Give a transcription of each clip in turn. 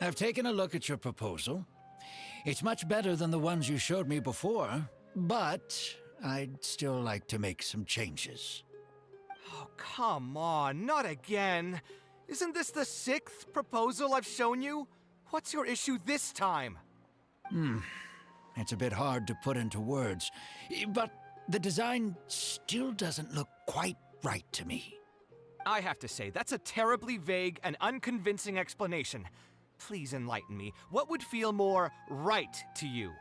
I've taken a look at your proposal. It's much better than the ones you showed me before, but I'd still like to make some changes. Oh, come on, not again. Isn't this the 6th proposal I've shown you? What's your issue this time? It's a bit hard to put into words, but the design still doesn't look quite right to me. I have to say, that's a terribly vague and unconvincing explanation. Please enlighten me. What would feel more right to you?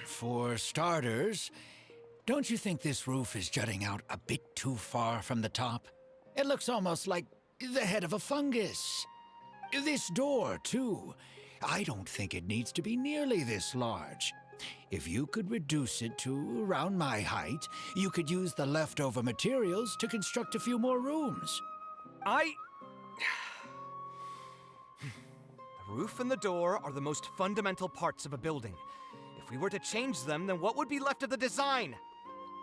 For starters, don't you think this roof is jutting out a bit too far from the top? It looks almost like the head of a fungus. This door, too. I don't think it needs to be nearly this large. If you could reduce it to around my height, you could use the leftover materials to construct a few more rooms. The roof and the door are the most fundamental parts of a building. If we were to change them, then what would be left of the design?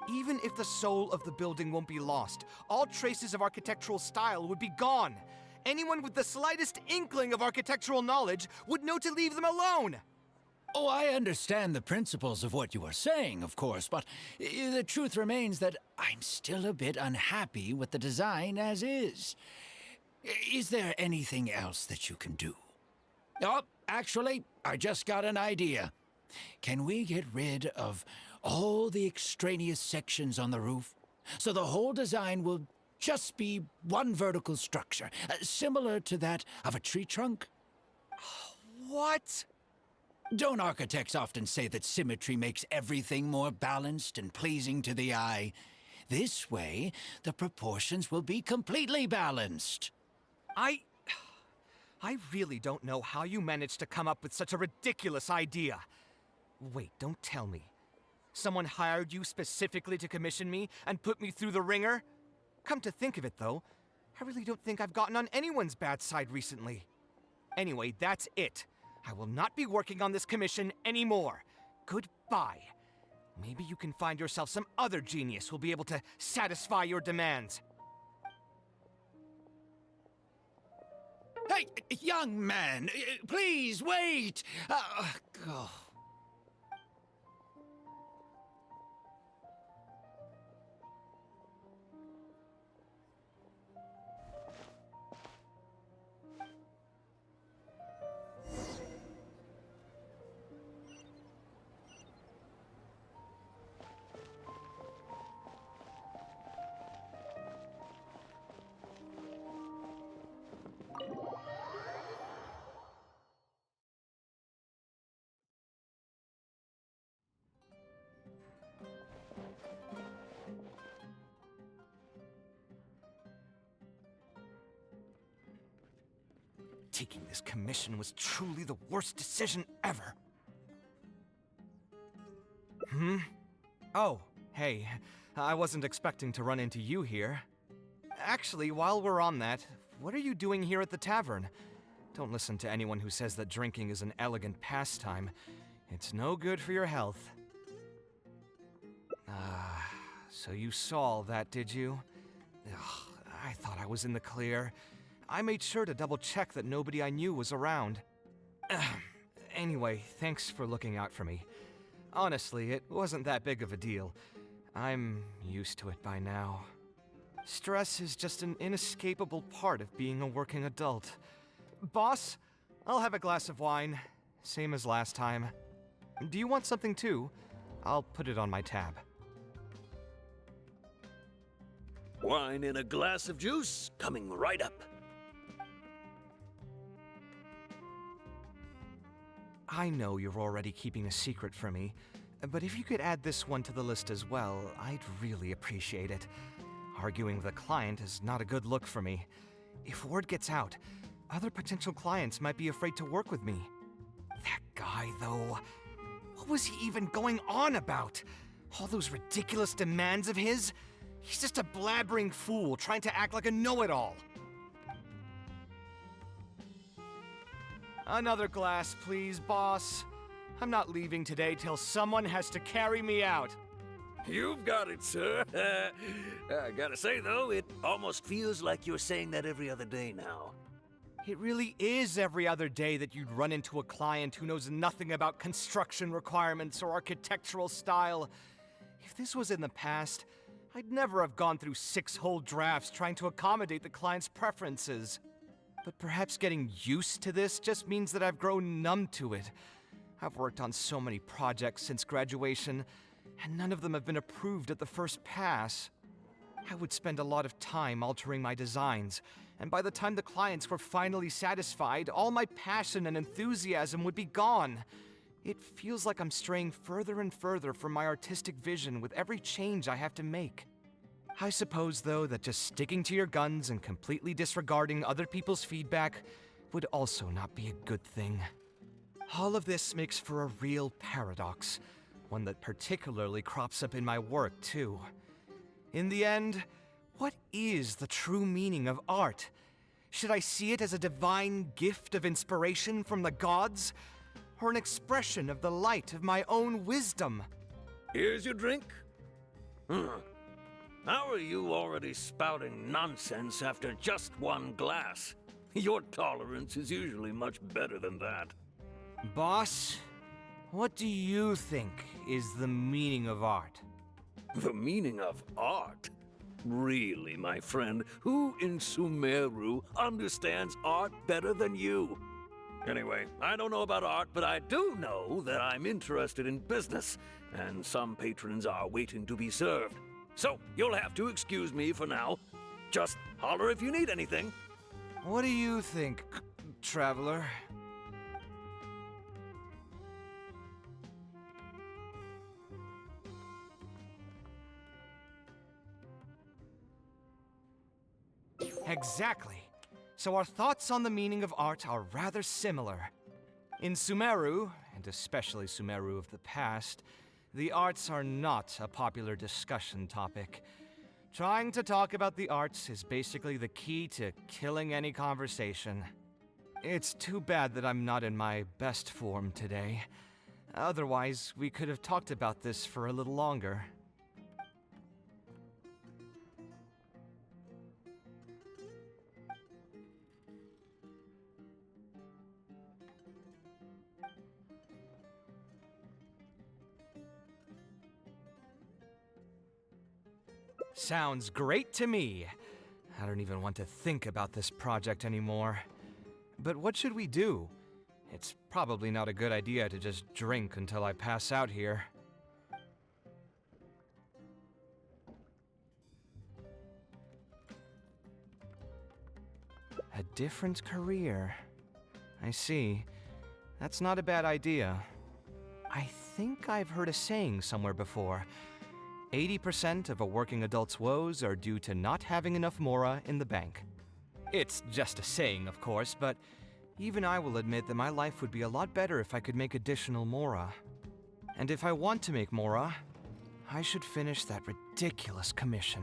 Even if the soul of the building won't be lost, all traces of architectural style would be gone. Anyone with the slightest inkling of architectural knowledge would know to leave them alone. Oh, I understand the principles of what you are saying, of course, but the truth remains that I'm still a bit unhappy with the design as is. Is there anything else that you can do? Oh, actually, I just got an idea. Can we get rid of all the extraneous sections on the roof, so the whole design will just be one vertical structure, similar to that of a tree trunk? What? Don't architects often say that symmetry makes everything more balanced and pleasing to the eye? This way, the proportions will be completely balanced. I really don't know how you managed to come up with such a ridiculous idea. Wait, don't tell me. Someone hired you specifically to commission me and put me through the ringer? Come to think of it, though, I really don't think I've gotten on anyone's bad side recently. Anyway, that's it. I will not be working on this commission anymore. Goodbye. Maybe you can find yourself some other genius who'll be able to satisfy your demands. Hey, young man, please wait! Oh. Taking this commission was truly the worst decision ever. Oh, hey, I wasn't expecting to run into you here. Actually, while we're on that, what are you doing here at the tavern? Don't listen to anyone who says that drinking is an elegant pastime. It's no good for your health. So you saw all that, did you? Ugh, I thought I was in the clear. I made sure to double-check that nobody I knew was around. Anyway, thanks for looking out for me. Honestly, it wasn't that big of a deal. I'm used to it by now. Stress is just an inescapable part of being a working adult. Boss, I'll have a glass of wine, same as last time. Do you want something too? I'll put it on my tab. Wine and a glass of juice coming right up. I know you're already keeping a secret from me, but if you could add this one to the list as well, I'd really appreciate it. Arguing with a client is not a good look for me. If word gets out, other potential clients might be afraid to work with me. That guy, though, what was he even going on about? All those ridiculous demands of his? He's just a blabbering fool trying to act like a know-it-all. Another glass, please, boss. I'm not leaving today till someone has to carry me out. You've got it, sir. I gotta say, though, it almost feels like you're saying that every other day now. It really is every other day that you'd run into a client who knows nothing about construction requirements or architectural style. If this was in the past, I'd never have gone through 6 whole drafts trying to accommodate the client's preferences. But perhaps getting used to this just means that I've grown numb to it. I've worked on so many projects since graduation, and none of them have been approved at the first pass. I would spend a lot of time altering my designs, and by the time the clients were finally satisfied, all my passion and enthusiasm would be gone. It feels like I'm straying further and further from my artistic vision with every change I have to make. I suppose, though, that just sticking to your guns and completely disregarding other people's feedback would also not be a good thing. All of this makes for a real paradox, one that particularly crops up in my work, too. In the end, what is the true meaning of art? Should I see it as a divine gift of inspiration from the gods, or an expression of the light of my own wisdom? Here's your drink. How are you already spouting nonsense after just one glass? Your tolerance is usually much better than that. Boss, what do you think is the meaning of art? The meaning of art? Really, my friend, who in Sumeru understands art better than you? Anyway, I don't know about art, but I do know that I'm interested in business, and some patrons are waiting to be served. So, you'll have to excuse me for now. Just holler if you need anything. What do you think, traveler? Exactly. So our thoughts on the meaning of art are rather similar. In Sumeru, and especially Sumeru of the past, the arts are not a popular discussion topic. Trying to talk about the arts is basically the key to killing any conversation. It's too bad that I'm not in my best form today. Otherwise, we could have talked about this for a little longer. Sounds great to me. I don't even want to think about this project anymore. But what should we do? It's probably not a good idea to just drink until I pass out here. A different career. I see. That's not a bad idea. I think I've heard a saying somewhere before. 80% of a working adult's woes are due to not having enough mora in the bank. It's just a saying, of course, but even I will admit that my life would be a lot better if I could make additional mora. And if I want to make mora, I should finish that ridiculous commission.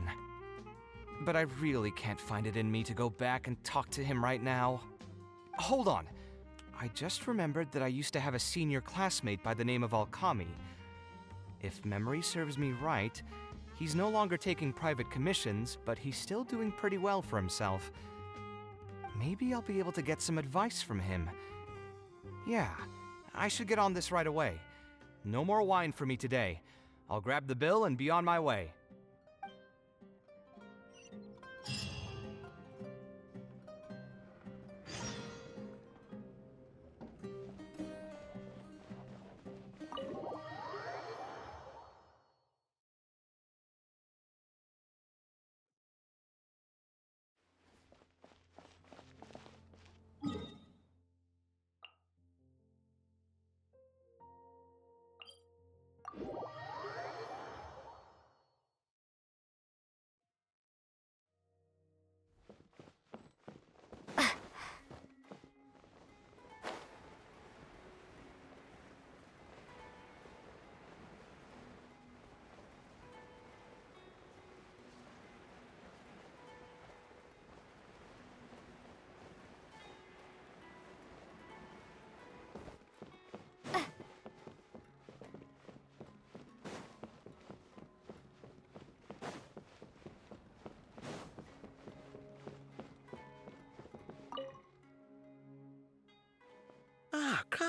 But I really can't find it in me to go back and talk to him right now. Hold on. I just remembered that I used to have a senior classmate by the name of Alkami. If memory serves me right, he's no longer taking private commissions, but he's still doing pretty well for himself. Maybe I'll be able to get some advice from him. Yeah, I should get on this right away. No more wine for me today. I'll grab the bill and be on my way.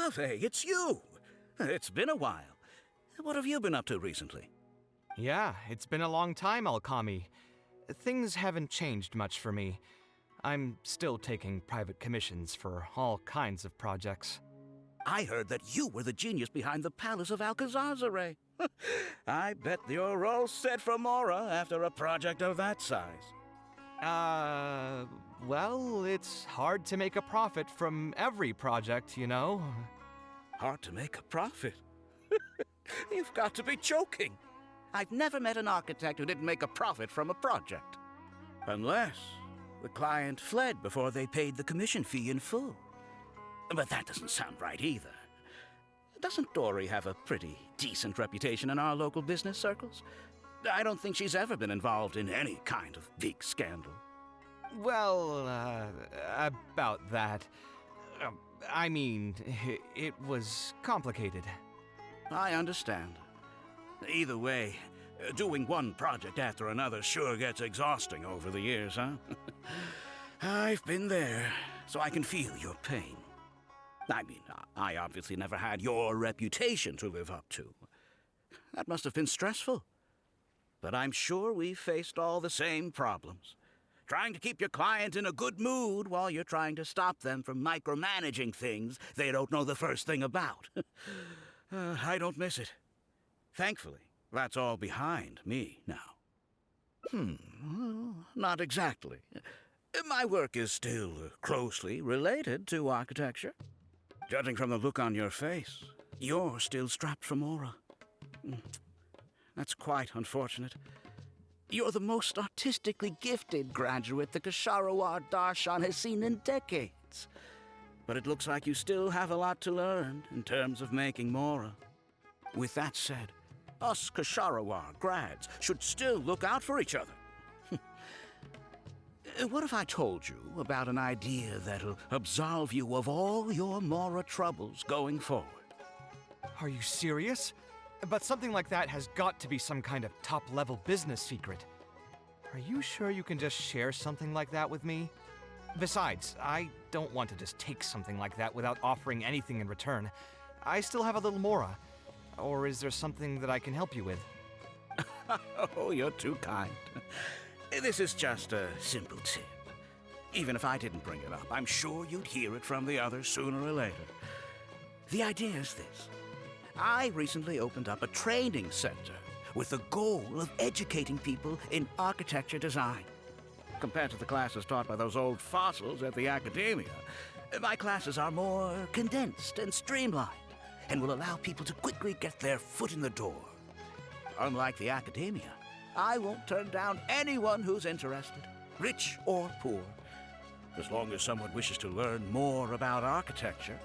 Kaveh, it's you! It's been a while. What have you been up to recently? Yeah, it's been a long time, Alkami. Things haven't changed much for me. I'm still taking private commissions for all kinds of projects. I heard that you were the genius behind the Palace of Alcazazare. I bet you're all set for Mora after a project of that size. Well, it's hard to make a profit from every project, you know? Hard to make a profit? You've got to be joking. I've never met an architect who didn't make a profit from a project. Unless the client fled before they paid the commission fee in full. But that doesn't sound right either. Doesn't Dory have a pretty decent reputation in our local business circles? I don't think she's ever been involved in any kind of big scandal. Well, about that. I mean, it was complicated. I understand. Either way, doing one project after another sure gets exhausting over the years, huh? I've been there, so I can feel your pain. I mean, I obviously never had your reputation to live up to. That must have been stressful. But I'm sure we've faced all the same problems. Trying to keep your client in a good mood while you're trying to stop them from micromanaging things they don't know the first thing about. I don't miss it. Thankfully, that's all behind me now. Not exactly. My work is still closely related to architecture. Judging from the look on your face, you're still strapped for Mora. That's quite unfortunate. You're the most artistically gifted graduate the Kasharawar Darshan has seen in decades. But it looks like you still have a lot to learn in terms of making Mora. With that said, us Kasharawar grads should still look out for each other. What if I told you about an idea that'll absolve you of all your Mora troubles going forward? Are you serious? But something like that has got to be some kind of top-level business secret. Are you sure you can just share something like that with me? Besides, I don't want to just take something like that without offering anything in return. I still have a little Mora. Or is there something that I can help you with? Oh, you're too kind. This is just a simple tip. Even if I didn't bring it up, I'm sure you'd hear it from the others sooner or later. The idea is this. I recently opened up a training center with the goal of educating people in architecture design. Compared to the classes taught by those old fossils at the academia, my classes are more condensed and streamlined and will allow people to quickly get their foot in the door. Unlike the academia, I won't turn down anyone who's interested, rich or poor. As long as someone wishes to learn more about architecture,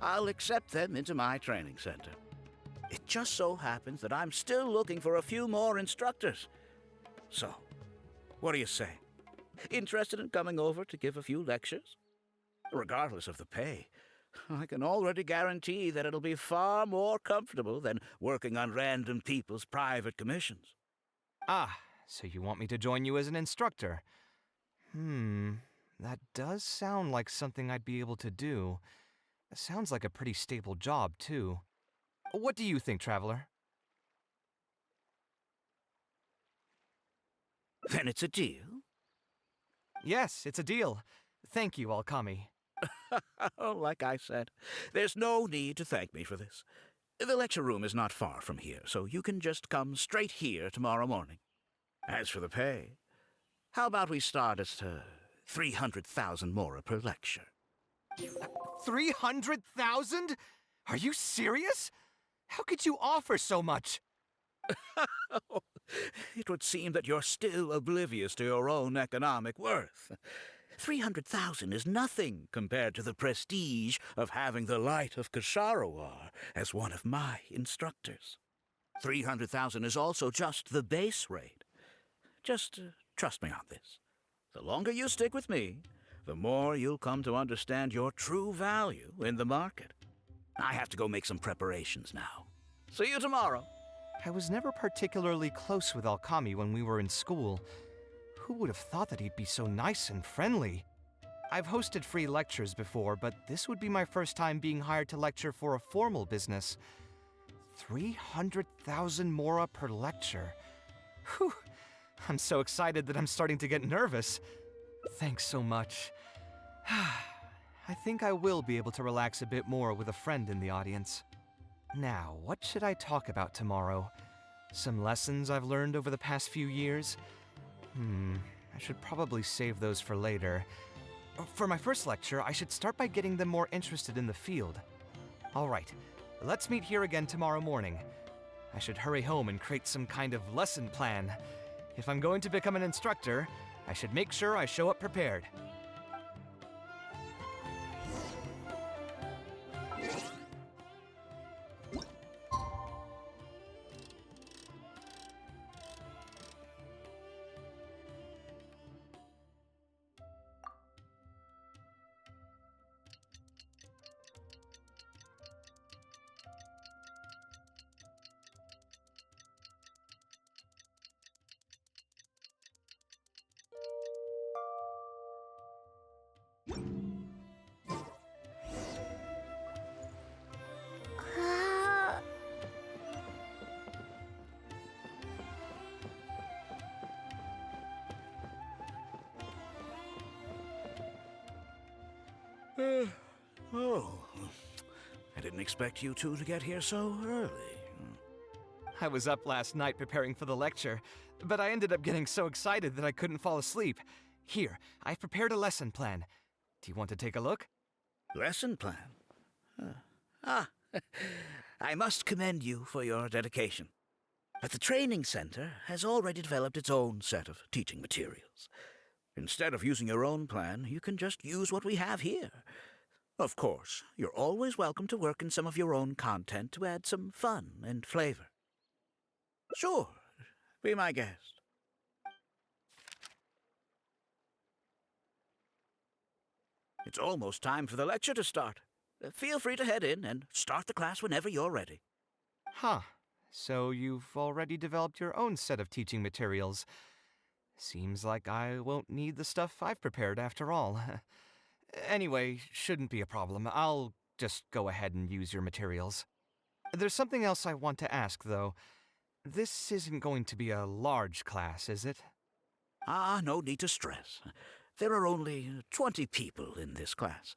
I'll accept them into my training center. It just so happens that I'm still looking for a few more instructors. So, what do you say? Interested in coming over to give a few lectures? Regardless of the pay, I can already guarantee that it'll be far more comfortable than working on random people's private commissions. Ah, so you want me to join you as an instructor? That does sound like something I'd be able to do. It sounds like a pretty stable job, too. What do you think, Traveler? Then it's a deal? Yes, it's a deal. Thank you, Alkami. Oh, like I said, there's no need to thank me for this. The lecture room is not far from here, so you can just come straight here tomorrow morning. As for the pay, how about we start at 300,000 Mora per lecture? 300,000? Are you serious? How could you offer so much? It would seem that you're still oblivious to your own economic worth. 300,000 is nothing compared to the prestige of having the Light of Kasharawar as one of my instructors. 300,000 is also just the base rate. Just trust me on this. The longer you stick with me, the more you'll come to understand your true value in the market. I have to go make some preparations now. See you tomorrow. I was never particularly close with Alkami when we were in school. Who would have thought that he'd be so nice and friendly? I've hosted free lectures before, but this would be my first time being hired to lecture for a formal business. 300,000 mora per lecture. Whew. I'm so excited that I'm starting to get nervous. Thanks so much. I think I will be able to relax a bit more with a friend in the audience. Now, what should I talk about tomorrow? Some lessons I've learned over the past few years? I should probably save those for later. For my first lecture, I should start by getting them more interested in the field. All right, let's meet here again tomorrow morning. I should hurry home and create some kind of lesson plan. If I'm going to become an instructor, I should make sure I show up prepared. Oh, I didn't expect you two to get here so early. I was up last night preparing for the lecture, but I ended up getting so excited that I couldn't fall asleep. Here, I've prepared a lesson plan. Do you want to take a look? Lesson plan? I must commend you for your dedication. But the training center has already developed its own set of teaching materials. Instead of using your own plan, you can just use what we have here. Of course, you're always welcome to work in some of your own content to add some fun and flavor. Sure, be my guest. It's almost time for the lecture to start. Feel free to head in and start the class whenever you're ready. Huh. So you've already developed your own set of teaching materials. Seems like I won't need the stuff I've prepared after all. Anyway, shouldn't be a problem. I'll just go ahead and use your materials. There's something else I want to ask, though. This isn't going to be a large class, is it? No need to stress. There are only 20 people in this class.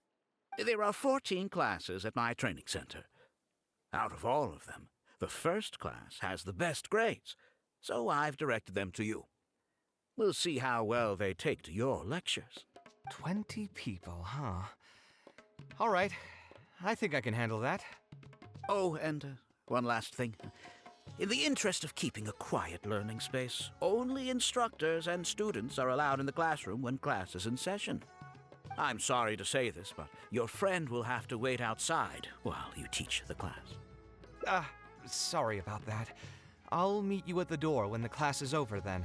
There are 14 classes at my training center. Out of all of them, the first class has the best grades, so I've directed them to you. We'll see how well they take to your lectures. 20 people, huh? All right. I think I can handle that. Oh, and one last thing. In the interest of keeping a quiet learning space, only instructors and students are allowed in the classroom when class is in session. I'm sorry to say this, but your friend will have to wait outside while you teach the class. Sorry about that. I'll meet you at the door when the class is over then.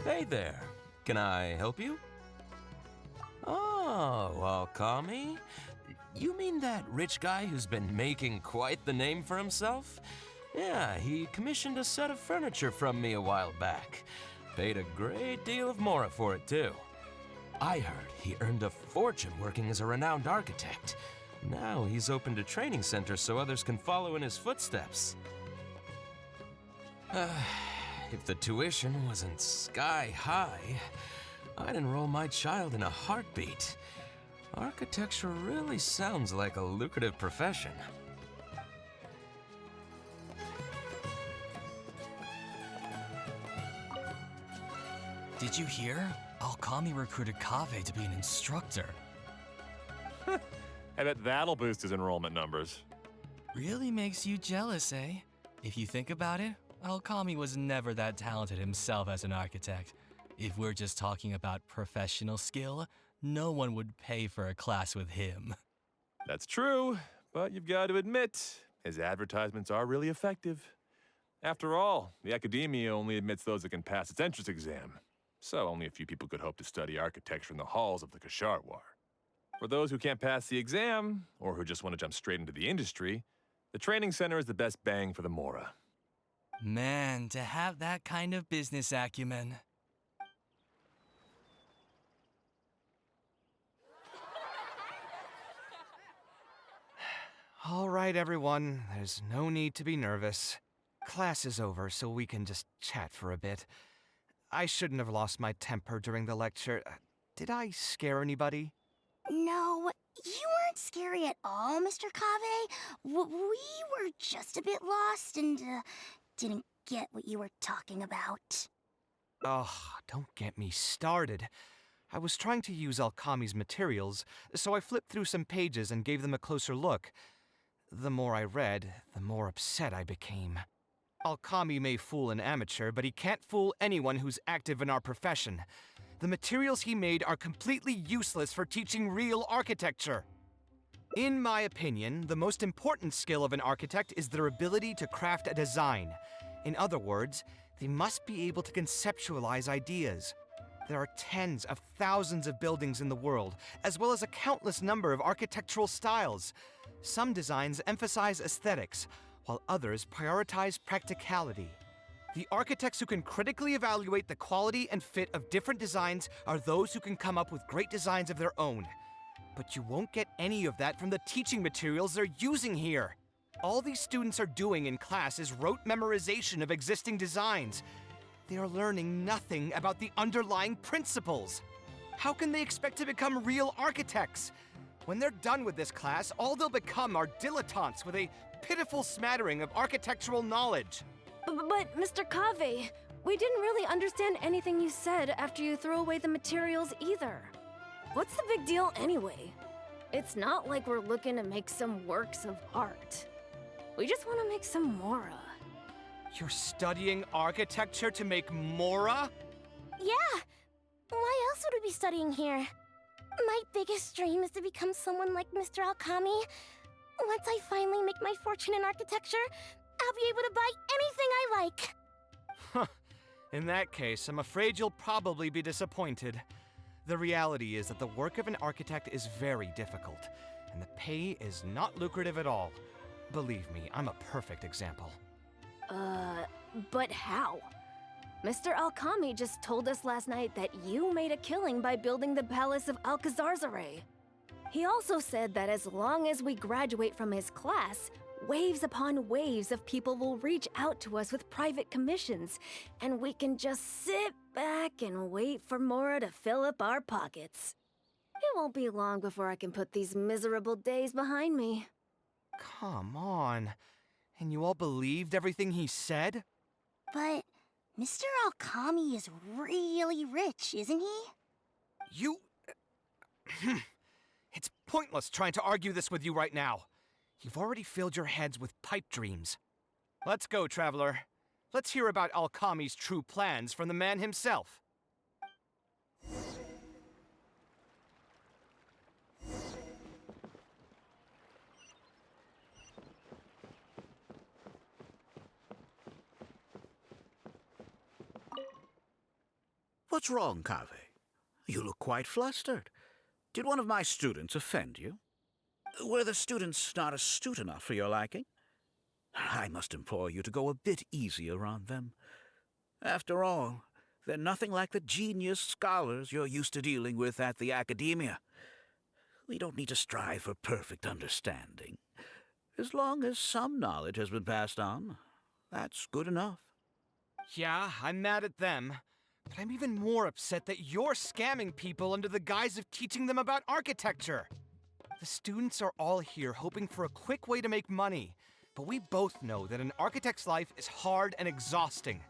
Hey there. Can I help you? Oh, well, Kami. You mean that rich guy who's been making quite the name for himself? Yeah, he commissioned a set of furniture from me a while back. Paid a great deal of mora for it, too. I heard he earned a fortune working as a renowned architect. Now he's opened a training center so others can follow in his footsteps. If the tuition wasn't sky high, I'd enroll my child in a heartbeat. Architecture really sounds like a lucrative profession. Did you hear? Alkami recruited Kaveh to be an instructor. I bet that'll boost his enrollment numbers. Really makes you jealous, eh? If you think about it, Alkami was never that talented himself as an architect. If we're just talking about professional skill, no one would pay for a class with him. That's true, but you've got to admit, his advertisements are really effective. After all, the academia only admits those that can pass its entrance exam, so only a few people could hope to study architecture in the halls of the Kasharwar. For those who can't pass the exam, or who just want to jump straight into the industry, the training center is the best bang for the Mora. Man, to have that kind of business acumen. All right, everyone, there's no need to be nervous. Class is over, so we can just chat for a bit. I shouldn't have lost my temper during the lecture. Did I scare anybody? No, you weren't scary at all, Mr. Kaveh. We were just a bit lost and didn't get what you were talking about. Oh, don't get me started. I was trying to use Alkami's materials, so I flipped through some pages and gave them a closer look. The more I read, the more upset I became. Alkami may fool an amateur, but he can't fool anyone who's active in our profession. The materials he made are completely useless for teaching real architecture. In my opinion, the most important skill of an architect is their ability to craft a design. In other words, they must be able to conceptualize ideas. There are tens of thousands of buildings in the world, as well as a countless number of architectural styles. Some designs emphasize aesthetics, while others prioritize practicality. The architects who can critically evaluate the quality and fit of different designs are those who can come up with great designs of their own. But you won't get any of that from the teaching materials they're using here. All these students are doing in class is rote memorization of existing designs. They are learning nothing about the underlying principles. How can they expect to become real architects? When they're done with this class, all they'll become are dilettantes with a pitiful smattering of architectural knowledge. But Mr. Kaveh, we didn't really understand anything you said after you threw away the materials either. What's the big deal anyway? It's not like we're looking to make some works of art. We just want to make some Mora. You're studying architecture to make Mora? Yeah. Why else would we be studying here? My biggest dream is to become someone like Mr. Alkami. Once I finally make my fortune in architecture, I'll be able to buy anything I like. Huh. In that case, I'm afraid you'll probably be disappointed. The reality is that the work of an architect is very difficult, and the pay is not lucrative at all. Believe me, I'm a perfect example. But how? Mr. Alkami just told us last night that you made a killing by building the Palace of Alcazarzare. He also said that as long as we graduate from his class, waves upon waves of people will reach out to us with private commissions, and we can just sit back and wait for Mora to fill up our pockets. It won't be long before I can put these miserable days behind me. Come on. And you all believed everything he said? But Mr. Alkami is really rich, isn't he? You... It's pointless trying to argue this with you right now. You've already filled your heads with pipe dreams. Let's go, traveler. Let's hear about Alkami's true plans from the man himself. What's wrong, Kaveh? You look quite flustered. Did one of my students offend you? Were the students not astute enough for your liking? I must implore you to go a bit easier on them. After all, they're nothing like the genius scholars you're used to dealing with at the academia. We don't need to strive for perfect understanding. As long as some knowledge has been passed on, that's good enough. Yeah, I'm mad at them. But I'm even more upset that you're scamming people under the guise of teaching them about architecture. The students are all here hoping for a quick way to make money, but we both know that an architect's life is hard and exhausting.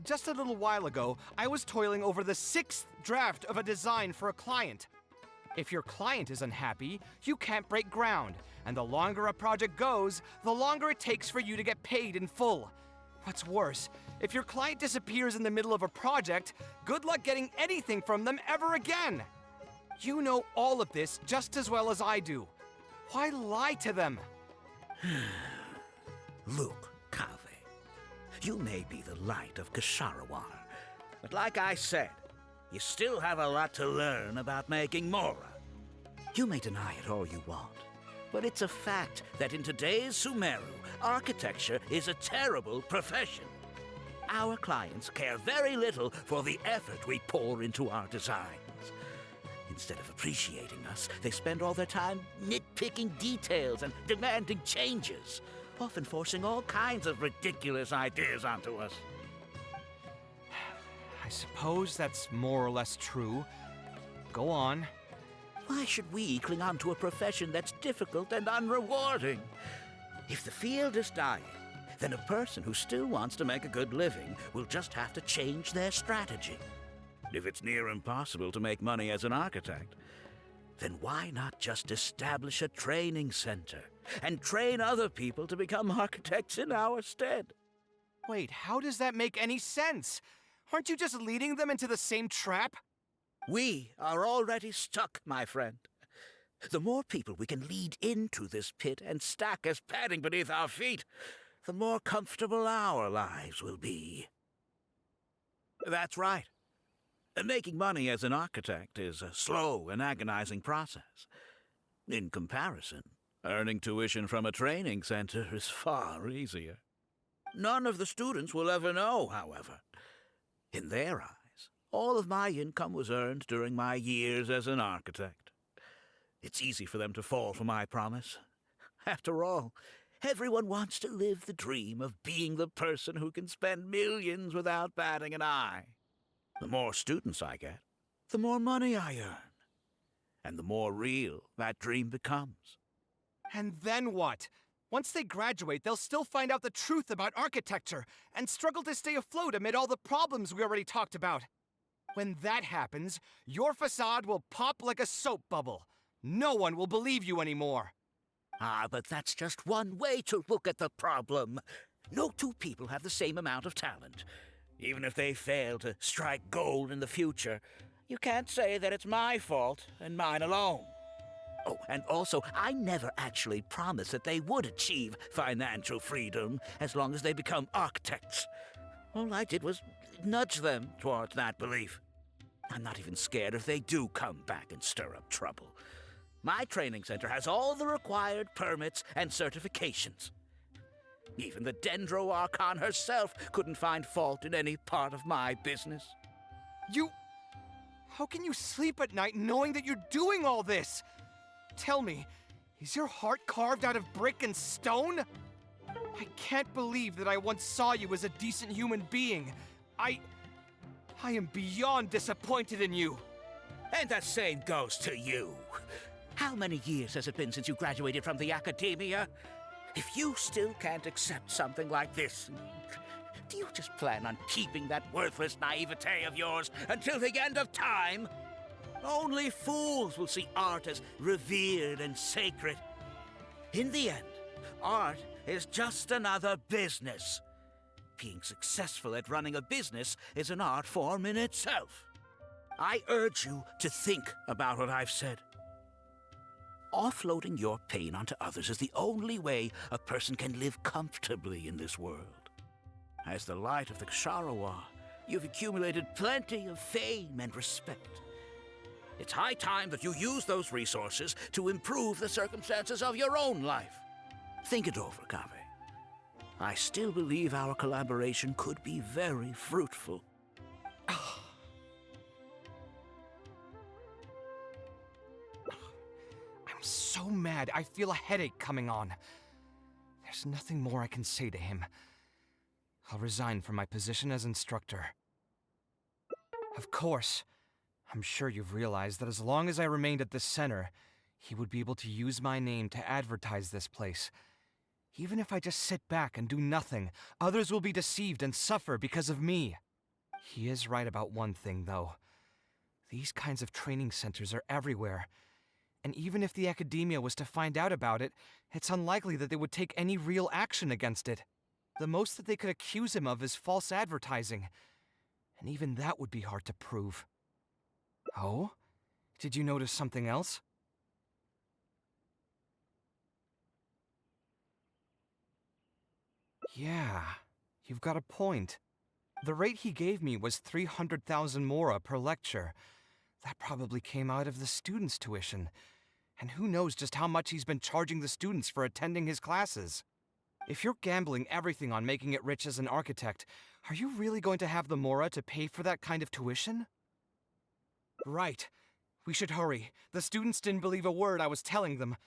Just a little while ago, I was toiling over the 6th draft of a design for a client. If your client is unhappy, you can't break ground, and the longer a project goes, the longer it takes for you to get paid in full. What's worse, if your client disappears in the middle of a project, good luck getting anything from them ever again. You know all of this just as well as I do. Why lie to them? Look, Kaveh, you may be the light of Ksharawar, but like I said, you still have a lot to learn about making Mora. You may deny it all you want, but it's a fact that in today's Sumeru, architecture is a terrible profession. Our clients care very little for the effort we pour into our designs. Instead of appreciating us, they spend all their time nitpicking details and demanding changes, often forcing all kinds of ridiculous ideas onto us. I suppose that's more or less true. Go on. Why should we cling on to a profession that's difficult and unrewarding? If the field is dying, then a person who still wants to make a good living will just have to change their strategy. If it's near impossible to make money as an architect, then why not just establish a training center and train other people to become architects in our stead? Wait, how does that make any sense? Aren't you just leading them into the same trap? We are already stuck, my friend. The more people we can lead into this pit and stack as padding beneath our feet, the more comfortable our lives will be. That's right. Making money as an architect is a slow and agonizing process. In comparison, earning tuition from a training center is far easier. None of the students will ever know, however. In their eyes, all of my income was earned during my years as an architect. It's easy for them to fall for my promise. After all, everyone wants to live the dream of being the person who can spend millions without batting an eye. The more students I get, the more money I earn. And the more real that dream becomes. And then what? Once they graduate, they'll still find out the truth about architecture and struggle to stay afloat amid all the problems we already talked about. When that happens, your facade will pop like a soap bubble. No one will believe you anymore. But that's just one way to look at the problem. No two people have the same amount of talent. Even if they fail to strike gold in the future, you can't say that it's my fault and mine alone. Oh, and also, I never actually promised that they would achieve financial freedom as long as they become architects. All I did was nudge them towards that belief. I'm not even scared if they do come back and stir up trouble. My training center has all the required permits and certifications. Even the Dendro Archon herself couldn't find fault in any part of my business. How can you sleep at night knowing that you're doing all this? Tell me, is your heart carved out of brick and stone? I can't believe that I once saw you as a decent human being. I am beyond disappointed in you. And the same goes to you. How many years has it been since you graduated from the academia? If you still can't accept something like this, do you just plan on keeping that worthless naivete of yours until the end of time? Only fools will see art as revered and sacred. In the end, art is just another business. Being successful at running a business is an art form in itself. I urge you to think about what I've said. Offloading your pain onto others is the only way a person can live comfortably in this world. As the light of the Sharawa, you've accumulated plenty of fame and respect. It's high time that you use those resources to improve the circumstances of your own life. Think it over, Kaveh. I still believe our collaboration could be very fruitful. I'm so mad, I feel a headache coming on. There's nothing more I can say to him. I'll resign from my position as instructor. Of course, I'm sure you've realized that as long as I remained at this center, he would be able to use my name to advertise this place. Even if I just sit back and do nothing, others will be deceived and suffer because of me. He is right about one thing, though. These kinds of training centers are everywhere. And even if the academia was to find out about it, it's unlikely that they would take any real action against it. The most that they could accuse him of is false advertising. And even that would be hard to prove. Oh? Did you notice something else? Yeah, you've got a point. The rate he gave me was 300,000 mora per lecture. That probably came out of the students' tuition. And who knows just how much he's been charging the students for attending his classes. If you're gambling everything on making it rich as an architect, are you really going to have the Mora to pay for that kind of tuition? Right. We should hurry. The students didn't believe a word I was telling them.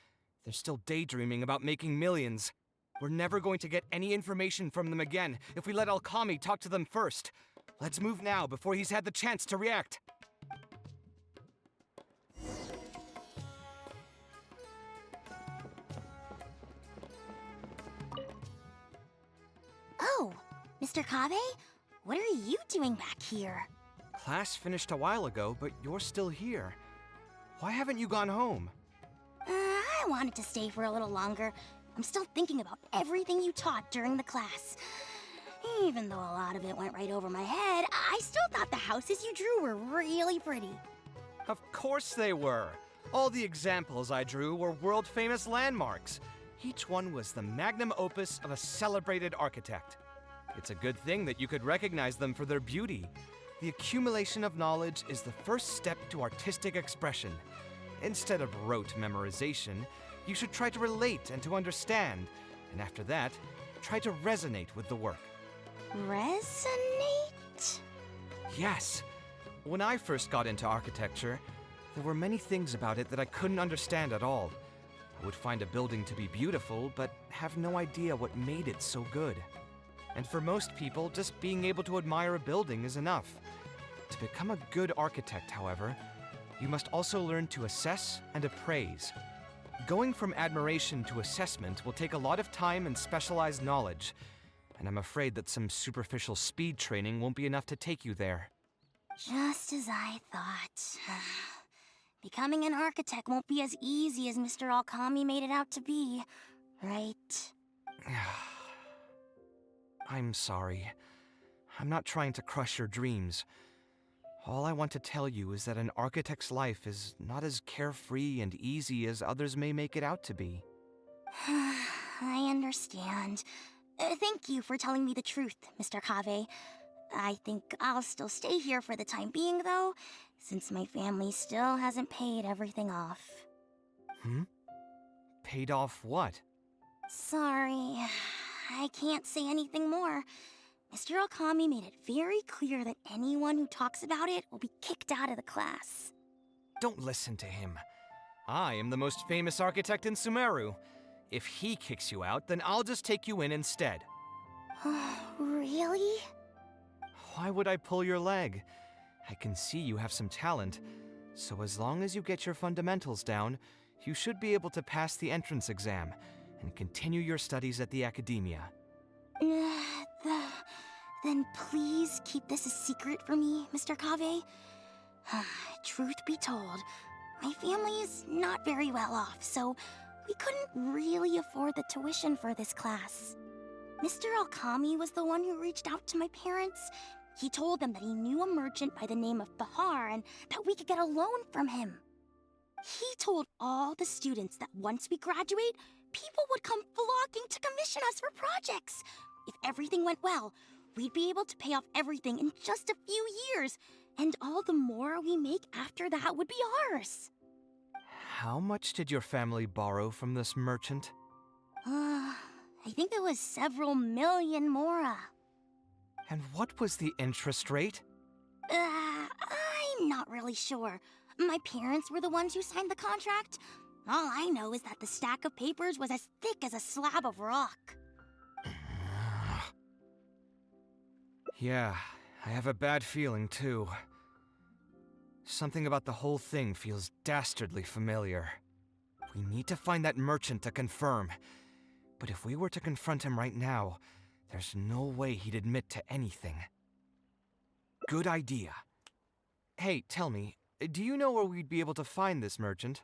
They're still daydreaming about making millions. We're never going to get any information from them again if we let Alkami talk to them first. Let's move now before he's had the chance to react. Oh, Mr. Kaveh? What are you doing back here? Class finished a while ago, but you're still here. Why haven't you gone home? I wanted to stay for a little longer. I'm still thinking about everything you taught during the class. Even though a lot of it went right over my head, I still thought the houses you drew were really pretty. Of course they were. All the examples I drew were world-famous landmarks. Each one was the magnum opus of a celebrated architect. It's a good thing that you could recognize them for their beauty. The accumulation of knowledge is the first step to artistic expression. Instead of rote memorization, you should try to relate and to understand, and after that, try to resonate with the work. Resonate? Yes. When I first got into architecture, there were many things about it that I couldn't understand at all. I would find a building to be beautiful, but have no idea what made it so good. And for most people, just being able to admire a building is enough. To become a good architect, however, you must also learn to assess and appraise. Going from admiration to assessment will take a lot of time and specialized knowledge, and I'm afraid that some superficial speed training won't be enough to take you there. Just as I thought. Becoming an architect won't be as easy as Mr. Alkami made it out to be, right? I'm sorry. I'm not trying to crush your dreams. All I want to tell you is that an architect's life is not as carefree and easy as others may make it out to be. I understand. Thank you for telling me the truth, Mr. Kaveh. I think I'll still stay here for the time being, though, since my family still hasn't paid everything off. Paid off what? Sorry, I can't say anything more. Mr. Alkami made it very clear that anyone who talks about it will be kicked out of the class. Don't listen to him. I am the most famous architect in Sumeru. If he kicks you out, then I'll just take you in instead. Really? Why would I pull your leg? I can see you have some talent, so as long as you get your fundamentals down, you should be able to pass the entrance exam and continue your studies at the academia. Then please keep this a secret for me, Mr. Kaveh. Truth be told, my family is not very well off, so we couldn't really afford the tuition for this class. Mr. Alkami was the one who reached out to my parents. He told them that he knew a merchant by the name of Bahar and that we could get a loan from him. He told all the students that once we graduate, people would come flocking to commission us for projects. If everything went well, we'd be able to pay off everything in just a few years, and all the more we make after that would be ours. How much did your family borrow from this merchant? I think it was several million mora. And what was the interest rate? I'm not really sure. My parents were the ones who signed the contract. All I know is that the stack of papers was as thick as a slab of rock. Yeah, I have a bad feeling too. Something about the whole thing feels dastardly familiar. We need to find that merchant to confirm. But if we were to confront him right now, there's no way he'd admit to anything. Good idea. Hey, tell me, do you know where we'd be able to find this merchant?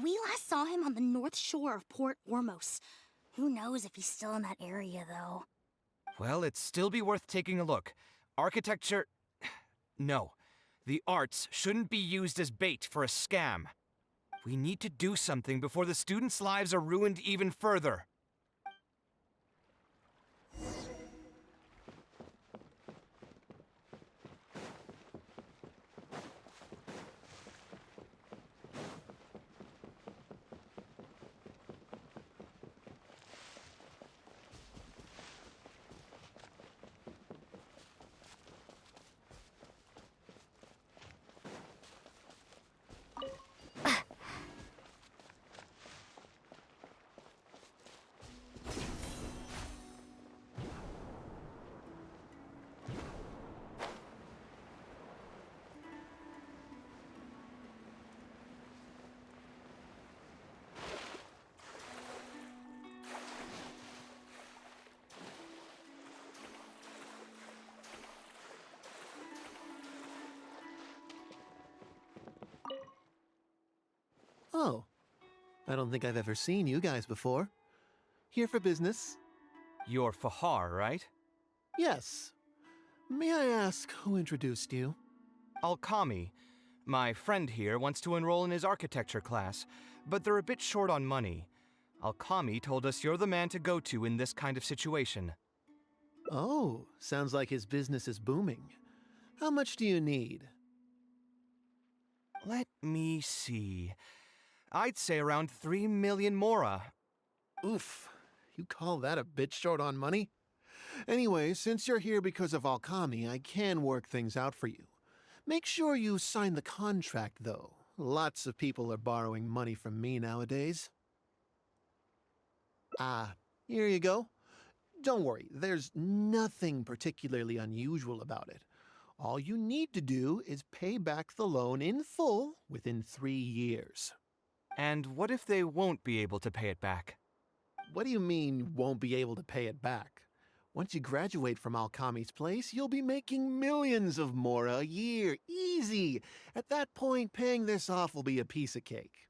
We last saw him on the north shore of Port Ormos. Who knows if he's still in that area, though. Well, it'd still be worth taking a look. Architecture... No. The arts shouldn't be used as bait for a scam. We need to do something before the students' lives are ruined even further. I don't think I've ever seen you guys before. Here for business? You're Fahar, right? Yes. May I ask who introduced you? Alkami. My friend here wants to enroll in his architecture class, but they're a bit short on money. Alkami told us you're the man to go to in this kind of situation. Oh, sounds like his business is booming. How much do you need? Let me see. I'd say around 3 million mora. Oof, you call that a bit short on money? Anyway, since you're here because of Alkami, I can work things out for you. Make sure you sign the contract, though. Lots of people are borrowing money from me nowadays. Ah, here you go. Don't worry, there's nothing particularly unusual about it. All you need to do is pay back the loan in full within 3 years. And what if they won't be able to pay it back? What do you mean, won't be able to pay it back? Once you graduate from Alkami's place, you'll be making millions of mora a year. Easy! At that point, paying this off will be a piece of cake.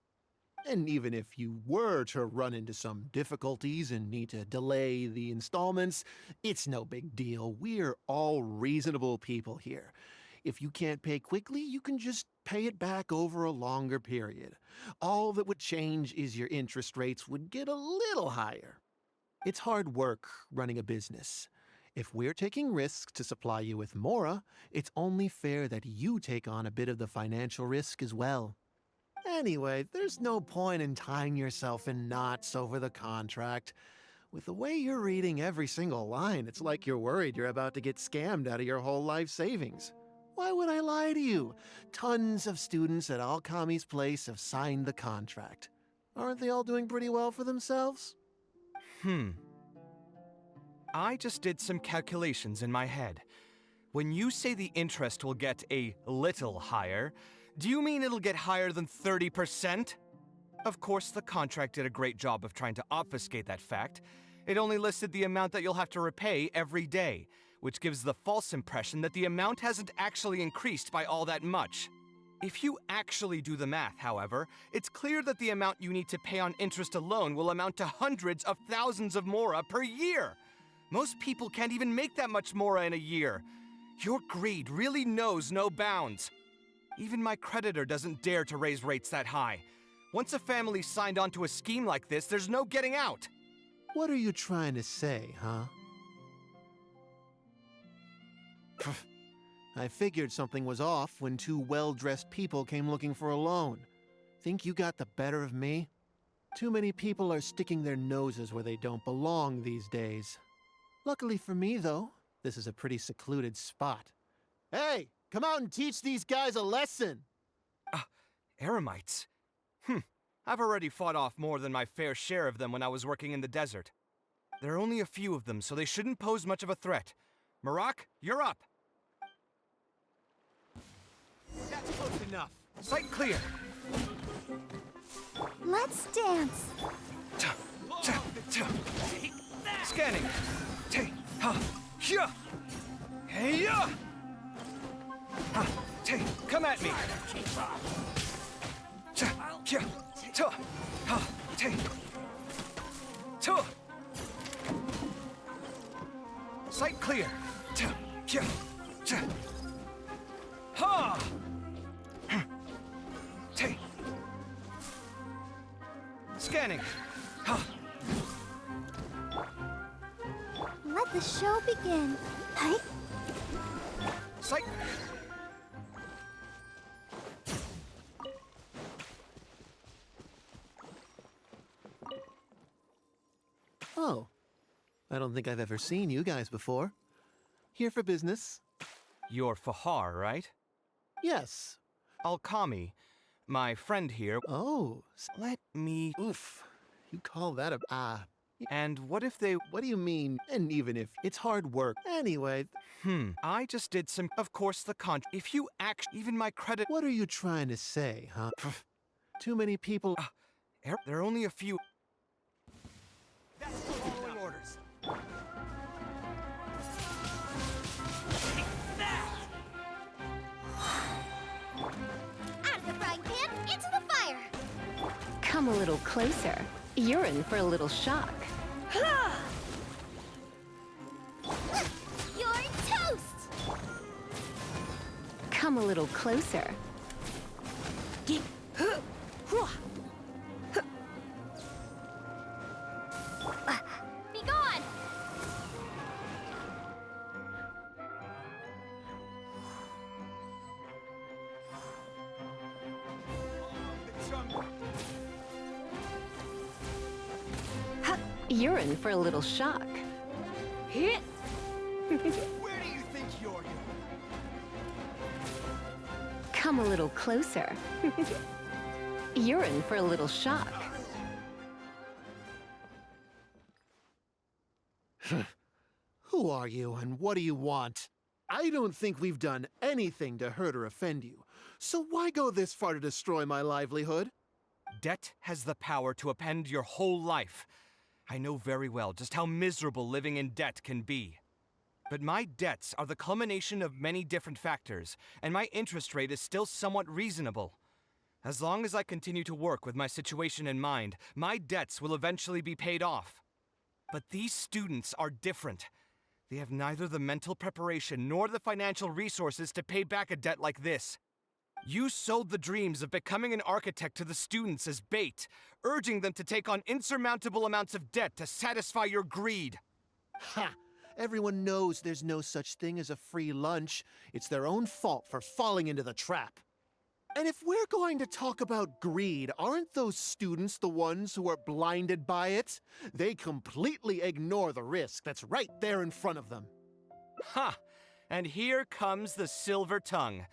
And even if you were to run into some difficulties and need to delay the installments, it's no big deal. We're all reasonable people here. If you can't pay quickly, you can just pay it back over a longer period. All that would change is your interest rates would get a little higher. It's hard work running a business. If we're taking risks to supply you with mora, it's only fair that you take on a bit of the financial risk as well. Anyway, there's no point in tying yourself in knots over the contract. With the way you're reading every single line, it's like you're worried you're about to get scammed out of your whole life savings. Why would I lie to you? Tons of students at Alkami's place have signed the contract. Aren't they all doing pretty well for themselves? I just did some calculations in my head. When you say the interest will get a little higher, do you mean it'll get higher than 30%? Of course, the contract did a great job of trying to obfuscate that fact. It only listed the amount that you'll have to repay every day, which gives the false impression that the amount hasn't actually increased by all that much. If you actually do the math, however, it's clear that the amount you need to pay on interest alone will amount to hundreds of thousands of mora per year. Most people can't even make that much mora in a year. Your greed really knows no bounds. Even my creditor doesn't dare to raise rates that high. Once a family's signed on to a scheme like this, there's no getting out. What are you trying to say, huh? I figured something was off when two well-dressed people came looking for a loan. Think you got the better of me? Too many people are sticking their noses where they don't belong these days. Luckily for me, though, this is a pretty secluded spot. Hey, come out and teach these guys a lesson! Eremites? I've already fought off more than my fair share of them when I was working in the desert. There are only a few of them, so they shouldn't pose much of a threat. Marak, you're up! That's close enough. Sight clear! Let's dance. Scanning! Come at me! Sight clear! Ha! Scanning! Let the show begin. Hi. Sight! Oh, I don't think I've ever seen you guys before. Here for business? You're Fahar, right? Yes. Alkami. My friend here. Oh, Let me... oof. You call that a... And what if they... What do you mean? And even if it's hard work. Anyway, I just did some... Of course, the If you even my credit... what are you trying to say, huh? Too many people... There are only a few... That's following orders. Out of the frying pan, into the fire. Come a little closer. You're in for a little shock. You're toast! Come a little closer. Be gone! You're in for a little shock. Where do you think you're going? Come a little closer. You're in for a little shock. Who are you and what do you want? I don't think we've done anything to hurt or offend you. So why go this far to destroy my livelihood? Debt has the power to upend your whole life. I know very well just how miserable living in debt can be. But my debts are the culmination of many different factors, and my interest rate is still somewhat reasonable. As long as I continue to work with my situation in mind, my debts will eventually be paid off. But these students are different. They have neither the mental preparation nor the financial resources to pay back a debt like this. You sold the dreams of becoming an architect to the students as bait, urging them to take on insurmountable amounts of debt to satisfy your greed. Ha! Everyone knows there's no such thing as a free lunch. It's their own fault for falling into the trap. And if we're going to talk about greed, aren't those students the ones who are blinded by it? They completely ignore the risk that's right there in front of them. Ha! And here comes the silver tongue.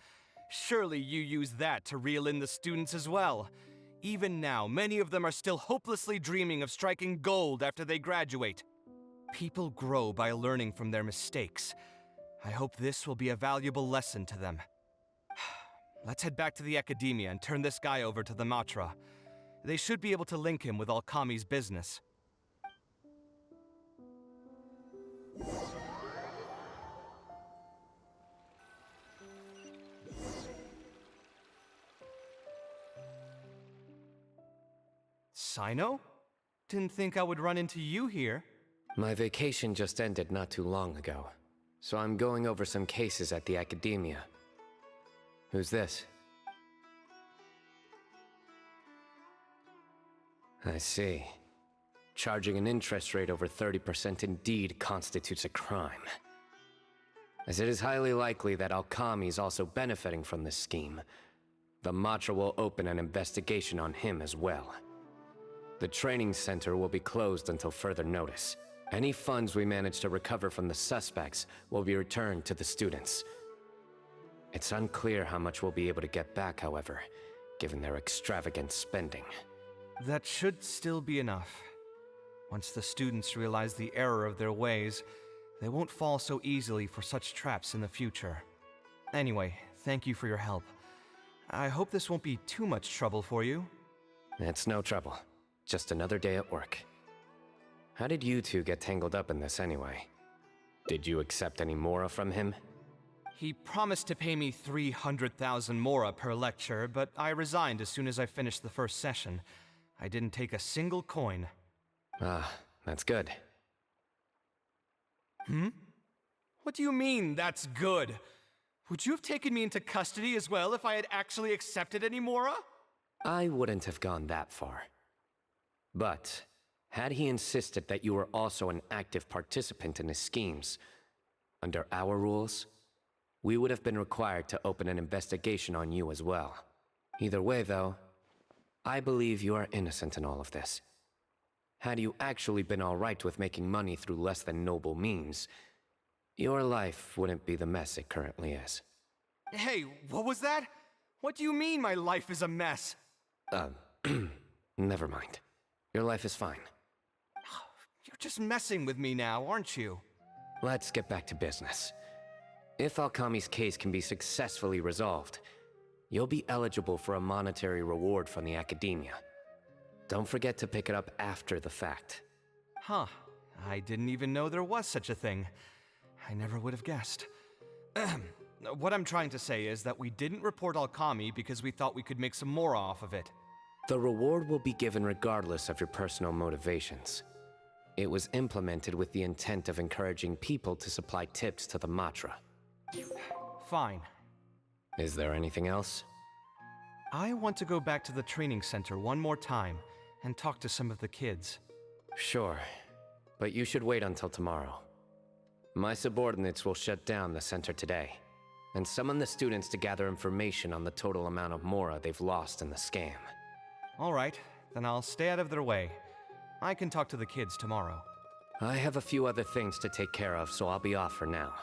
Surely you use that to reel in the students as well. Even now, many of them are still hopelessly dreaming of striking gold after they graduate. People grow by learning from their mistakes. I hope this will be a valuable lesson to them. Let's head back to the academia and turn this guy over to the Matra. They should be able to link him with Alkami's business. Sino? Didn't think I would run into you here. My vacation just ended not too long ago, so I'm going over some cases at the academia. Who's this? I see. Charging an interest rate over 30% indeed constitutes a crime. As it is highly likely that Alkami is also benefiting from this scheme, the Matra will open an investigation on him as well. The training center will be closed until further notice. Any funds we manage to recover from the suspects will be returned to the students. It's unclear how much we'll be able to get back, however, given their extravagant spending. That should still be enough. Once the students realize the error of their ways, they won't fall so easily for such traps in the future. Anyway, thank you for your help. I hope this won't be too much trouble for you. It's no trouble. Just another day at work. How did you two get tangled up in this anyway? Did you accept any mora from him? He promised to pay me 300,000 mora per lecture, but I resigned as soon as I finished the first session. I didn't take a single coin. Ah, that's good. What do you mean, that's good? Would you have taken me into custody as well if I had actually accepted any mora? I wouldn't have gone that far. But, had he insisted that you were also an active participant in his schemes, under our rules, we would have been required to open an investigation on you as well. Either way, though, I believe you are innocent in all of this. Had you actually been alright with making money through less than noble means, your life wouldn't be the mess it currently is. Hey, what was that? What do you mean my life is a mess? Never mind. Your life is fine. You're just messing with me now, aren't you? Let's get back to business. If Alkami's case can be successfully resolved, you'll be eligible for a monetary reward from the academia. Don't forget to pick it up after the fact. Huh. I didn't even know there was such a thing. I never would have guessed. What I'm trying to say is that we didn't report Alkami because we thought we could make some more off of it. The reward will be given regardless of your personal motivations. It was implemented with the intent of encouraging people to supply tips to the Matra. Fine. Is there anything else? I want to go back to the training center one more time and talk to some of the kids. Sure, but you should wait until tomorrow. My subordinates will shut down the center today, and summon the students to gather information on the total amount of Mora they've lost in the scam. All right, then I'll stay out of their way. I can talk to the kids tomorrow. I have a few other things to take care of, so I'll be off for now.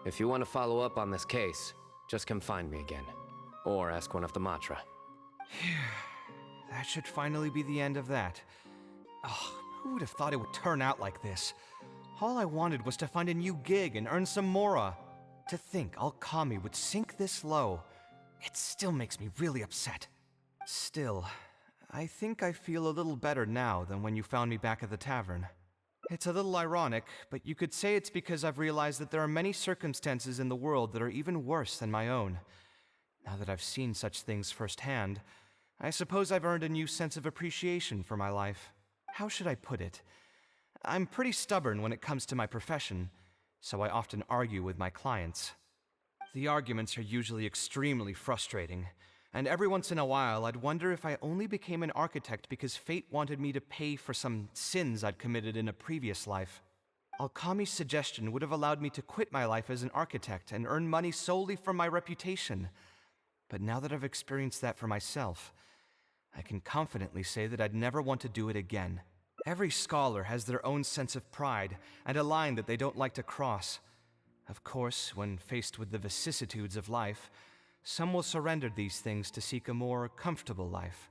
If you want to follow up on this case, just come find me again. Or ask one of the Matra. That should finally be the end of that. Oh, who would have thought it would turn out like this? All I wanted was to find a new gig and earn some Mora. To think Alkami would sink this low, it still makes me really upset. Still, I think I feel a little better now than when you found me back at the tavern. It's a little ironic, but you could say it's because I've realized that there are many circumstances in the world that are even worse than my own. Now that I've seen such things firsthand, I suppose I've earned a new sense of appreciation for my life. How should I put it? I'm pretty stubborn when it comes to my profession, so I often argue with my clients. The arguments are usually extremely frustrating, and every once in a while I'd wonder if I only became an architect because fate wanted me to pay for some sins I'd committed in a previous life. Alkami's suggestion would have allowed me to quit my life as an architect and earn money solely from my reputation. But now that I've experienced that for myself, I can confidently say that I'd never want to do it again. Every scholar has their own sense of pride and a line that they don't like to cross. Of course, when faced with the vicissitudes of life, some will surrender these things to seek a more comfortable life.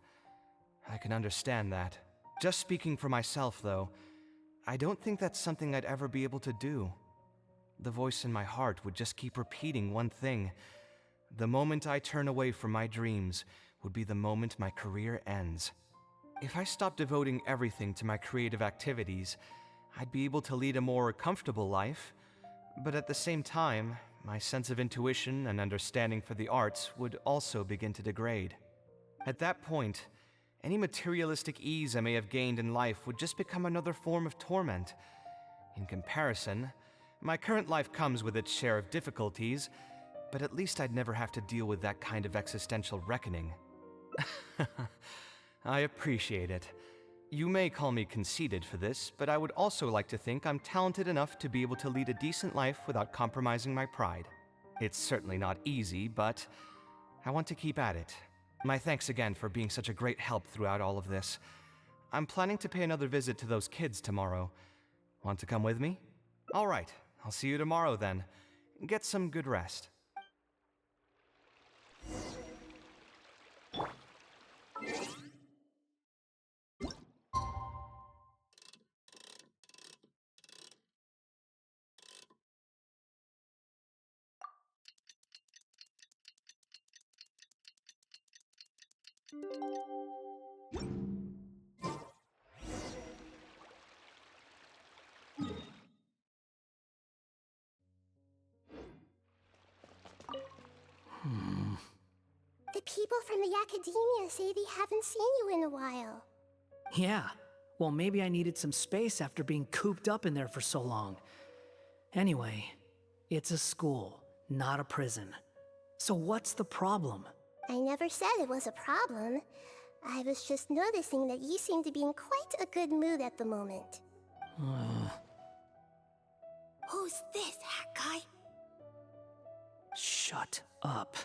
I can understand that. Just speaking for myself, though, I don't think that's something I'd ever be able to do. The voice in my heart would just keep repeating one thing. The moment I turn away from my dreams would be the moment my career ends. If I stopped devoting everything to my creative activities, I'd be able to lead a more comfortable life, but at the same time, my sense of intuition and understanding for the arts would also begin to degrade. At that point, any materialistic ease I may have gained in life would just become another form of torment. In comparison, my current life comes with its share of difficulties, but at least I'd never have to deal with that kind of existential reckoning. I appreciate it. You may call me conceited for this, but I would also like to think I'm talented enough to be able to lead a decent life without compromising my pride. It's certainly not easy, but I want to keep at it. My thanks again for being such a great help throughout all of this. I'm planning to pay another visit to those kids tomorrow. Want to come with me? All right, I'll see you tomorrow then. Get some good rest. The people from the academia say they haven't seen you in a while. Yeah, well, maybe I needed some space after being cooped up in there for so long. Anyway, it's a school, not a prison. So what's the problem? I never said it was a problem. I was just noticing that you seem to be in quite a good mood at the moment. Who's this, hat guy? Shut up.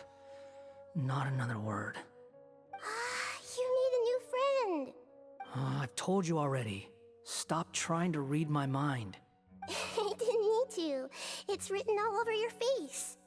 Not another word. You need a new friend. I've told you already. Stop trying to read my mind. I didn't need to. It's written all over your face.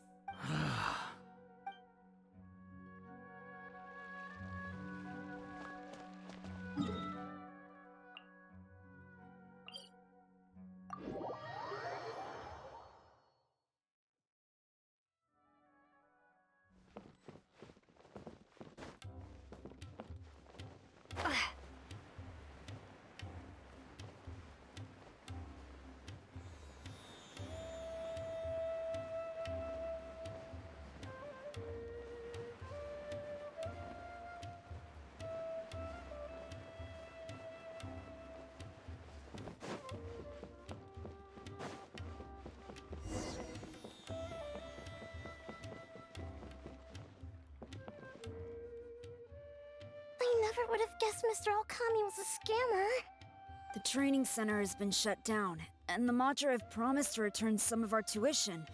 Never would have guessed Mr. Alkami was a scammer. The training center has been shut down, and the Matra have promised to return some of our tuition.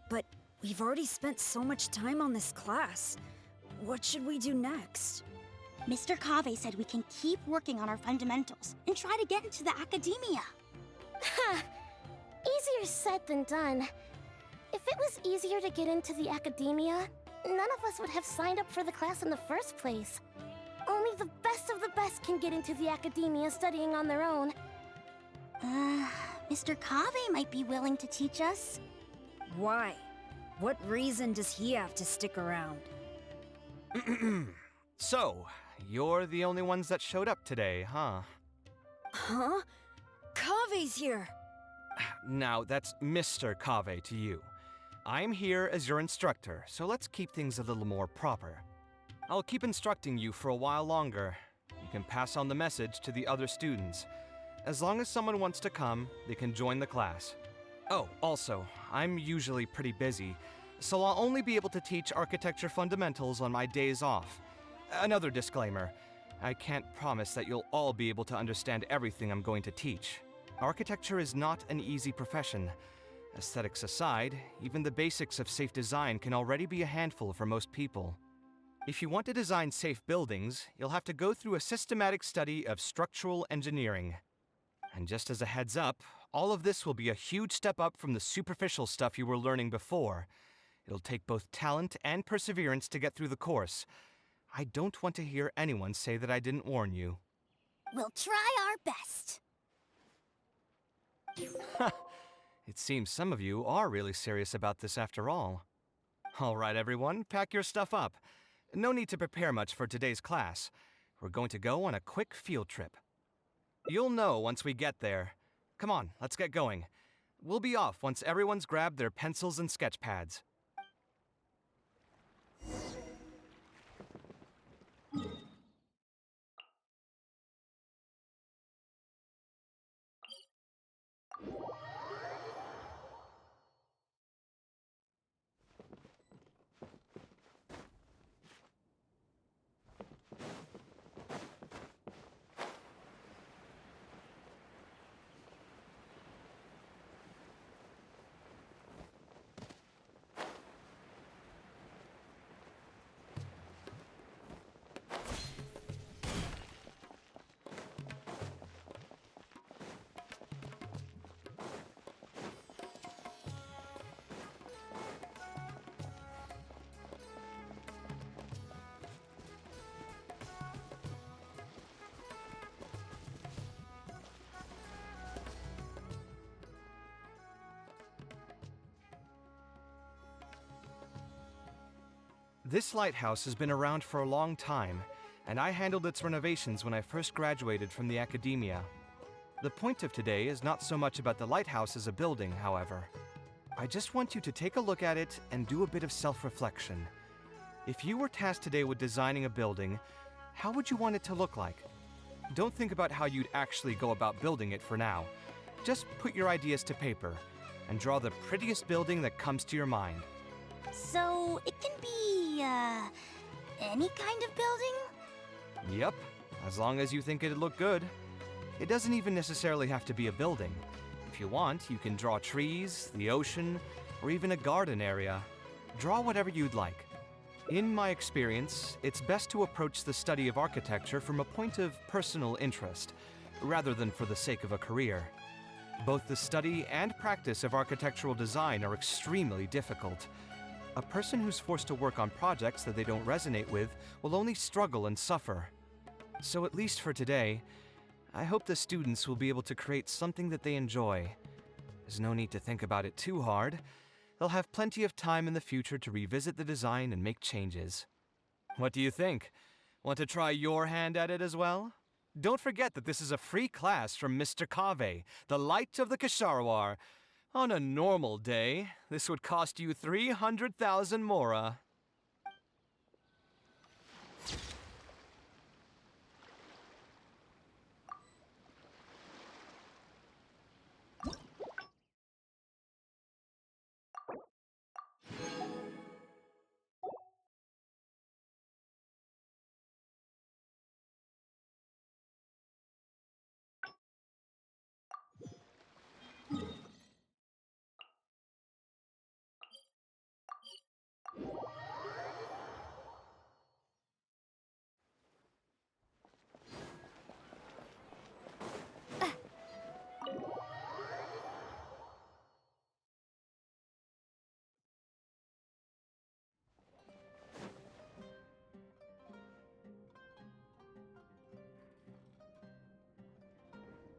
But we've already spent so much time on this class. What should we do next? Mr. Kaveh said we can keep working on our fundamentals and try to get into the academia. Ha! Easier said than done. If it was easier to get into the academia, none of us would have signed up for the class in the first place. Only the best of the best can get into the academia studying on their own. Mr. Kaveh might be willing to teach us. Why? What reason does he have to stick around? So, you're the only ones that showed up today, huh? Huh? Kaveh's here! Now, that's Mr. Kaveh to you. I'm here as your instructor, so let's keep things a little more proper. I'll keep instructing you for a while longer. You can pass on the message to the other students. As long as someone wants to come, they can join the class. Oh, also, I'm usually pretty busy, so I'll only be able to teach architecture fundamentals on my days off. Another disclaimer, I can't promise that you'll all be able to understand everything I'm going to teach. Architecture is not an easy profession. Aesthetics aside, even the basics of safe design can already be a handful for most people. If you want to design safe buildings, you'll have to go through a systematic study of structural engineering. And just as a heads up, all of this will be a huge step up from the superficial stuff you were learning before. It'll take both talent and perseverance to get through the course. I don't want to hear anyone say that I didn't warn you. We'll try our best. It seems some of you are really serious about this after all. All right, everyone, pack your stuff up. No need to prepare much for today's class. We're going to go on a quick field trip. You'll know once we get there. Come on, let's get going. We'll be off once everyone's grabbed their pencils and sketch pads. This lighthouse has been around for a long time, and I handled its renovations when I first graduated from the academia. The point of today is not so much about the lighthouse as a building, however. I just want you to take a look at it and do a bit of self-reflection. If you were tasked today with designing a building, how would you want it to look like? Don't think about how you'd actually go about building it for now. Just put your ideas to paper and draw the prettiest building that comes to your mind. So, it can be, any kind of building? Yep, as long as you think it'd look good. It doesn't even necessarily have to be a building. If you want, you can draw trees, the ocean, or even a garden area. Draw whatever you'd like. In my experience, it's best to approach the study of architecture from a point of personal interest, rather than for the sake of a career. Both the study and practice of architectural design are extremely difficult. A person who's forced to work on projects that they don't resonate with will only struggle and suffer. So at least for today, I hope the students will be able to create something that they enjoy. There's no need to think about it too hard. They'll have plenty of time in the future to revisit the design and make changes. What do you think? Want to try your hand at it as well? Don't forget that this is a free class from Mr. Kaveh, the Light of the Kasharawar. On a normal day, this would cost you 300,000 mora.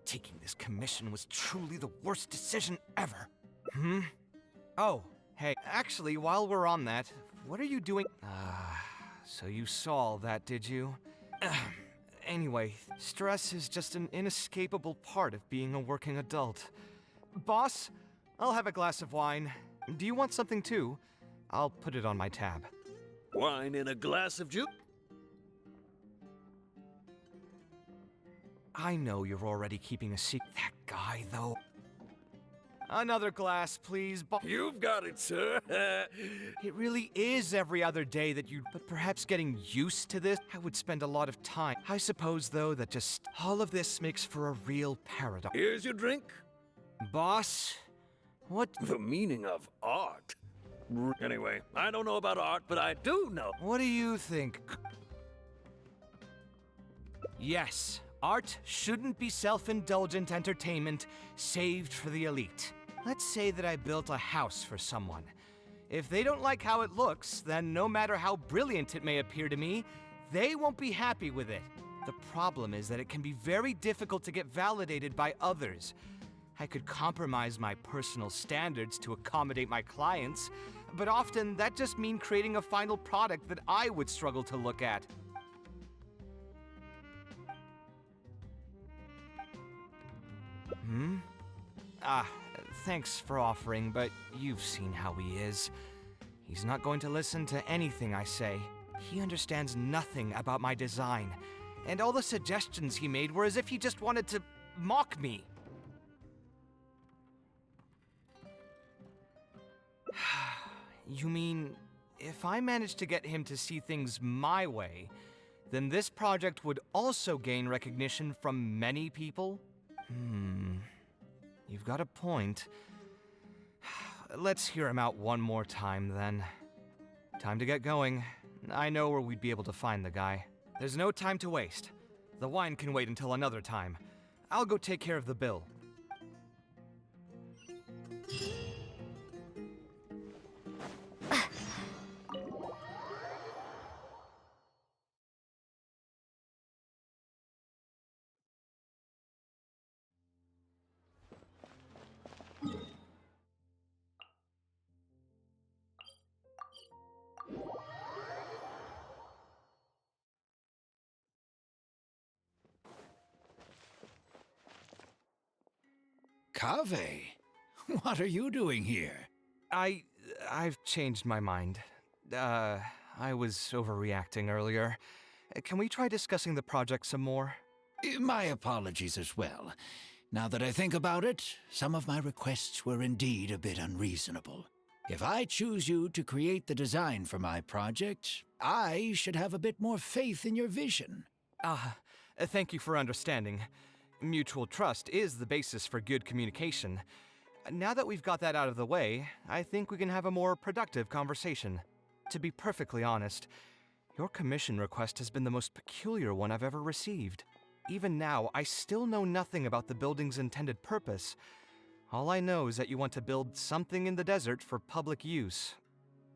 Taking this commission was truly the worst decision ever. Oh, hey, actually, while we're on that, what are you doing? So you saw all that, did you? Anyway, stress is just an inescapable part of being a working adult. Boss, I'll have a glass of wine. Do you want something too? I'll put it on my tab. Wine in a glass of juice? I know you're already keeping a secret. That guy, though. Another glass, please, You've got it, sir. It really is every other day that you... But perhaps getting used to this, I would spend a lot of time. I suppose, though, that just all of this makes for a real paradox. Here's your drink. Boss, what... The meaning of art. Anyway, I don't know about art, but I do know. What do you think? Yes, art shouldn't be self-indulgent entertainment saved for the elite. Let's say that I built a house for someone. If they don't like how it looks, then no matter how brilliant it may appear to me, they won't be happy with it. The problem is that it can be very difficult to get validated by others. I could compromise my personal standards to accommodate my clients, but often that just means creating a final product that I would struggle to look at. Thanks for offering, but you've seen how he is. He's not going to listen to anything I say. He understands nothing about my design, and all the suggestions he made were as if he just wanted to mock me. You mean, if I managed to get him to see things my way, then this project would also gain recognition from many people? You've got a point. Let's hear him out one more time, then. Time to get going. I know where we'd be able to find the guy. There's no time to waste. The wine can wait until another time. I'll go take care of the bill. Kaveh, what are you doing here? I've changed my mind. I was overreacting earlier. Can we try discussing the project some more? My apologies as well. Now that I think about it, some of my requests were indeed a bit unreasonable. If I choose you to create the design for my project, I should have a bit more faith in your vision. Thank you for understanding. Mutual trust is the basis for good communication. Now that we've got that out of the way, I think we can have a more productive conversation. To be perfectly honest, your commission request has been the most peculiar one I've ever received. Even now, I still know nothing about the building's intended purpose. All I know is that you want to build something in the desert for public use.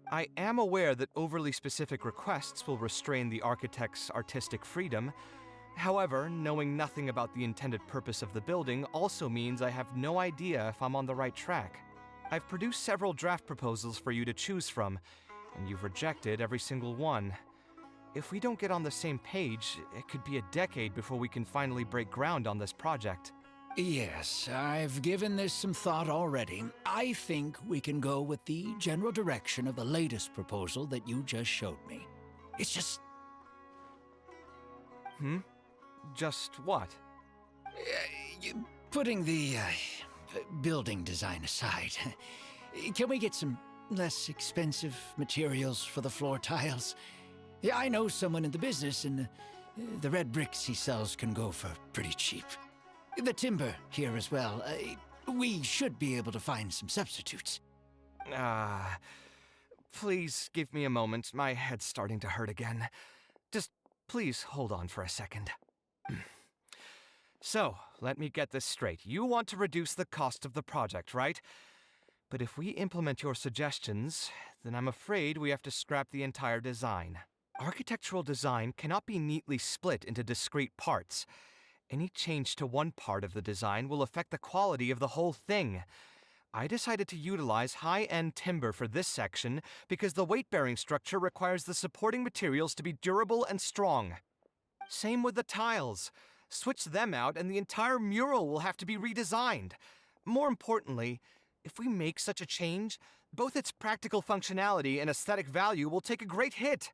I am aware that overly specific requests will restrain the architect's artistic freedom. However, knowing nothing about the intended purpose of the building also means I have no idea if I'm on the right track. I've produced several draft proposals for you to choose from, and you've rejected every single one. If we don't get on the same page, it could be a decade before we can finally break ground on this project. Yes, I've given this some thought already. I think we can go with the general direction of the latest proposal that you just showed me. It's just... Just what? Putting the building design aside, can we get some less expensive materials for the floor tiles? Yeah, I know someone in the business, and the red bricks he sells can go for pretty cheap. The timber here as well. We should be able to find some substitutes. Please give me a moment. My head's starting to hurt again. Just please hold on for a second. So, let me get this straight. You want to reduce the cost of the project, right? But if we implement your suggestions, then I'm afraid we have to scrap the entire design. Architectural design cannot be neatly split into discrete parts. Any change to one part of the design will affect the quality of the whole thing. I decided to utilize high-end timber for this section because the weight-bearing structure requires the supporting materials to be durable and strong. Same with the tiles. Switch them out and the entire mural will have to be redesigned. More importantly, if we make such a change, both its practical functionality and aesthetic value will take a great hit.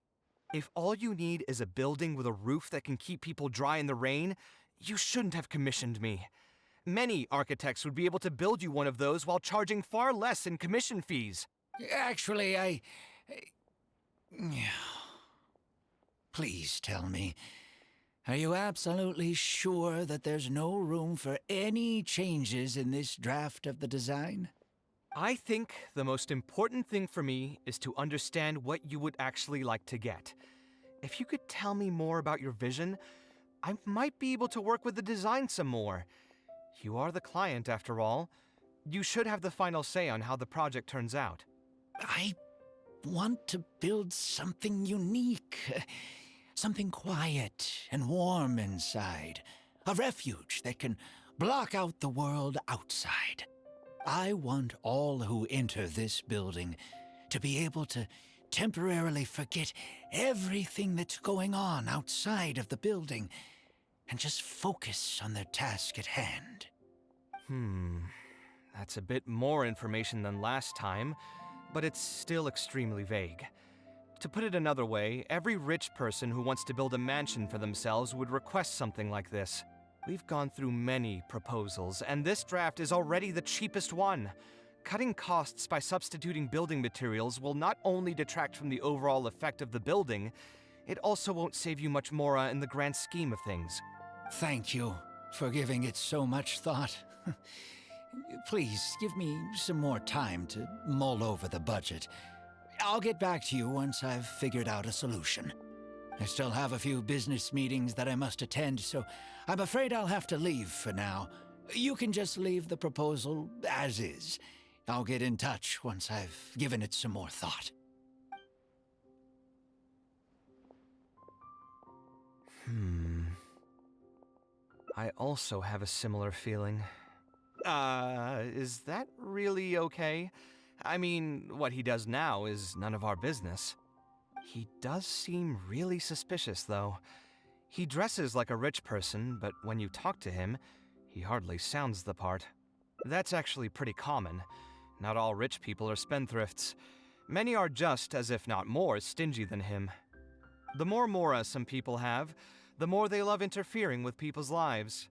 If all you need is a building with a roof that can keep people dry in the rain, you shouldn't have commissioned me. Many architects would be able to build you one of those while charging far less in commission fees. Actually, Please tell me, are you absolutely sure that there's no room for any changes in this draft of the design? I think the most important thing for me is to understand what you would actually like to get. If you could tell me more about your vision, I might be able to work with the design some more. You are the client, after all. You should have the final say on how the project turns out. I want to build something unique. Something quiet and warm inside. A refuge that can block out the world outside. I want all who enter this building to be able to temporarily forget everything that's going on outside of the building and just focus on their task at hand. That's a bit more information than last time, but it's still extremely vague. To put it another way, every rich person who wants to build a mansion for themselves would request something like this. We've gone through many proposals, and this draft is already the cheapest one. Cutting costs by substituting building materials will not only detract from the overall effect of the building, it also won't save you much more in the grand scheme of things. Thank you for giving it so much thought. Please, give me some more time to mull over the budget. I'll get back to you once I've figured out a solution. I still have a few business meetings that I must attend, so I'm afraid I'll have to leave for now. You can just leave the proposal as is. I'll get in touch once I've given it some more thought. I also have a similar feeling. Is that really okay? I mean, what he does now is none of our business. He does seem really suspicious, though. He dresses like a rich person, but when you talk to him, he hardly sounds the part. That's actually pretty common. Not all rich people are spendthrifts. Many are just, as if not more, stingy than him. The more mora some people have, the more they love interfering with people's lives.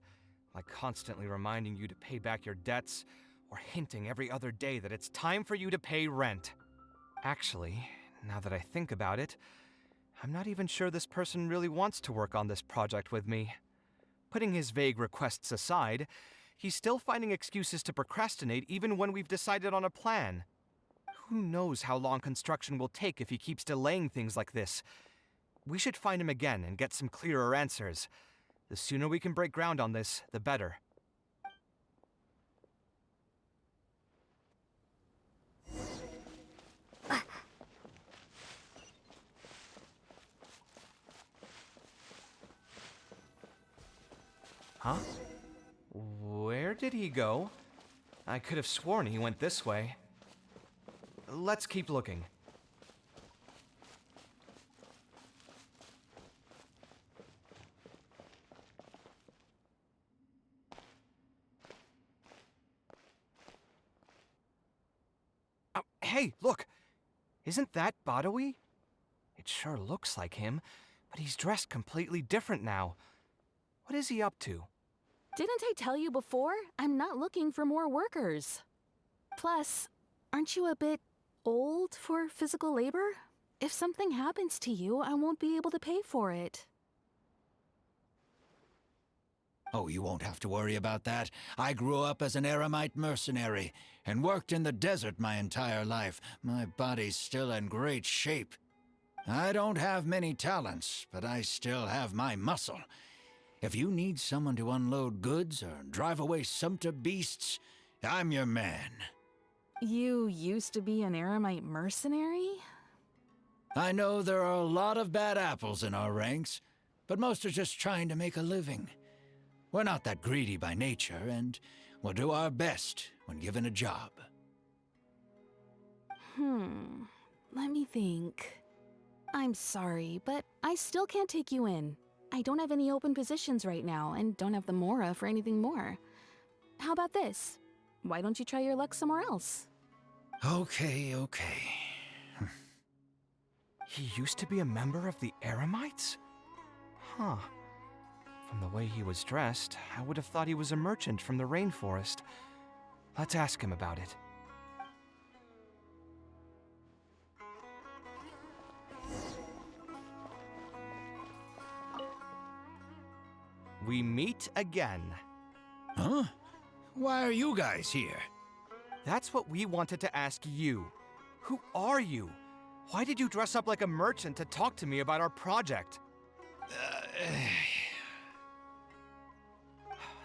Like constantly reminding you to pay back your debts, or hinting every other day that it's time for you to pay rent. Actually, now that I think about it, I'm not even sure this person really wants to work on this project with me. Putting his vague requests aside, he's still finding excuses to procrastinate even when we've decided on a plan. Who knows how long construction will take if he keeps delaying things like this? We should find him again and get some clearer answers. The sooner we can break ground on this, the better. Huh? Where did he go? I could have sworn he went this way. Let's keep looking. Oh, hey, look! Isn't that Badawi? It sure looks like him, but he's dressed completely different now. What is he up to? Didn't I tell you before? I'm not looking for more workers. Plus, aren't you a bit old for physical labor? If something happens to you, I won't be able to pay for it. Oh, you won't have to worry about that. I grew up as an Eremite mercenary and worked in the desert my entire life. My body's still in great shape. I don't have many talents, but I still have my muscle. If you need someone to unload goods or drive away sumpter beasts, I'm your man. You used to be an Eremite mercenary? I know there are a lot of bad apples in our ranks, but most are just trying to make a living. We're not that greedy by nature, and we'll do our best when given a job. Let me think. I'm sorry, but I still can't take you in. I don't have any open positions right now, and don't have the Mora for anything more. How about this? Why don't you try your luck somewhere else? Okay. He used to be a member of the Eremites? Huh. From the way he was dressed, I would have thought he was a merchant from the rainforest. Let's ask him about it. We meet again. Huh? Why are you guys here? That's what we wanted to ask you. Who are you? Why did you dress up like a merchant to talk to me about our project?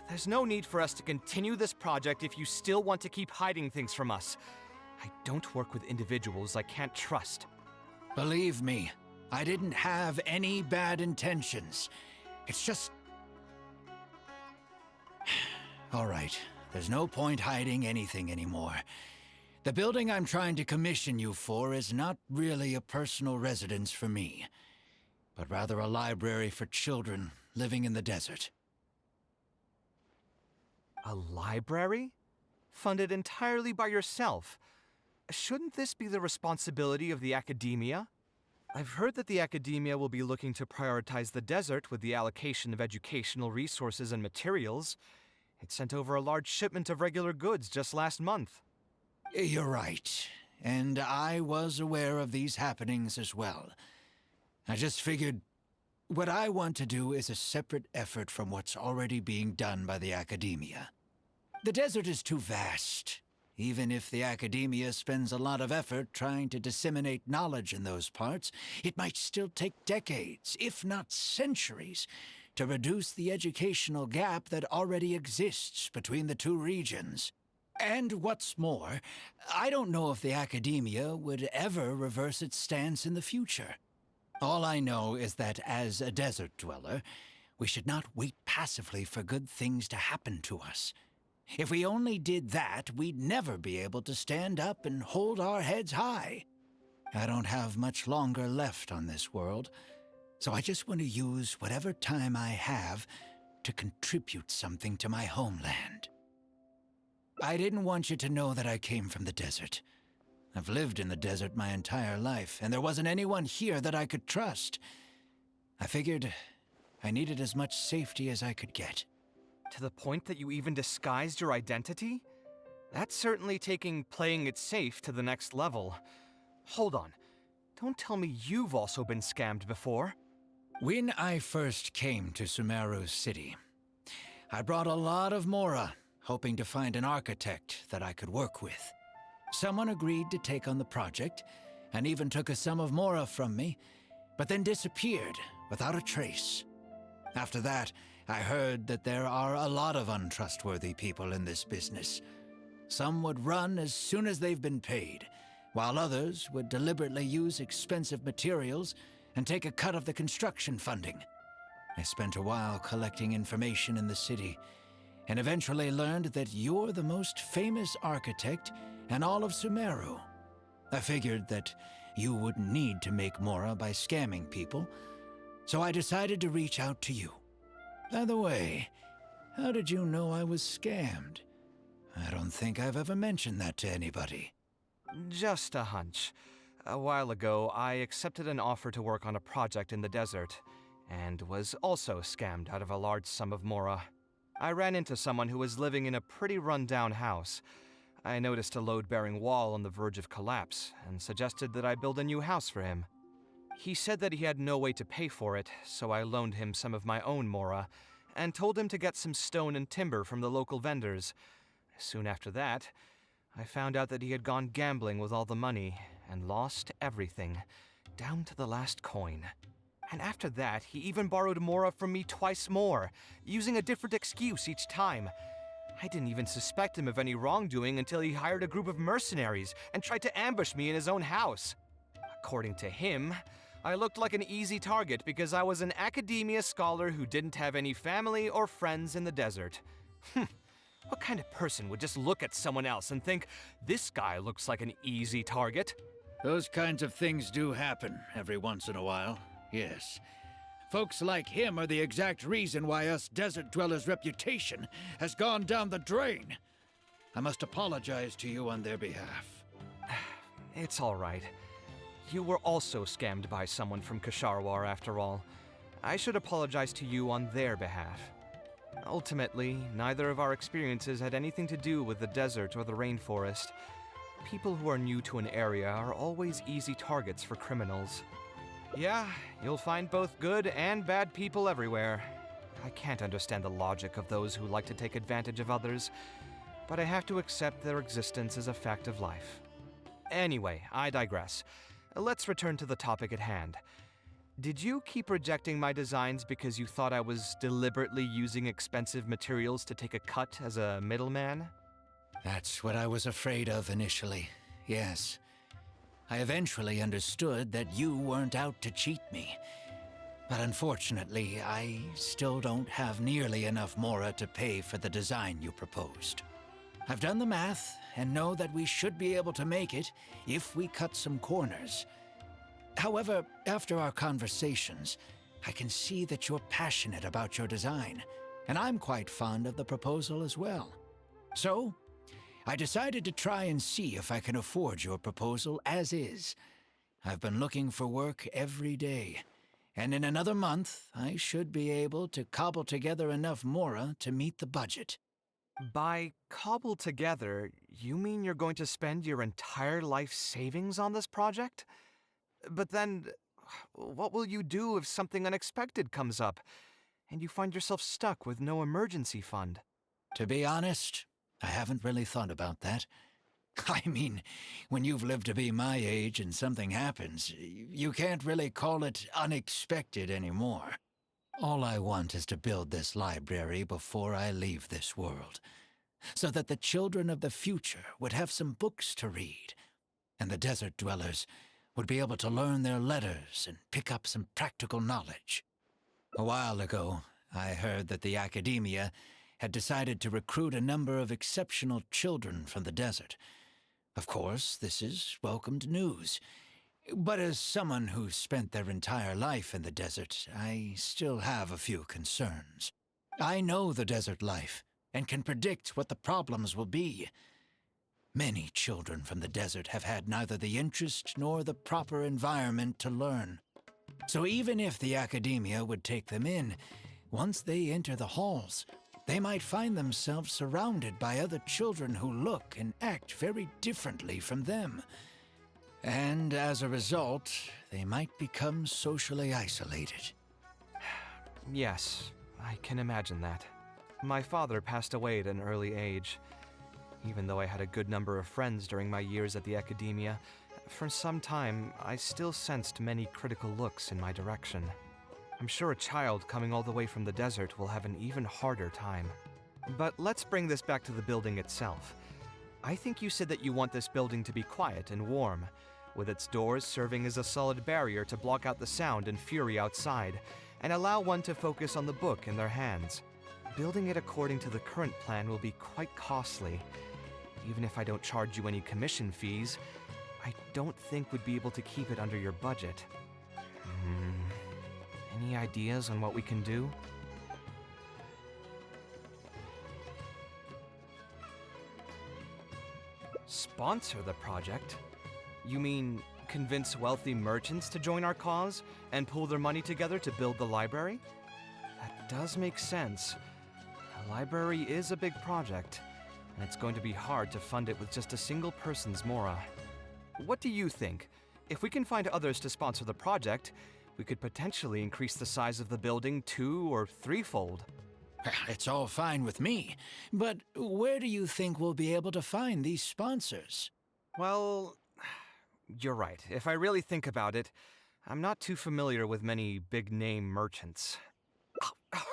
There's no need for us to continue this project if you still want to keep hiding things from us. I don't work with individuals I can't trust. Believe me, I didn't have any bad intentions. It's just... All right, there's no point hiding anything anymore. The building I'm trying to commission you for is not really a personal residence for me, but rather a library for children living in the desert. A library? Funded entirely by yourself? Shouldn't this be the responsibility of the academia? I've heard that the academia will be looking to prioritize the desert with the allocation of educational resources and materials. It sent over a large shipment of regular goods just last month. You're right, and I was aware of these happenings as well. I just figured what I want to do is a separate effort from what's already being done by the academia. The desert is too vast. Even if the academia spends a lot of effort trying to disseminate knowledge in those parts, it might still take decades, if not centuries, to reduce the educational gap that already exists between the two regions. And what's more, I don't know if the academia would ever reverse its stance in the future. All I know is that as a desert dweller, we should not wait passively for good things to happen to us. If we only did that, we'd never be able to stand up and hold our heads high. I don't have much longer left on this world, so I just want to use whatever time I have to contribute something to my homeland. I didn't want you to know that I came from the desert. I've lived in the desert my entire life, and there wasn't anyone here that I could trust. I figured I needed as much safety as I could get. To the point that you even disguised your identity? That's certainly taking playing it safe to the next level. Hold on. Don't tell me you've also been scammed before. When I first came to Sumeru City, I brought a lot of Mora, hoping to find an architect that I could work with. Someone agreed to take on the project, and even took a sum of Mora from me, but then disappeared without a trace. After that, I heard that there are a lot of untrustworthy people in this business. Some would run as soon as they've been paid, while others would deliberately use expensive materials and take a cut of the construction funding. I spent a while collecting information in the city, and eventually learned that you're the most famous architect in all of Sumeru. I figured that you wouldn't need to make Mora by scamming people, so I decided to reach out to you. By the way, how did you know I was scammed? I don't think I've ever mentioned that to anybody. Just a hunch. A while ago, I accepted an offer to work on a project in the desert, and was also scammed out of a large sum of Mora. I ran into someone who was living in a pretty run-down house. I noticed a load-bearing wall on the verge of collapse, and suggested that I build a new house for him. He said that he had no way to pay for it, so I loaned him some of my own Mora, and told him to get some stone and timber from the local vendors. Soon after that, I found out that he had gone gambling with all the money, and lost everything, down to the last coin. And after that, he even borrowed Mora from me twice more, using a different excuse each time. I didn't even suspect him of any wrongdoing until he hired a group of mercenaries and tried to ambush me in his own house. According to him, I looked like an easy target because I was an academia scholar who didn't have any family or friends in the desert. What kind of person would just look at someone else and think, this guy looks like an easy target? Those kinds of things do happen every once in a while, yes. Folks like him are the exact reason why us desert dwellers' reputation has gone down the drain. I must apologize to you on their behalf. It's all right. You were also scammed by someone from Kasharwar after all. I should apologize to you on their behalf. Ultimately, neither of our experiences had anything to do with the desert or the rainforest. People who are new to an area are always easy targets for criminals. Yeah, you'll find both good and bad people everywhere. I can't understand the logic of those who like to take advantage of others, but I have to accept their existence as a fact of life. Anyway, I digress. Let's return to the topic at hand. Did you keep rejecting my designs because you thought I was deliberately using expensive materials to take a cut as a middleman? That's what I was afraid of initially, yes. I eventually understood that you weren't out to cheat me. But unfortunately, I still don't have nearly enough Mora to pay for the design you proposed. I've done the math and know that we should be able to make it if we cut some corners. However, after our conversations, I can see that you're passionate about your design, and I'm quite fond of the proposal as well. So, I decided to try and see if I can afford your proposal as is. I've been looking for work every day, and in another month, I should be able to cobble together enough Mora to meet the budget. By cobble together, you mean you're going to spend your entire life savings on this project? But then, what will you do if something unexpected comes up, and you find yourself stuck with no emergency fund? To be honest, I haven't really thought about that. I mean, when you've lived to be my age and something happens, you can't really call it unexpected anymore. All I want is to build this library before I leave this world, so that the children of the future would have some books to read, and the desert dwellers would be able to learn their letters and pick up some practical knowledge. A while ago, I heard that the academia had decided to recruit a number of exceptional children from the desert. Of course, this is welcomed news. But as someone who's spent their entire life in the desert, I still have a few concerns. I know the desert life and can predict what the problems will be. Many children from the desert have had neither the interest nor the proper environment to learn. So even if the academia would take them in, once they enter the halls, they might find themselves surrounded by other children who look and act very differently from them. And as a result, they might become socially isolated. Yes, I can imagine that. My father passed away at an early age. Even though I had a good number of friends during my years at the academia, for some time I still sensed many critical looks in my direction. I'm sure a child coming all the way from the desert will have an even harder time. But let's bring this back to the building itself. I think you said that you want this building to be quiet and warm, with its doors serving as a solid barrier to block out the sound and fury outside, and allow one to focus on the book in their hands. Building it according to the current plan will be quite costly. Even if I don't charge you any commission fees, I don't think we'd be able to keep it under your budget. Any ideas on what we can do? Sponsor the project? You mean convince wealthy merchants to join our cause and pool their money together to build the library? That does make sense. A library is a big project, and it's going to be hard to fund it with just a single person's Mora. What do you think? If we can find others to sponsor the project, we could potentially increase the size of the building 2- or 3-fold. It's all fine with me, but where do you think we'll be able to find these sponsors? Well, you're right. If I really think about it, I'm not too familiar with many big-name merchants.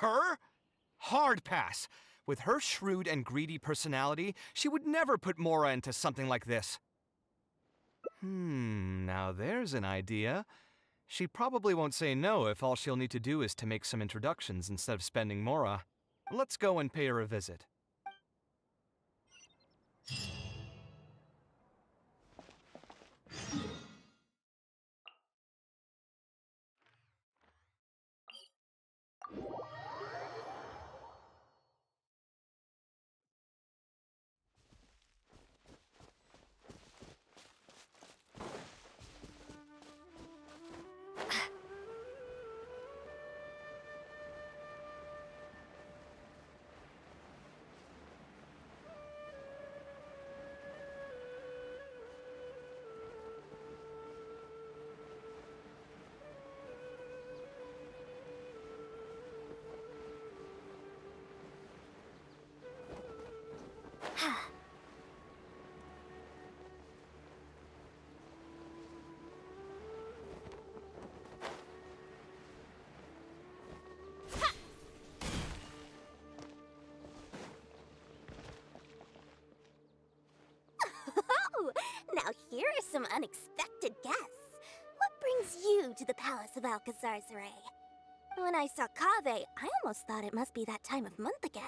Her? Hard pass. With her shrewd and greedy personality, she would never put Mora into something like this. Now there's an idea. She probably won't say no if all she'll need to do is to make some introductions instead of spending Mora. Let's go and pay her a visit. Oh, now here are some unexpected guests. What brings you to the Palace of Alcazarzaray? When I saw Kaveh, I almost thought it must be that time of month again.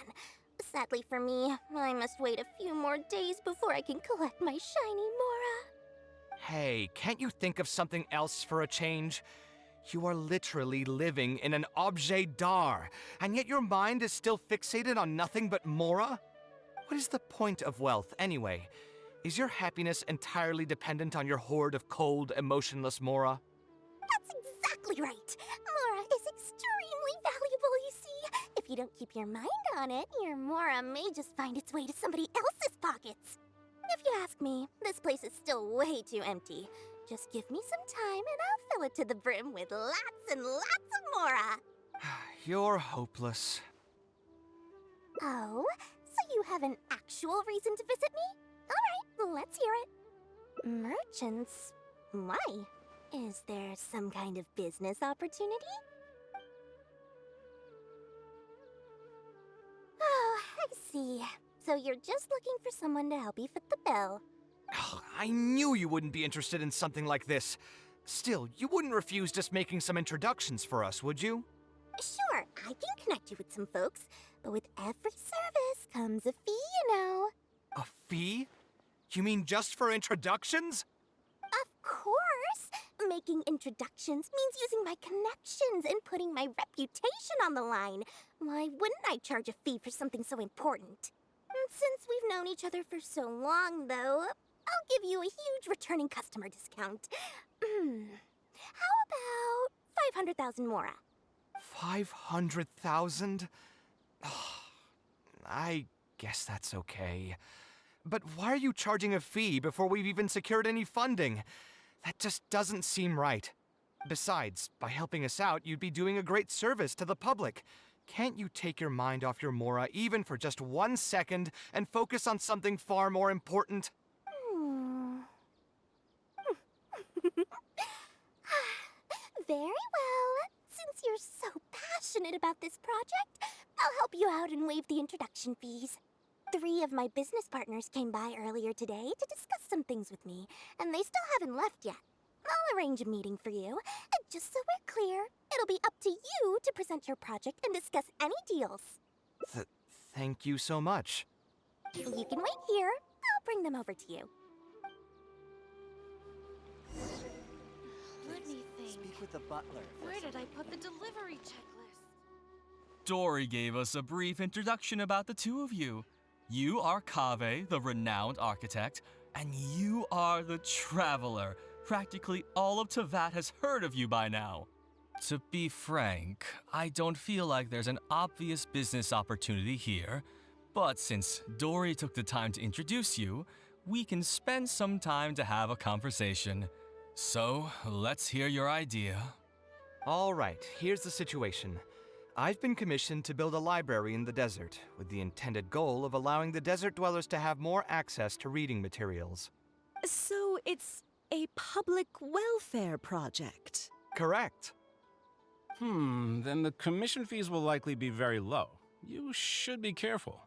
Sadly for me, I must wait a few more days before I can collect my shiny Mora. Hey, can't you think of something else for a change? You are literally living in an objet d'art, and yet your mind is still fixated on nothing but Mora? What is the point of wealth, anyway? Is your happiness entirely dependent on your hoard of cold, emotionless Mora? That's exactly right. Mora is extremely valuable, you see. If you don't keep your mind on it, your Mora may just find its way to somebody else's pockets. If you ask me, this place is still way too empty. Just give me some time and I'll fill it to the brim with lots and lots of Mora. You're hopeless. Oh, so you have an actual reason to visit me? All right, let's hear it. Merchants? Why? Is there some kind of business opportunity? Oh, I see. So you're just looking for someone to help you foot the bill. I knew you wouldn't be interested in something like this. Still, you wouldn't refuse just making some introductions for us, would you? Sure, I can connect you with some folks, but with every service comes a fee, you know. A fee? You mean just for introductions? Of course! Making introductions means using my connections and putting my reputation on the line. Why wouldn't I charge a fee for something so important? Since we've known each other for so long, though, I'll give you a huge returning customer discount. How about 500,000 Mora? 500,000? I guess that's okay. But why are you charging a fee before we've even secured any funding? That just doesn't seem right. Besides, by helping us out, you'd be doing a great service to the public. Can't you take your mind off your Mora even for just 1 second and focus on something far more important? Very well. Since you're so passionate about this project, I'll help you out and waive the introduction fees. 3 of my business partners came by earlier today to discuss some things with me, and they still haven't left yet. I'll arrange a meeting for you, and just so we're clear, it'll be up to you to present your project and discuss any deals. Thank you so much. You can wait here. I'll bring them over to you. Let me think. Speak with the butler. Where did I put the delivery checklist? Dory gave us a brief introduction about the two of you. You are Kaveh, the renowned architect, and you are the traveler. Practically all of Teyvat has heard of you by now. To be frank, I don't feel like there's an obvious business opportunity here, but since Dory took the time to introduce you, we can spend some time to have a conversation. So, let's hear your idea. All right, here's the situation. I've been commissioned to build a library in the desert, with the intended goal of allowing the desert dwellers to have more access to reading materials. So it's a public welfare project? Correct. Then the commission fees will likely be very low. You should be careful.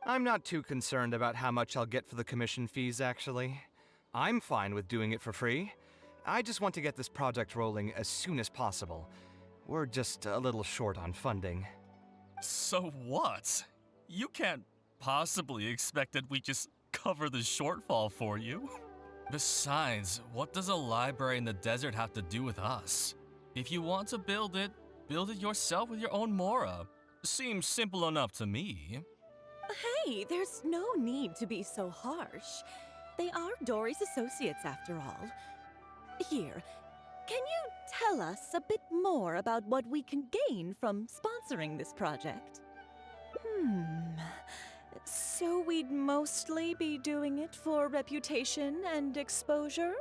I'm not too concerned about how much I'll get for the commission fees, actually. I'm fine with doing it for free. I just want to get this project rolling as soon as possible. We're just a little short on funding. So what? You can't possibly expect that we just cover the shortfall for you. Besides, what does a library in the desert have to do with us? If you want to build it yourself with your own Mora. Seems simple enough to me. Hey, there's no need to be so harsh. They are Dory's associates after all. Here, can you tell us a bit more about what we can gain from sponsoring this project? So we'd mostly be doing it for reputation and exposure?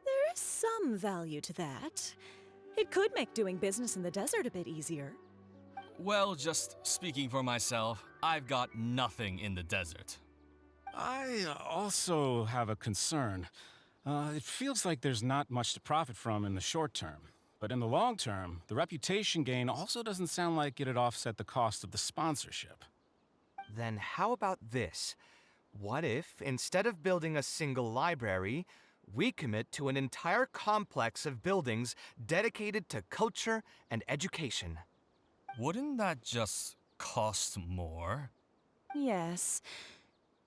There is some value to that. It could make doing business in the desert a bit easier. Well, just speaking for myself, I've got nothing in the desert. I also have a concern. It feels like there's not much to profit from in the short term. But in the long term, the reputation gain also doesn't sound like it'd offset the cost of the sponsorship. Then how about this? What if, instead of building a single library, we commit to an entire complex of buildings dedicated to culture and education? Wouldn't that just cost more? Yes,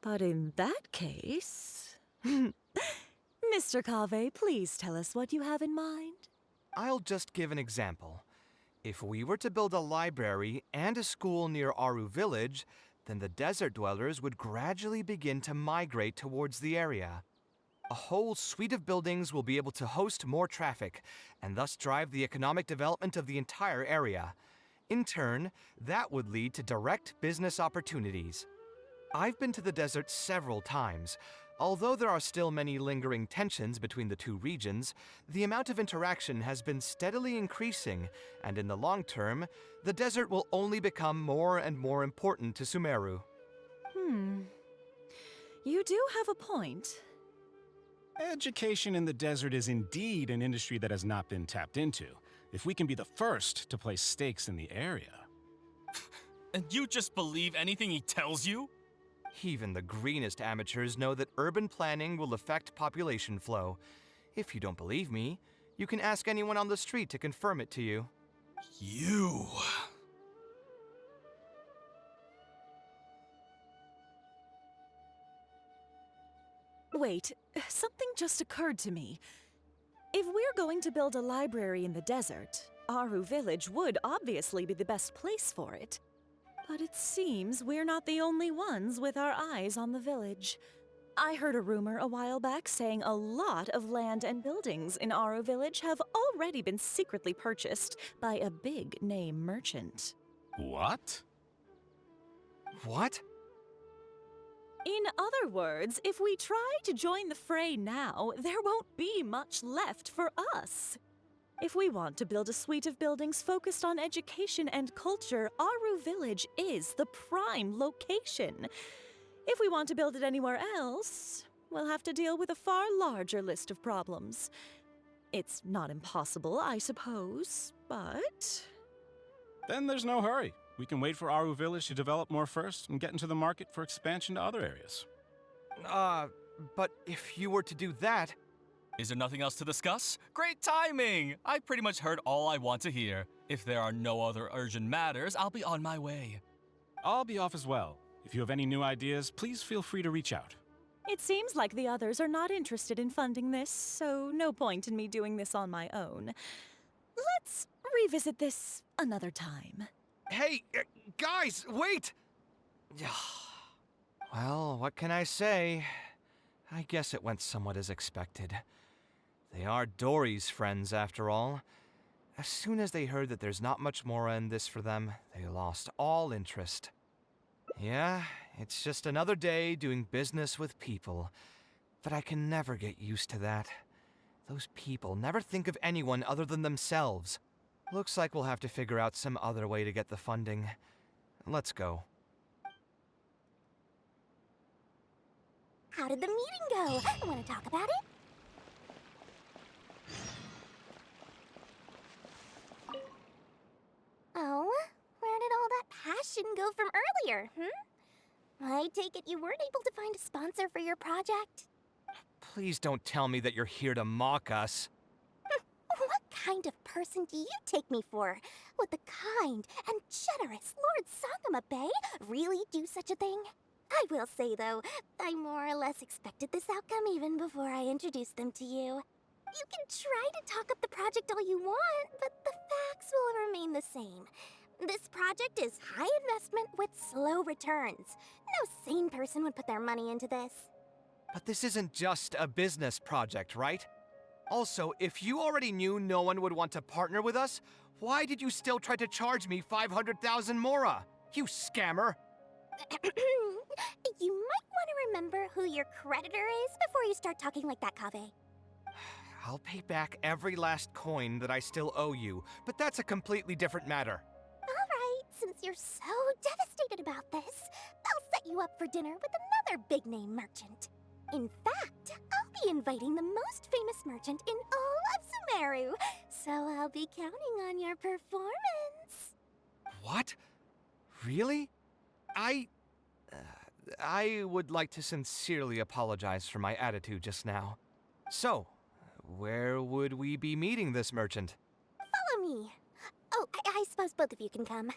but in that case... Mr. Kaveh, please tell us what you have in mind. I'll just give an example. If we were to build a library and a school near Aru Village, then the desert dwellers would gradually begin to migrate towards the area. A whole suite of buildings will be able to host more traffic, and thus drive the economic development of the entire area. In turn, that would lead to direct business opportunities. I've been to the desert several times. Although there are still many lingering tensions between the two regions, the amount of interaction has been steadily increasing, and in the long term, the desert will only become more and more important to Sumeru. You do have a point. Education in the desert is indeed an industry that has not been tapped into. If we can be the first to place stakes in the area. And you just believe anything he tells you? Even the greenest amateurs know that urban planning will affect population flow. If you don't believe me, you can ask anyone on the street to confirm it to you. You... Wait, something just occurred to me. If we're going to build a library in the desert, Aru Village would obviously be the best place for it. But it seems we're not the only ones with our eyes on the village. I heard a rumor a while back saying a lot of land and buildings in Aru Village have already been secretly purchased by a big-name merchant. What? What? In other words, if we try to join the fray now, there won't be much left for us. If we want to build a suite of buildings focused on education and culture, Aru Village is the prime location. If we want to build it anywhere else, we'll have to deal with a far larger list of problems. It's not impossible, I suppose, but... Then there's no hurry. We can wait for Aru Village to develop more first and get into the market for expansion to other areas. But if you were to do that... Is there nothing else to discuss? Great timing! I pretty much heard all I want to hear. If there are no other urgent matters, I'll be on my way. I'll be off as well. If you have any new ideas, please feel free to reach out. It seems like the others are not interested in funding this, so no point in me doing this on my own. Let's revisit this another time. Hey, guys, wait! Well, what can I say? I guess it went somewhat as expected. They are Dory's friends, after all. As soon as they heard that there's not much more in this for them, they lost all interest. Yeah, it's just another day doing business with people. But I can never get used to that. Those people never think of anyone other than themselves. Looks like we'll have to figure out some other way to get the funding. Let's go. How did the meeting go? Want to talk about it? Oh, where did all that passion go from earlier, I take it you weren't able to find a sponsor for your project? Please don't tell me that you're here to mock us. What kind of person do you take me for? Would the kind and generous Lord Sangama Bay really do such a thing? I will say, though, I more or less expected this outcome even before I introduced them to you. You can try to talk up the project all you want, but the facts will remain the same. This project is high investment with slow returns. No sane person would put their money into this. But this isn't just a business project, right? Also, if you already knew no one would want to partner with us, why did you still try to charge me 500,000 mora? You scammer! You might want to remember who your creditor is before you start talking like that, Kaveh. I'll pay back every last coin that I still owe you, but that's a completely different matter. Alright, since you're so devastated about this, I'll set you up for dinner with another big-name merchant. In fact, I'll be inviting the most famous merchant in all of Sumeru, so I'll be counting on your performance. What? Really? I would like to sincerely apologize for my attitude just now. So, where would we be meeting this merchant? Follow me. Oh, I suppose both of you can come.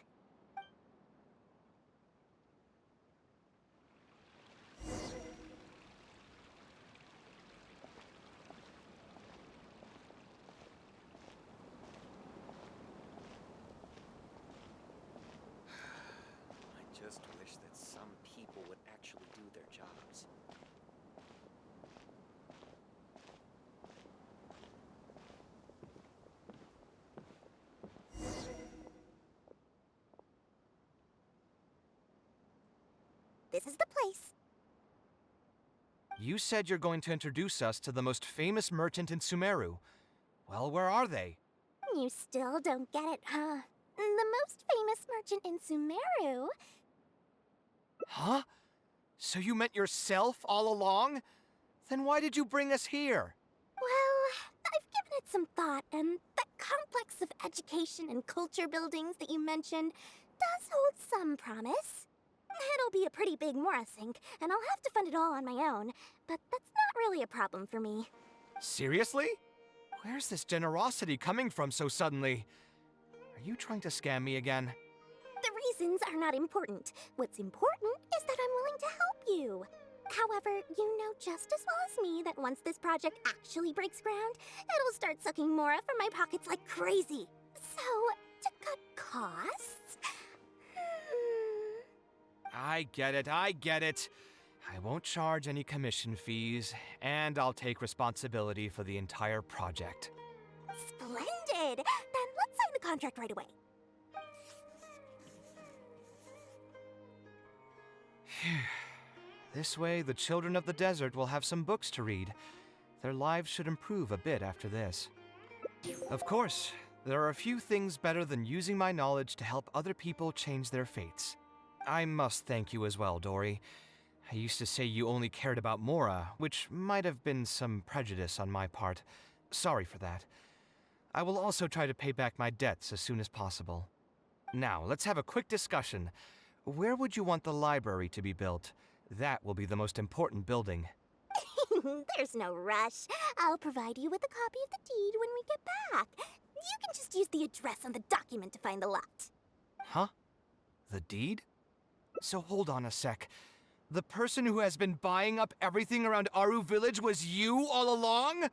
I just wish that some people would actually do their jobs. This is the place. You said you're going to introduce us to the most famous merchant in Sumeru. Well, where are they? You still don't get it, huh? The most famous merchant in Sumeru. Huh? So you meant yourself all along? Then why did you bring us here? Well, I've given it some thought, and the complex of education and culture buildings that you mentioned does hold some promise. It'll be a pretty big Mora sink, and I'll have to fund it all on my own, but that's not really a problem for me. Seriously? Where's this generosity coming from so suddenly? Are you trying to scam me again? The reasons are not important. What's important is that I'm willing to help you. However, you know just as well as me that once this project actually breaks ground, it'll start sucking Mora from my pockets like crazy. So, to cut costs... I get it. I won't charge any commission fees, and I'll take responsibility for the entire project. Splendid! Then let's sign the contract right away. This way, the children of the desert will have some books to read. Their lives should improve a bit after this. Of course, there are a few things better than using my knowledge to help other people change their fates. I must thank you as well, Dory. I used to say you only cared about Mora, which might have been some prejudice on my part. Sorry for that. I will also try to pay back my debts as soon as possible. Now, let's have a quick discussion. Where would you want the library to be built? That will be the most important building. There's no rush. I'll provide you with a copy of the deed when we get back. You can just use the address on the document to find the lot. Huh? The deed? So hold on a sec. The person who has been buying up everything around Aru Village was you all along?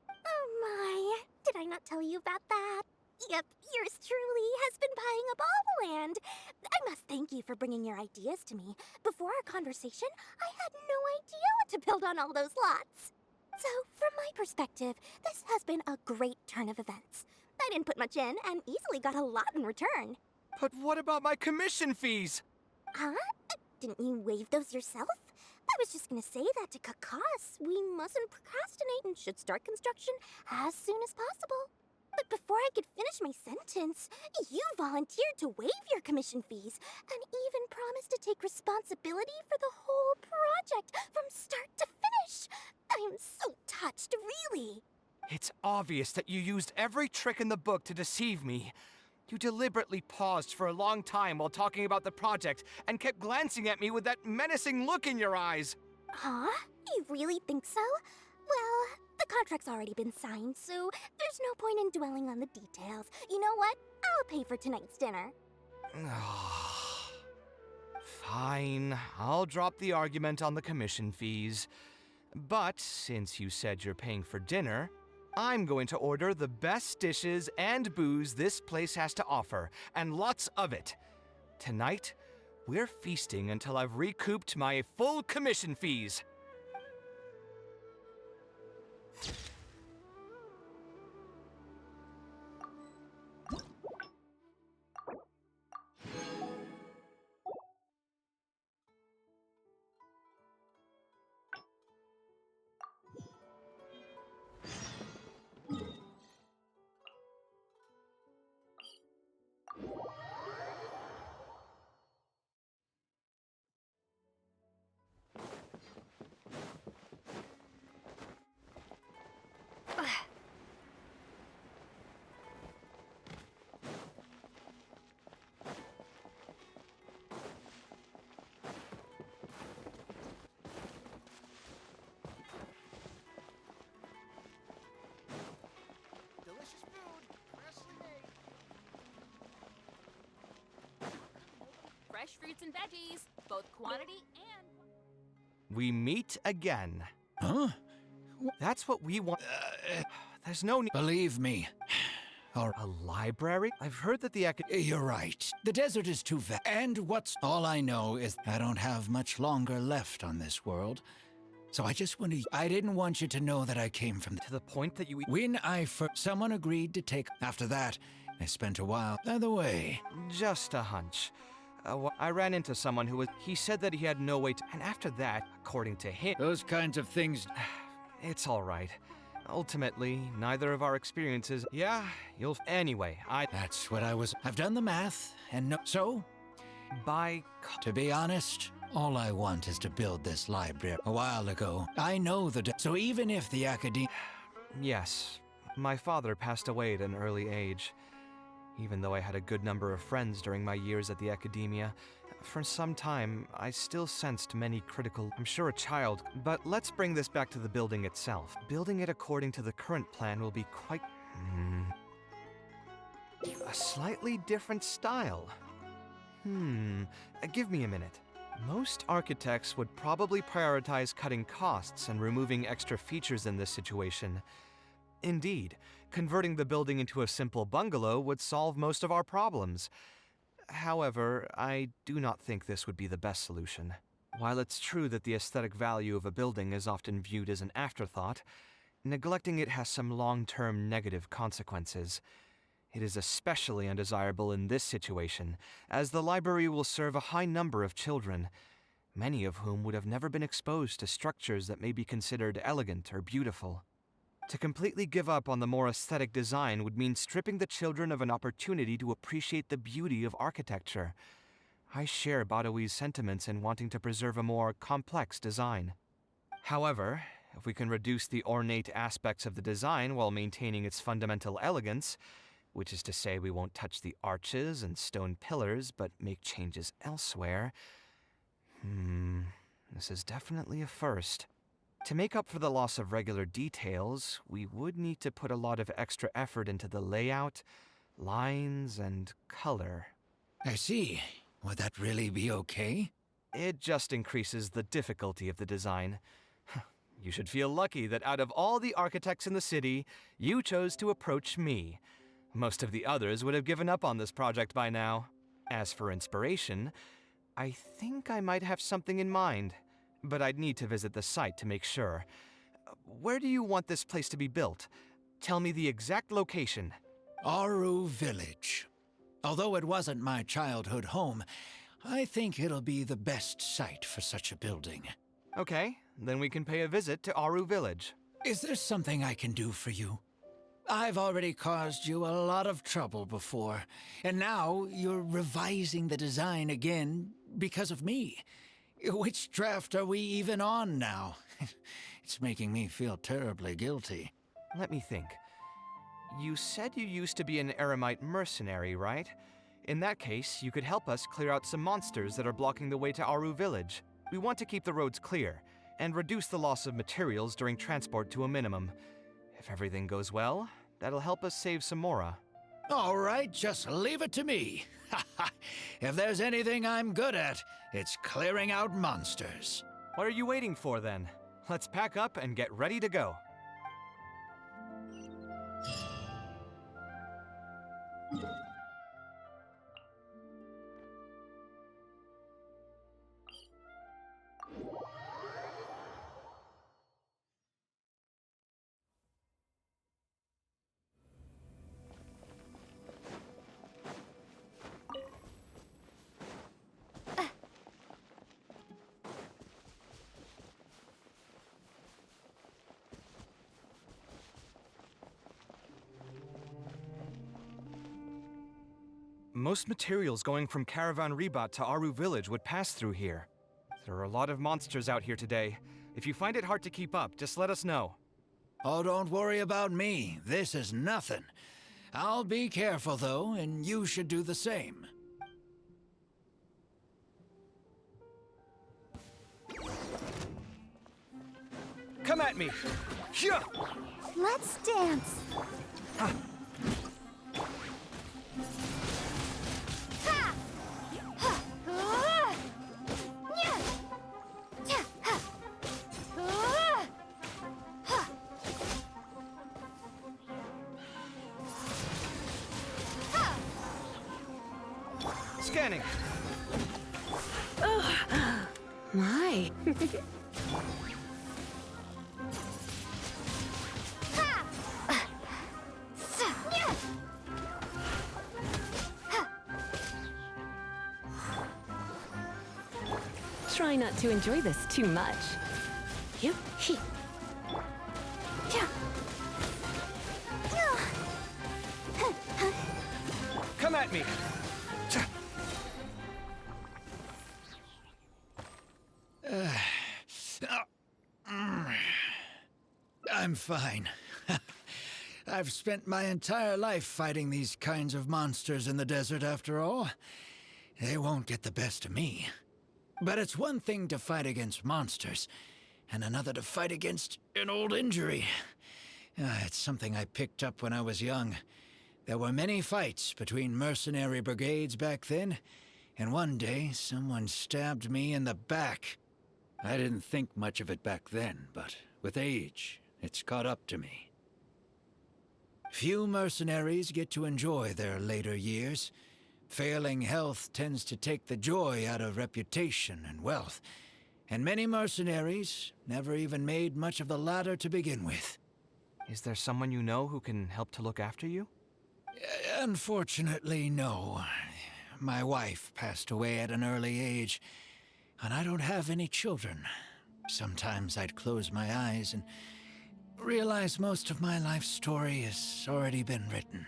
Oh my, did I not tell you about that? Yep, yours truly has been buying up all the land. I must thank you for bringing your ideas to me. Before our conversation, I had no idea what to build on all those lots. So, from my perspective, this has been a great turn of events. I didn't put much in and easily got a lot in return. But what about my commission fees? Huh? Didn't you waive those yourself? I was just gonna say that to cut costs. We mustn't procrastinate and should start construction as soon as possible. But before I could finish my sentence, you volunteered to waive your commission fees and even promised to take responsibility for the whole project from start to finish. I am so touched, really. It's obvious that you used every trick in the book to deceive me. You deliberately paused for a long time while talking about the project and kept glancing at me with that menacing look in your eyes. Huh? You really think so? Well, the contract's already been signed, so there's no point in dwelling on the details. You know what? I'll pay for tonight's dinner. Fine, I'll drop the argument on the commission fees. But since you said you're paying for dinner, I'm going to order the best dishes and booze this place has to offer, and lots of it. Tonight, we're feasting until I've recouped my full commission fees. Fresh fruits and veggies, both quantity and... We meet again. Huh? That's what we want. There's no need. Believe me. Or a library? I've heard that the You're right. The desert is too vast. And all I know is I don't have much longer left on this world. So I just want to... I didn't want you to know that I came from... To the point that you... When I first... Someone agreed to take... After that, I spent a while... By the way... Just a hunch. I ran into someone who was... He said that he had no way to... And after that, according to him... Those kinds of things... It's all right. Ultimately, neither of our experiences... Yeah, you'll... Anyway, That's what I was... I've done the math, and no... So? To be honest, all I want is to build this library. A while ago, I know the... So even if the academia... Yes. My father passed away at an early age. Even though I had a good number of friends during my years at the academia, for some time, I still sensed many critical... I'm sure a child... But let's bring this back to the building itself. Building it according to the current plan will be quite... a slightly different style. Give me a minute. Most architects would probably prioritize cutting costs and removing extra features in this situation. Indeed, converting the building into a simple bungalow would solve most of our problems. However, I do not think this would be the best solution. While it's true that the aesthetic value of a building is often viewed as an afterthought, neglecting it has some long-term negative consequences. It is especially undesirable in this situation, as the library will serve a high number of children, many of whom would have never been exposed to structures that may be considered elegant or beautiful. To completely give up on the more aesthetic design would mean stripping the children of an opportunity to appreciate the beauty of architecture. I share Badawi's sentiments in wanting to preserve a more complex design. However, if we can reduce the ornate aspects of the design while maintaining its fundamental elegance, which is to say we won't touch the arches and stone pillars but make changes elsewhere, this is definitely a first. To make up for the loss of regular details, we would need to put a lot of extra effort into the layout, lines, and color. I see. Would that really be okay? It just increases the difficulty of the design. You should feel lucky that out of all the architects in the city, you chose to approach me. Most of the others would have given up on this project by now. As for inspiration, I think I might have something in mind. But I'd need to visit the site to make sure. Where do you want this place to be built? Tell me the exact location. Aru Village. Although it wasn't my childhood home, I think it'll be the best site for such a building. Okay, then we can pay a visit to Aru Village. Is there something I can do for you? I've already caused you a lot of trouble before, and now you're revising the design again because of me. Which draft are we even on now? It's making me feel terribly guilty. Let me think. You said you used to be an Eremite mercenary, right? In that case, you could help us clear out some monsters that are blocking the way to Aru Village. We want to keep the roads clear, and reduce the loss of materials during transport to a minimum. If everything goes well, that'll help us save some Mora. All right, just leave it to me. If there's anything I'm good at, it's clearing out monsters. What are you waiting for then? Let's pack up and get ready to go. Most materials going from Caravan Ribat to Aru Village would pass through here. There are a lot of monsters out here today. If you find it hard to keep up, just let us know. Oh, don't worry about me. This is nothing. I'll be careful, though, and you should do the same. Come at me! Hyah! Let's dance. Huh. Ha! Ha! Yeah! Yeah! Ha! Ha! Ha! Scanning! My. Try not to enjoy this too much. You, he. Come at me! I'm fine. I've spent my entire life fighting these kinds of monsters in the desert, after all. They won't get the best of me. But it's one thing to fight against monsters, and another to fight against an old injury. It's something I picked up when I was young. There were many fights between mercenary brigades back then, and one day someone stabbed me in the back. I didn't think much of it back then, but with age, it's caught up to me. Few mercenaries get to enjoy their later years. Failing health tends to take the joy out of reputation and wealth, and many mercenaries never even made much of the latter to begin with. Is there someone you know who can help to look after you? Unfortunately, no. My wife passed away at an early age, and I don't have any children. Sometimes I'd close my eyes and realize most of my life story has already been written.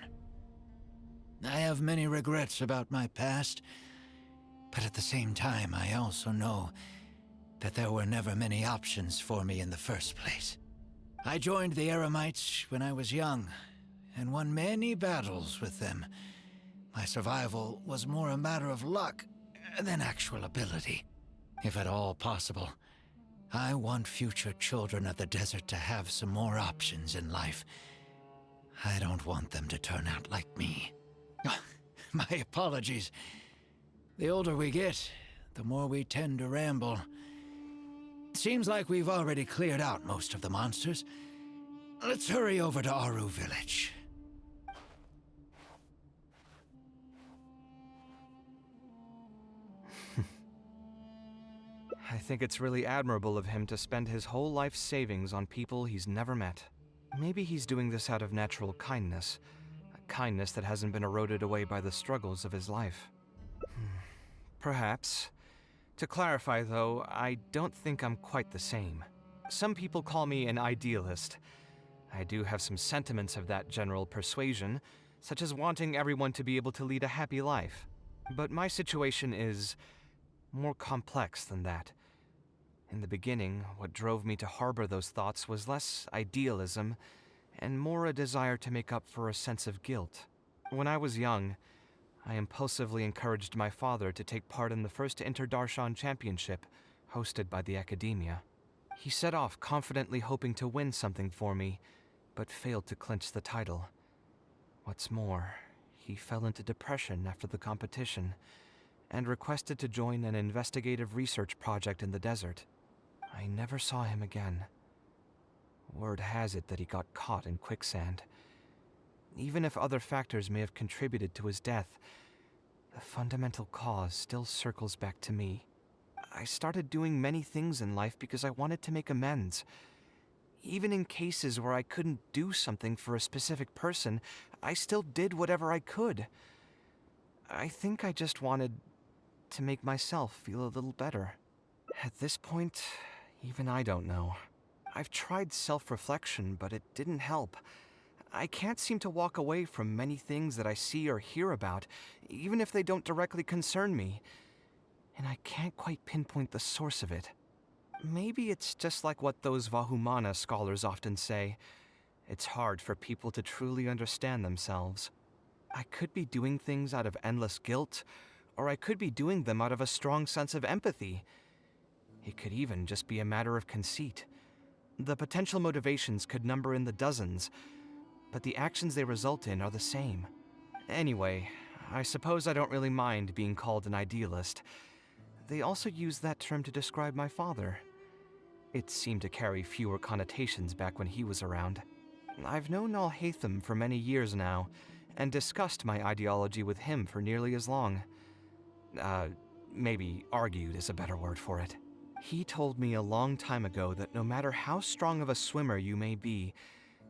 I have many regrets about my past, but at the same time I also know that there were never many options for me in the first place. I joined the Eremites when I was young, and won many battles with them. My survival was more a matter of luck than actual ability. If at all possible, I want future children of the desert to have some more options in life. I don't want them to turn out like me. My apologies. The older we get, the more we tend to ramble. Seems like we've already cleared out most of the monsters. Let's hurry over to Aru Village. I think it's really admirable of him to spend his whole life savings on people he's never met. Maybe he's doing this out of natural kindness. A kindness that hasn't been eroded away by the struggles of his life. Perhaps. To clarify, though, I don't think I'm quite the same. Some people call me an idealist. I do have some sentiments of that general persuasion, such as wanting everyone to be able to lead a happy life. But my situation is more complex than that. In the beginning, what drove me to harbor those thoughts was less idealism and more a desire to make up for a sense of guilt. When I was young, I impulsively encouraged my father to take part in the first Inter-Darshan Championship, hosted by the Academia. He set off confidently hoping to win something for me, but failed to clinch the title. What's more, he fell into depression after the competition and requested to join an investigative research project in the desert. I never saw him again. Word has it that he got caught in quicksand. Even if other factors may have contributed to his death, the fundamental cause still circles back to me. I started doing many things in life because I wanted to make amends. Even in cases where I couldn't do something for a specific person, I still did whatever I could. I think I just wanted to make myself feel a little better. At this point, even I don't know. I've tried self-reflection, but it didn't help. I can't seem to walk away from many things that I see or hear about, even if they don't directly concern me. And I can't quite pinpoint the source of it. Maybe it's just like what those Vahumana scholars often say. It's hard for people to truly understand themselves. I could be doing things out of endless guilt, or I could be doing them out of a strong sense of empathy. It could even just be a matter of conceit. The potential motivations could number in the dozens, but the actions they result in are the same. Anyway, I suppose I don't really mind being called an idealist. They also use that term to describe my father. It seemed to carry fewer connotations back when he was around. I've known Al-Haytham for many years now, and discussed my ideology with him for nearly as long. Maybe argued is a better word for it. He told me a long time ago that no matter how strong of a swimmer you may be,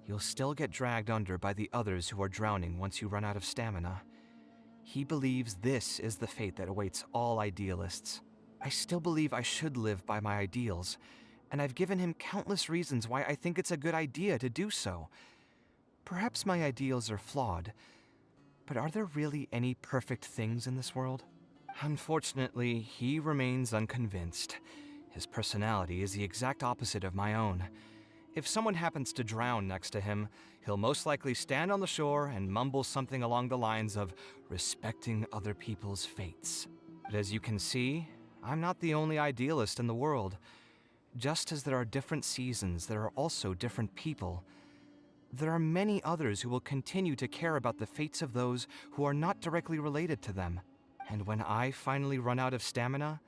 you'll still get dragged under by the others who are drowning once you run out of stamina. He believes this is the fate that awaits all idealists. I still believe I should live by my ideals, and I've given him countless reasons why I think it's a good idea to do so. Perhaps my ideals are flawed, but are there really any perfect things in this world? Unfortunately, he remains unconvinced. His personality is the exact opposite of my own. If someone happens to drown next to him, he'll most likely stand on the shore and mumble something along the lines of respecting other people's fates. But as you can see, I'm not the only idealist in the world. Just as there are different seasons, there are also different people. There are many others who will continue to care about the fates of those who are not directly related to them. And when I finally run out of stamina,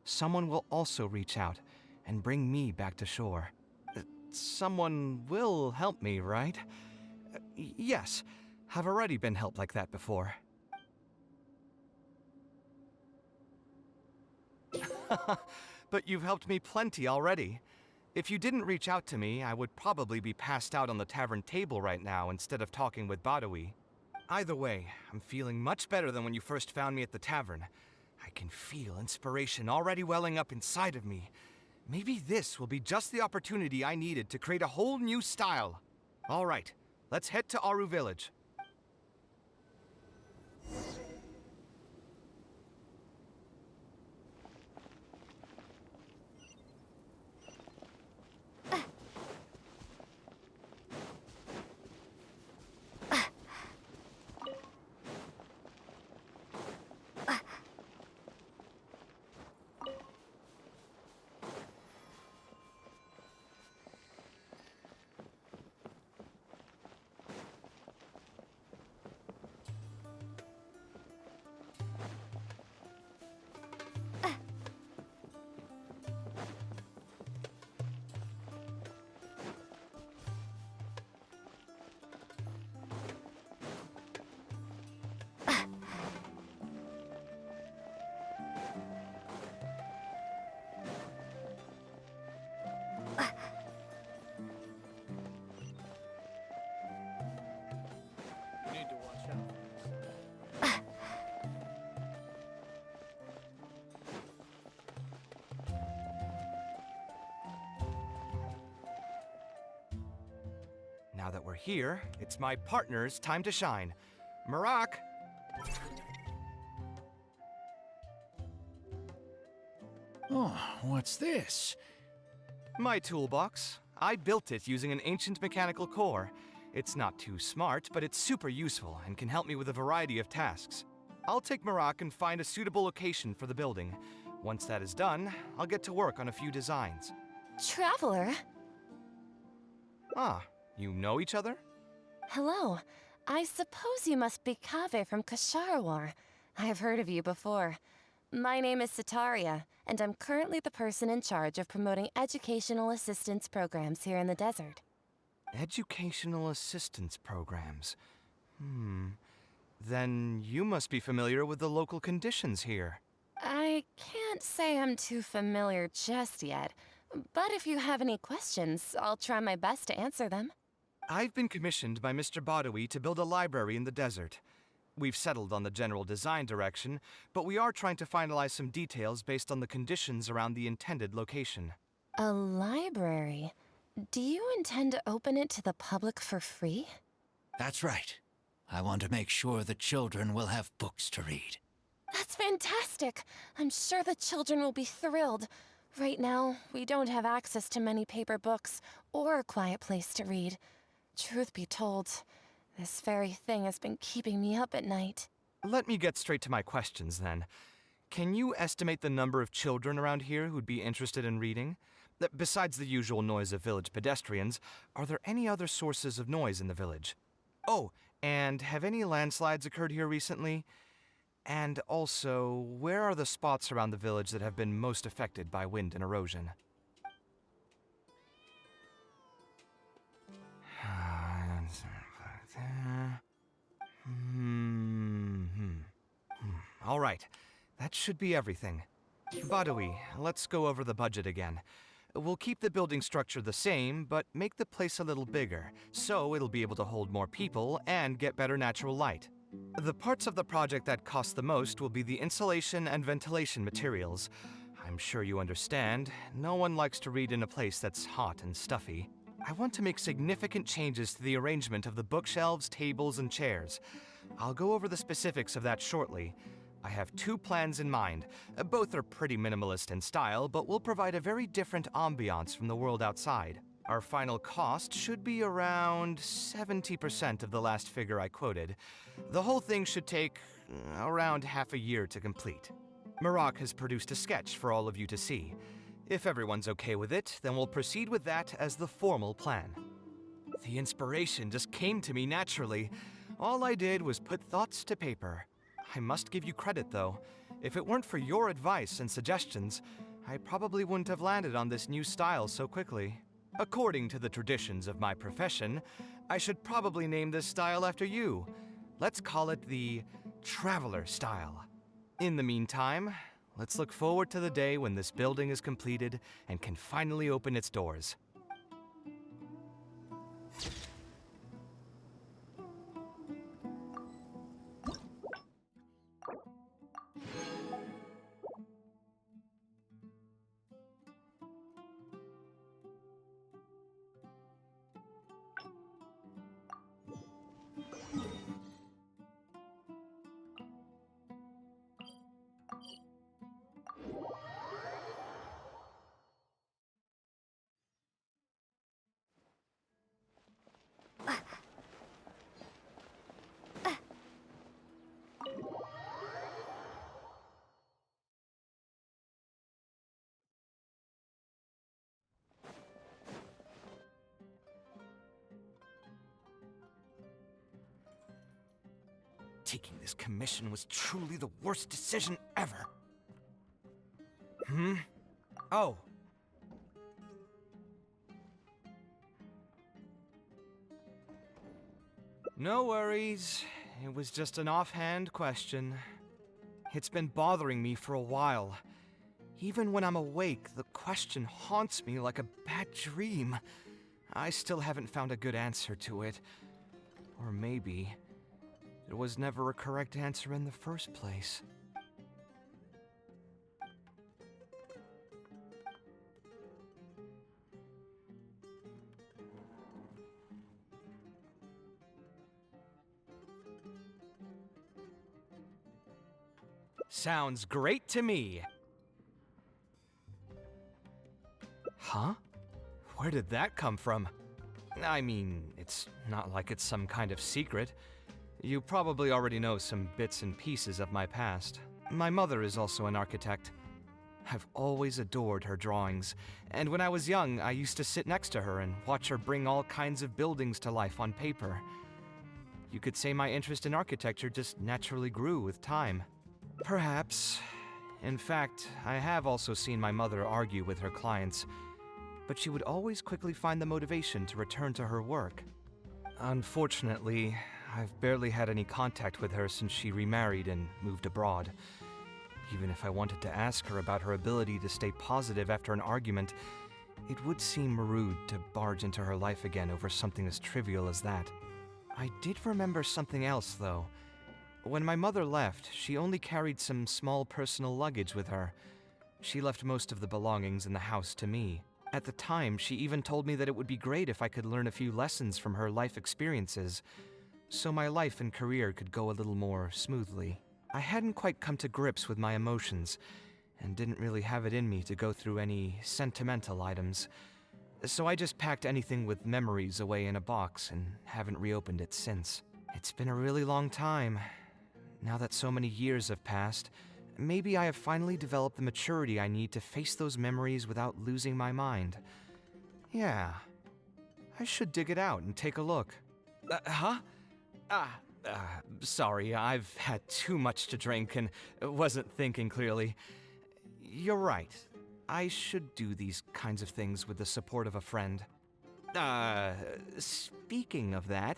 someone will also reach out and bring me back to shore. Someone will help me, right? Yes, I've already been helped like that before. But you've helped me plenty already. If you didn't reach out to me, I would probably be passed out on the tavern table right now instead of talking with Badawi. Either way, I'm feeling much better than when you first found me at the tavern. I can feel inspiration already welling up inside of me. Maybe this will be just the opportunity I needed to create a whole new style. All right, let's head to Aru Village. Now that we're here, it's my partner's time to shine. Marak! Oh, what's this? My toolbox. I built it using an ancient mechanical core. It's not too smart, but it's super useful and can help me with a variety of tasks. I'll take Marak and find a suitable location for the building. Once that is done, I'll get to work on a few designs. Traveler? Ah, you know each other? Hello. I suppose you must be Kaveh from Kasharawar. I have heard of you before. My name is Sitaria, and I'm currently the person in charge of promoting educational assistance programs here in the desert. Educational assistance programs. Then you must be familiar with the local conditions here. I can't say I'm too familiar just yet, but if you have any questions, I'll try my best to answer them. I've been commissioned by Mr. Badawi to build a library in the desert. We've settled on the general design direction, but we are trying to finalize some details based on the conditions around the intended location. A library? Do you intend to open it to the public for free? That's right. I want to make sure the children will have books to read. That's fantastic! I'm sure the children will be thrilled. Right now, we don't have access to many paper books or a quiet place to read. Truth be told, this very thing has been keeping me up at night. Let me get straight to my questions, then. Can you estimate the number of children around here who'd be interested in reading? Besides the usual noise of village pedestrians, are there any other sources of noise in the village? Oh, and have any landslides occurred here recently? And also, where are the spots around the village that have been most affected by wind and erosion? All right, that should be everything. Badawi, let's go over the budget again. We'll keep the building structure the same, but make the place a little bigger, so it'll be able to hold more people and get better natural light. The parts of the project that cost the most will be the insulation and ventilation materials. I'm sure you understand, no one likes to read in a place that's hot and stuffy. I want to make significant changes to the arrangement of the bookshelves, tables, and chairs. I'll go over the specifics of that shortly. I have 2 plans in mind. Both are pretty minimalist in style, but will provide a very different ambiance from the world outside. Our final cost should be around 70% of the last figure I quoted. The whole thing should take around half a year to complete. Marak has produced a sketch for all of you to see. If everyone's okay with it, then we'll proceed with that as the formal plan. The inspiration just came to me naturally. All I did was put thoughts to paper. I must give you credit, though. If it weren't for your advice and suggestions, I probably wouldn't have landed on this new style so quickly. According to the traditions of my profession, I should probably name this style after you. Let's call it the Traveler style. In the meantime, let's look forward to the day when this building is completed and can finally open its doors. Taking this commission was truly the worst decision ever. Oh. No worries. It was just an offhand question. It's been bothering me for a while. Even when I'm awake, the question haunts me like a bad dream. I still haven't found a good answer to it. Or maybe there was never a correct answer in the first place. Sounds great to me. Huh? Where did that come from? I mean, it's not like it's some kind of secret. You probably already know some bits and pieces of my past. My mother is also an architect. I've always adored her drawings, and when I was young, I used to sit next to her and watch her bring all kinds of buildings to life on paper. You could say my interest in architecture just naturally grew with time. Perhaps. In fact, I have also seen my mother argue with her clients, but she would always quickly find the motivation to return to her work. Unfortunately, I've barely had any contact with her since she remarried and moved abroad. Even if I wanted to ask her about her ability to stay positive after an argument, it would seem rude to barge into her life again over something as trivial as that. I did remember something else, though. When my mother left, she only carried some small personal luggage with her. She left most of the belongings in the house to me. At the time, she even told me that it would be great if I could learn a few lessons from her life experiences, so my life and career could go a little more smoothly. I hadn't quite come to grips with my emotions, and didn't really have it in me to go through any sentimental items, so I just packed anything with memories away in a box and haven't reopened it since. It's been a really long time. Now that so many years have passed, maybe I have finally developed the maturity I need to face those memories without losing my mind. Yeah, I should dig it out and take a look. Sorry, I've had too much to drink and wasn't thinking clearly. You're right. I should do these kinds of things with the support of a friend. Speaking of that,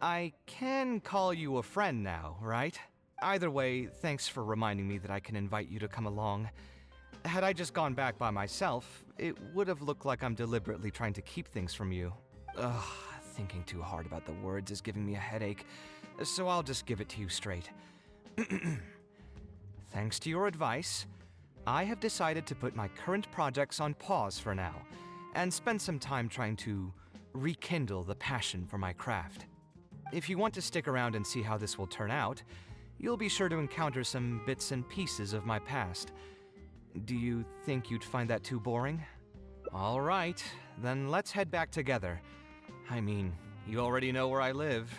I can call you a friend now, right? Either way, thanks for reminding me that I can invite you to come along. Had I just gone back by myself, it would have looked like I'm deliberately trying to keep things from you. Ugh, thinking too hard about the words is giving me a headache, so I'll just give it to you straight. Thanks to your advice, I have decided to put my current projects on pause for now, and spend some time trying to rekindle the passion for my craft. If you want to stick around and see how this will turn out, you'll be sure to encounter some bits and pieces of my past. Do you think you'd find that too boring? All right, then let's head back together. I mean, you already know where I live.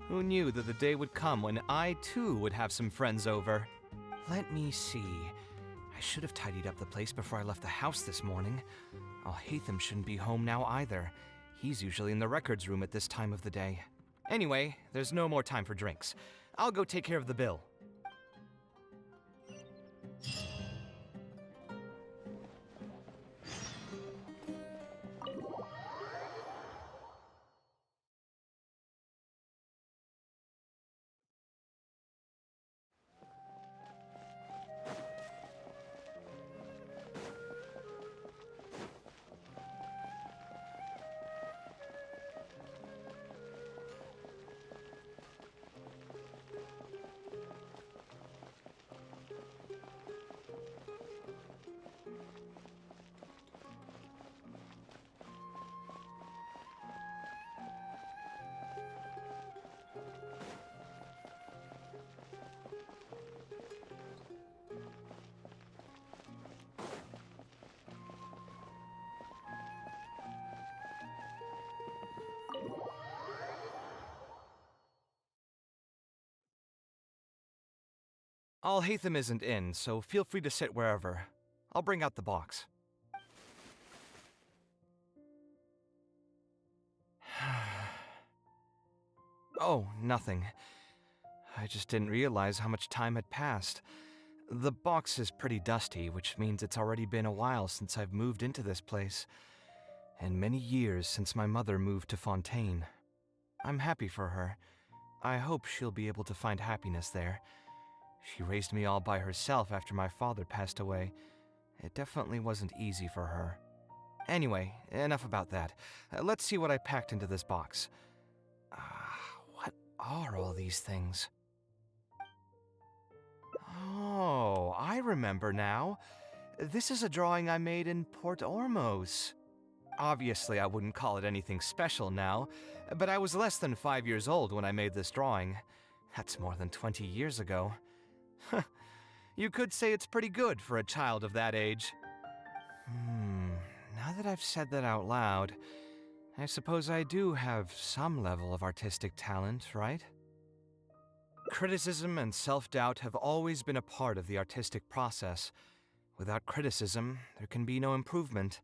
Who knew that the day would come when I too would have some friends over? Let me see. I should have tidied up the place before I left the house this morning. Alhaitham shouldn't be home now either. He's usually in the records room at this time of the day. Anyway, there's no more time for drinks. I'll go take care of the bill. Alhaitham isn't in, so feel free to sit wherever. I'll bring out the box. Oh, nothing. I just didn't realize how much time had passed. The box is pretty dusty, which means it's already been a while since I've moved into this place, and many years since my mother moved to Fontaine. I'm happy for her. I hope she'll be able to find happiness there. She raised me all by herself after my father passed away. It definitely wasn't easy for her. Anyway, enough about that. Let's see what I packed into this box. What are all these things? Oh, I remember now. This is a drawing I made in Port Ormos. Obviously, I wouldn't call it anything special now, but I was less than 5 years old when I made this drawing. That's more than 20 years ago. You could say it's pretty good for a child of that age. Now that I've said that out loud, I suppose I do have some level of artistic talent, right? Criticism and self-doubt have always been a part of the artistic process. Without criticism, there can be no improvement.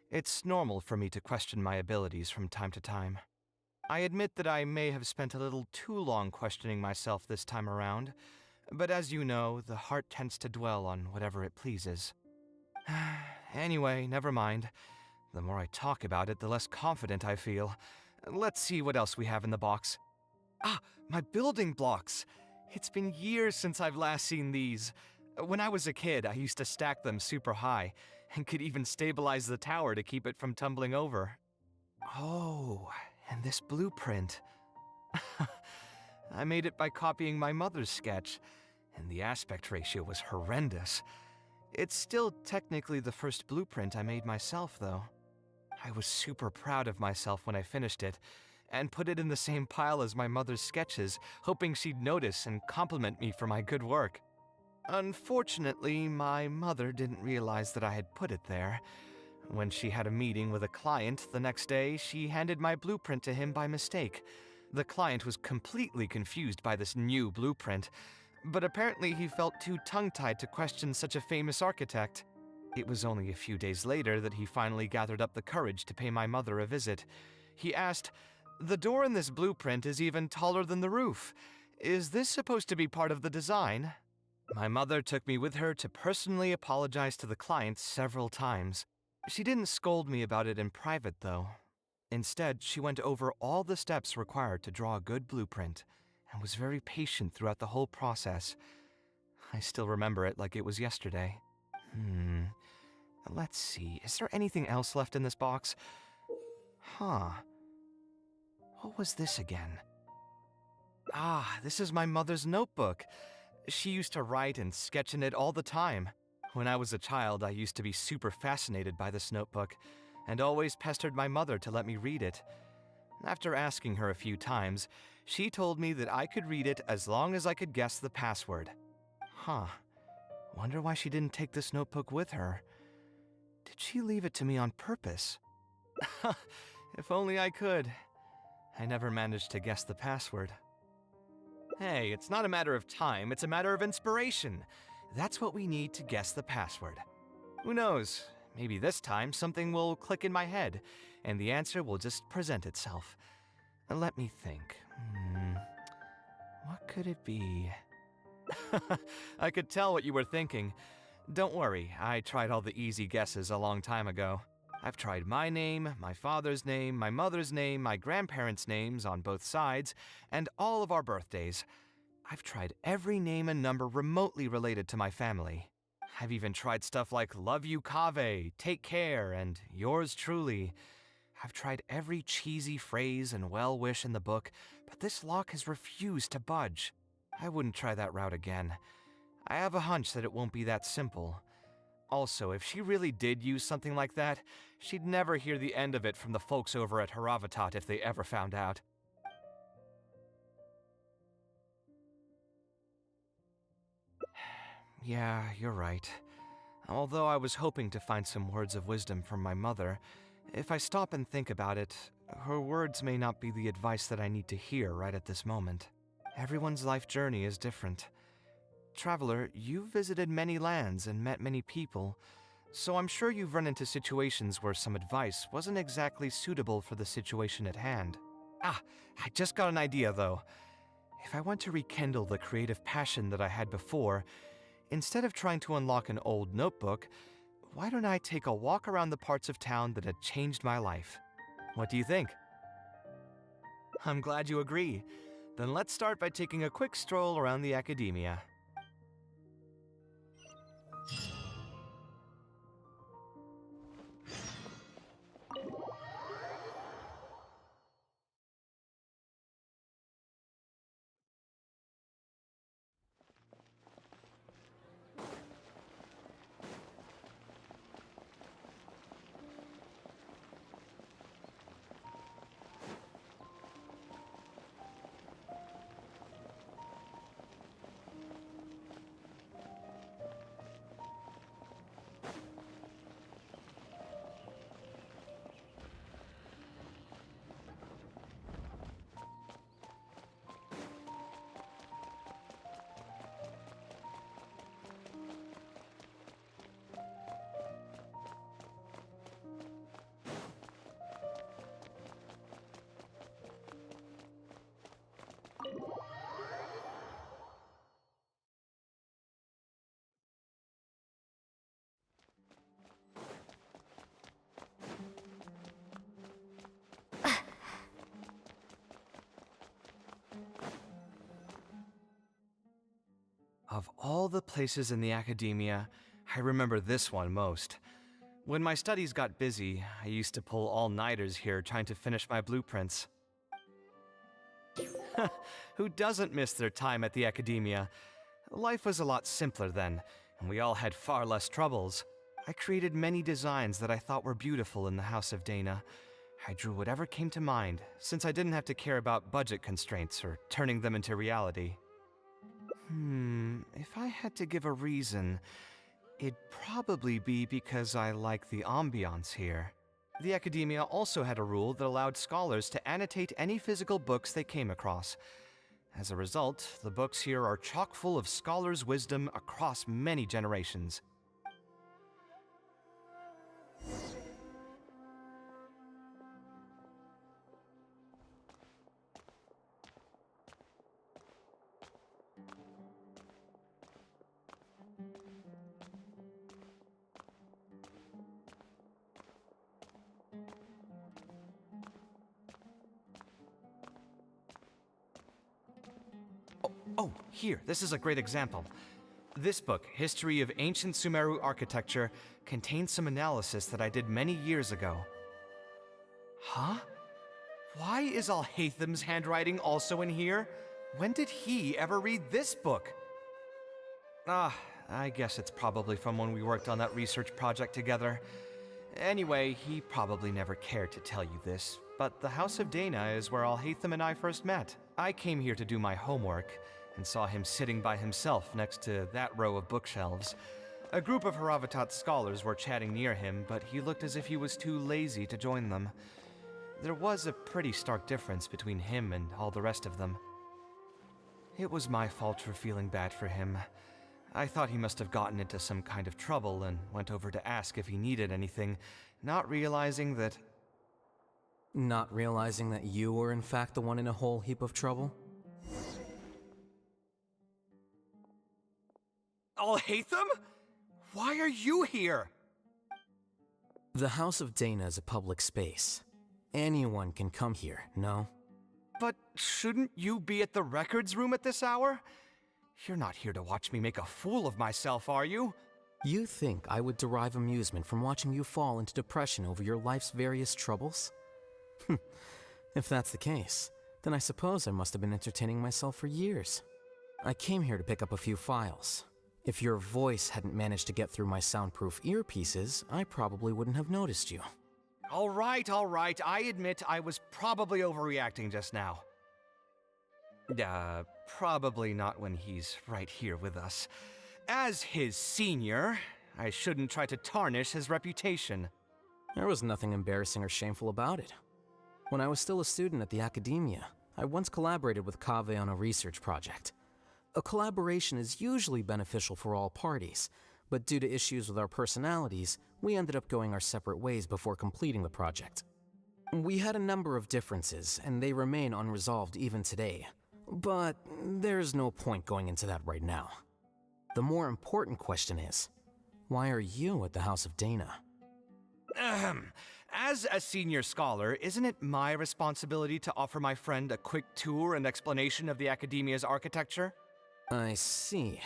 It's normal for me to question my abilities from time to time. I admit that I may have spent a little too long questioning myself this time around, but as you know, the heart tends to dwell on whatever it pleases. Anyway, never mind. The more I talk about it, the less confident I feel. Let's see what else we have in the box. Ah, my building blocks! It's been years since I've last seen these. When I was a kid, I used to stack them super high, and could even stabilize the tower to keep it from tumbling over. Oh, and this blueprint. I made it by copying my mother's sketch, and the aspect ratio was horrendous. It's still technically the first blueprint I made myself, though. I was super proud of myself when I finished it, and put it in the same pile as my mother's sketches, hoping she'd notice and compliment me for my good work. Unfortunately, my mother didn't realize that I had put it there. When she had a meeting with a client the next day, she handed my blueprint to him by mistake. The client was completely confused by this new blueprint, but apparently he felt too tongue-tied to question such a famous architect. It was only a few days later that he finally gathered up the courage to pay my mother a visit. He asked, "The door in this blueprint is even taller than the roof. Is this supposed to be part of the design?" My mother took me with her to personally apologize to the client several times. She didn't scold me about it in private, though. Instead, she went over all the steps required to draw a good blueprint, and was very patient throughout the whole process. I still remember it like it was yesterday. Let's see, is there anything else left in this box? Huh. What was this again? Ah, this is my mother's notebook. She used to write and sketch in it all the time. When I was a child, I used to be super fascinated by this notebook, and always pestered my mother to let me read it. After asking her a few times, she told me that I could read it as long as I could guess the password. Huh. Wonder why she didn't take this notebook with her. Did she leave it to me on purpose? If only I could. I never managed to guess the password. Hey, it's not a matter of time, it's a matter of inspiration. That's what we need to guess the password. Who knows? Maybe this time something will click in my head, and the answer will just present itself. Let me think. What could it be? I could tell what you were thinking. Don't worry, I tried all the easy guesses a long time ago. I've tried my name, my father's name, my mother's name, my grandparents' names on both sides, and all of our birthdays. I've tried every name and number remotely related to my family. I've even tried stuff like Love You Kaveh, Take Care, and Yours Truly. I've tried every cheesy phrase and well-wish in the book, but this lock has refused to budge. I wouldn't try that route again. I have a hunch that it won't be that simple. Also, if she really did use something like that, she'd never hear the end of it from the folks over at Haravatat if they ever found out. Yeah, you're right. Although I was hoping to find some words of wisdom from my mother, if I stop and think about it, her words may not be the advice that I need to hear right at this moment. Everyone's life journey is different. Traveler, you've visited many lands and met many people, so I'm sure you've run into situations where some advice wasn't exactly suitable for the situation at hand. Ah, I just got an idea though. If I want to rekindle the creative passion that I had before, instead of trying to unlock an old notebook, why don't I take a walk around the parts of town that had changed my life? What do you think? I'm glad you agree. Then let's start by taking a quick stroll around the academia. Of all the places in the academia, I remember this one most. When my studies got busy, I used to pull all-nighters here trying to finish my blueprints. Who doesn't miss their time at the academia? Life was a lot simpler then, and we all had far less troubles. I created many designs that I thought were beautiful in the House of Dana. I drew whatever came to mind, since I didn't have to care about budget constraints or turning them into reality. If I had to give a reason, it'd probably be because I like the ambiance here. The academia also had a rule that allowed scholars to annotate any physical books they came across. As a result, the books here are chock full of scholars' wisdom across many generations. Oh, here, this is a great example. This book, History of Ancient Sumeru Architecture, contains some analysis that I did many years ago. Huh? Why is Alhatham's handwriting also in here? When did he ever read this book? I guess it's probably from when we worked on that research project together. Anyway, he probably never cared to tell you this, but the House of Dana is where Alhatham and I first met. I came here to do my homework, and saw him sitting by himself next to that row of bookshelves. A group of Haravatat scholars were chatting near him, but he looked as if he was too lazy to join them. There was a pretty stark difference between him and all the rest of them. It was my fault for feeling bad for him. I thought he must have gotten into some kind of trouble and went over to ask if he needed anything, not realizing that... Not realizing that you were in fact the one in a whole heap of trouble? Alhatham? Why are you here? The House of Dana is a public space. Anyone can come here, no? But shouldn't you be at the records room at this hour? You're not here to watch me make a fool of myself, are you? You think I would derive amusement from watching you fall into depression over your life's various troubles? If that's the case, then I suppose I must have been entertaining myself for years. I came here to pick up a few files. If your voice hadn't managed to get through my soundproof earpieces, I probably wouldn't have noticed you. All right, I admit I was probably overreacting just now. Probably not when he's right here with us. As his senior, I shouldn't try to tarnish his reputation. There was nothing embarrassing or shameful about it. When I was still a student at the academia, I once collaborated with Kaveh on a research project. A collaboration is usually beneficial for all parties, but due to issues with our personalities, we ended up going our separate ways before completing the project. We had a number of differences, and they remain unresolved even today. But there's no point going into that right now. The more important question is, why are you at the House of Dana? As a senior scholar, isn't it my responsibility to offer my friend a quick tour and explanation of the academia's architecture? I see.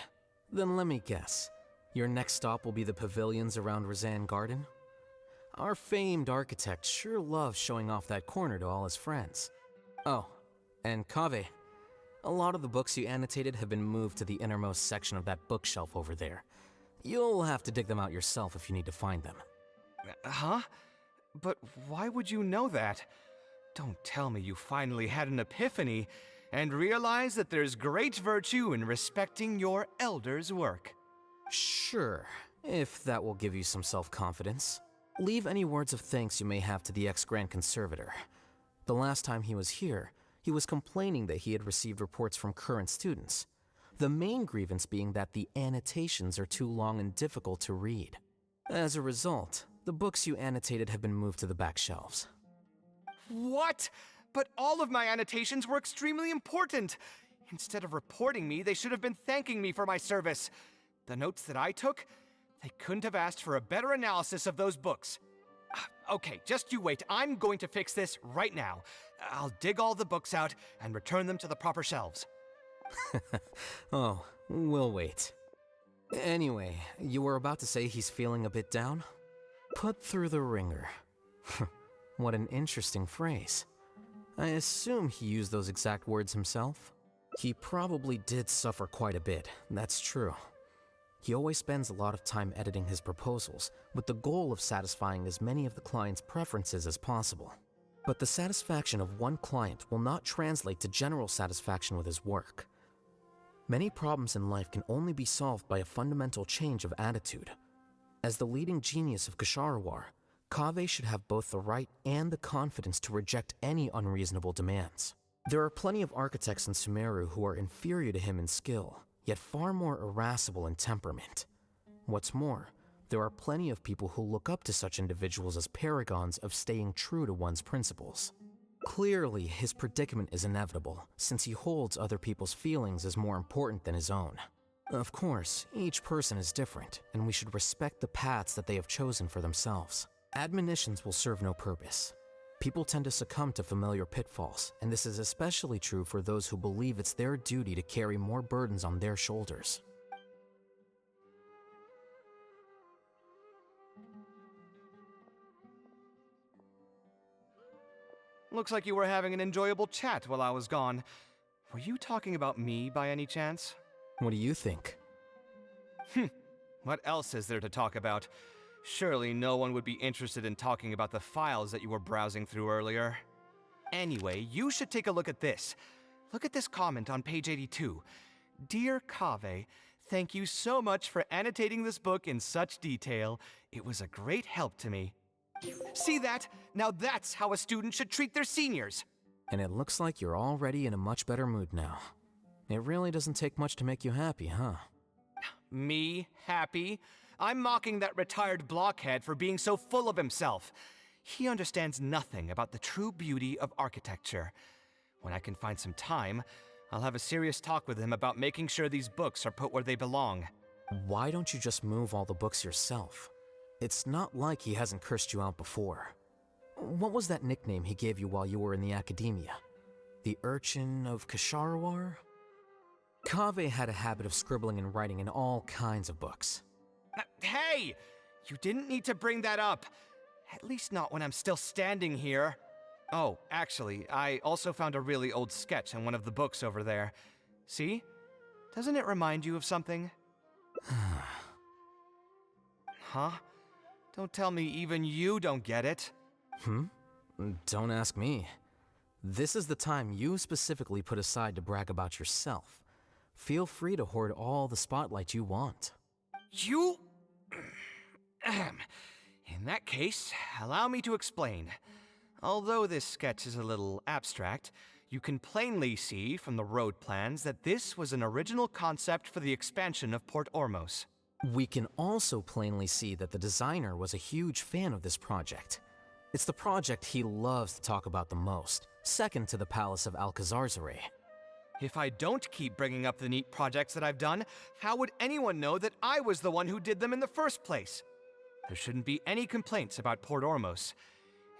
Then let me guess. Your next stop will be the pavilions around Razan Garden? Our famed architect sure loves showing off that corner to all his friends. Oh, and Kaveh, a lot of the books you annotated have been moved to the innermost section of that bookshelf over there. You'll have to dig them out yourself if you need to find them. Huh? But why would you know that? Don't tell me you finally had an epiphany and realized that there's great virtue in respecting your elder's work. Sure, if that will give you some self-confidence. Leave any words of thanks you may have to the ex-Grand Conservator. The last time he was here, he was complaining that he had received reports from current students. The main grievance being that the annotations are too long and difficult to read. As a result, the books you annotated have been moved to the back shelves. What? But all of my annotations were extremely important. Instead of reporting me, they should have been thanking me for my service. The notes that I took, they couldn't have asked for a better analysis of those books. Okay, just you wait. I'm going to fix this right now. I'll dig all the books out and return them to the proper shelves. Oh, We'll wait. Anyway, you were about to say he's feeling a bit down? Put through the ringer. What an interesting phrase. I assume he used those exact words himself. He probably did suffer quite a bit, that's true. He always spends a lot of time editing his proposals, with the goal of satisfying as many of the client's preferences as possible. But the satisfaction of one client will not translate to general satisfaction with his work. Many problems in life can only be solved by a fundamental change of attitude. As the leading genius of Ksharawar, Kaveh should have both the right and the confidence to reject any unreasonable demands. There are plenty of architects in Sumeru who are inferior to him in skill, yet far more irascible in temperament. What's more, there are plenty of people who look up to such individuals as paragons of staying true to one's principles. Clearly, his predicament is inevitable, since he holds other people's feelings as more important than his own. Of course, each person is different, and we should respect the paths that they have chosen for themselves. Admonitions will serve no purpose. People tend to succumb to familiar pitfalls, and this is especially true for those who believe it's their duty to carry more burdens on their shoulders. Looks like you were having an enjoyable chat while I was gone. Were you talking about me by any chance? What do you think? What else is there to talk about? Surely no one would be interested in talking about the files that you were browsing through earlier. Anyway, you should take a look at this. Look at this comment on page 82. Dear Kaveh, thank you so much for annotating this book in such detail. It was a great help to me. See that? Now that's how a student should treat their seniors. And it looks like you're already in a much better mood now. It really doesn't take much to make you happy, huh? Me happy? I'm mocking that retired blockhead for being so full of himself. He understands nothing about the true beauty of architecture. When I can find some time, I'll have a serious talk with him about making sure these books are put where they belong. Why don't you just move all the books yourself? It's not like he hasn't cursed you out before. What was that nickname he gave you while you were in the academia? The Urchin of Ksharawar? Kaveh had a habit of scribbling and writing in all kinds of books. Hey! You didn't need to bring that up. At least not when I'm still standing here. Oh, actually, I also found a really old sketch in one of the books over there. See? Doesn't it remind you of something? Huh? Don't tell me even you don't get it. Don't ask me. This is the time you specifically put aside to brag about yourself. Feel free to hoard all the spotlight you want. You... In that case, allow me to explain. Although this sketch is a little abstract, you can plainly see from the road plans that this was an original concept for the expansion of Port Ormos. We can also plainly see that the designer was a huge fan of this project. It's the project he loves to talk about the most, second to the Palace of Alcazarzaray. If I don't keep bringing up the neat projects that I've done, how would anyone know that I was the one who did them in the first place? There shouldn't be any complaints about Port Ormos.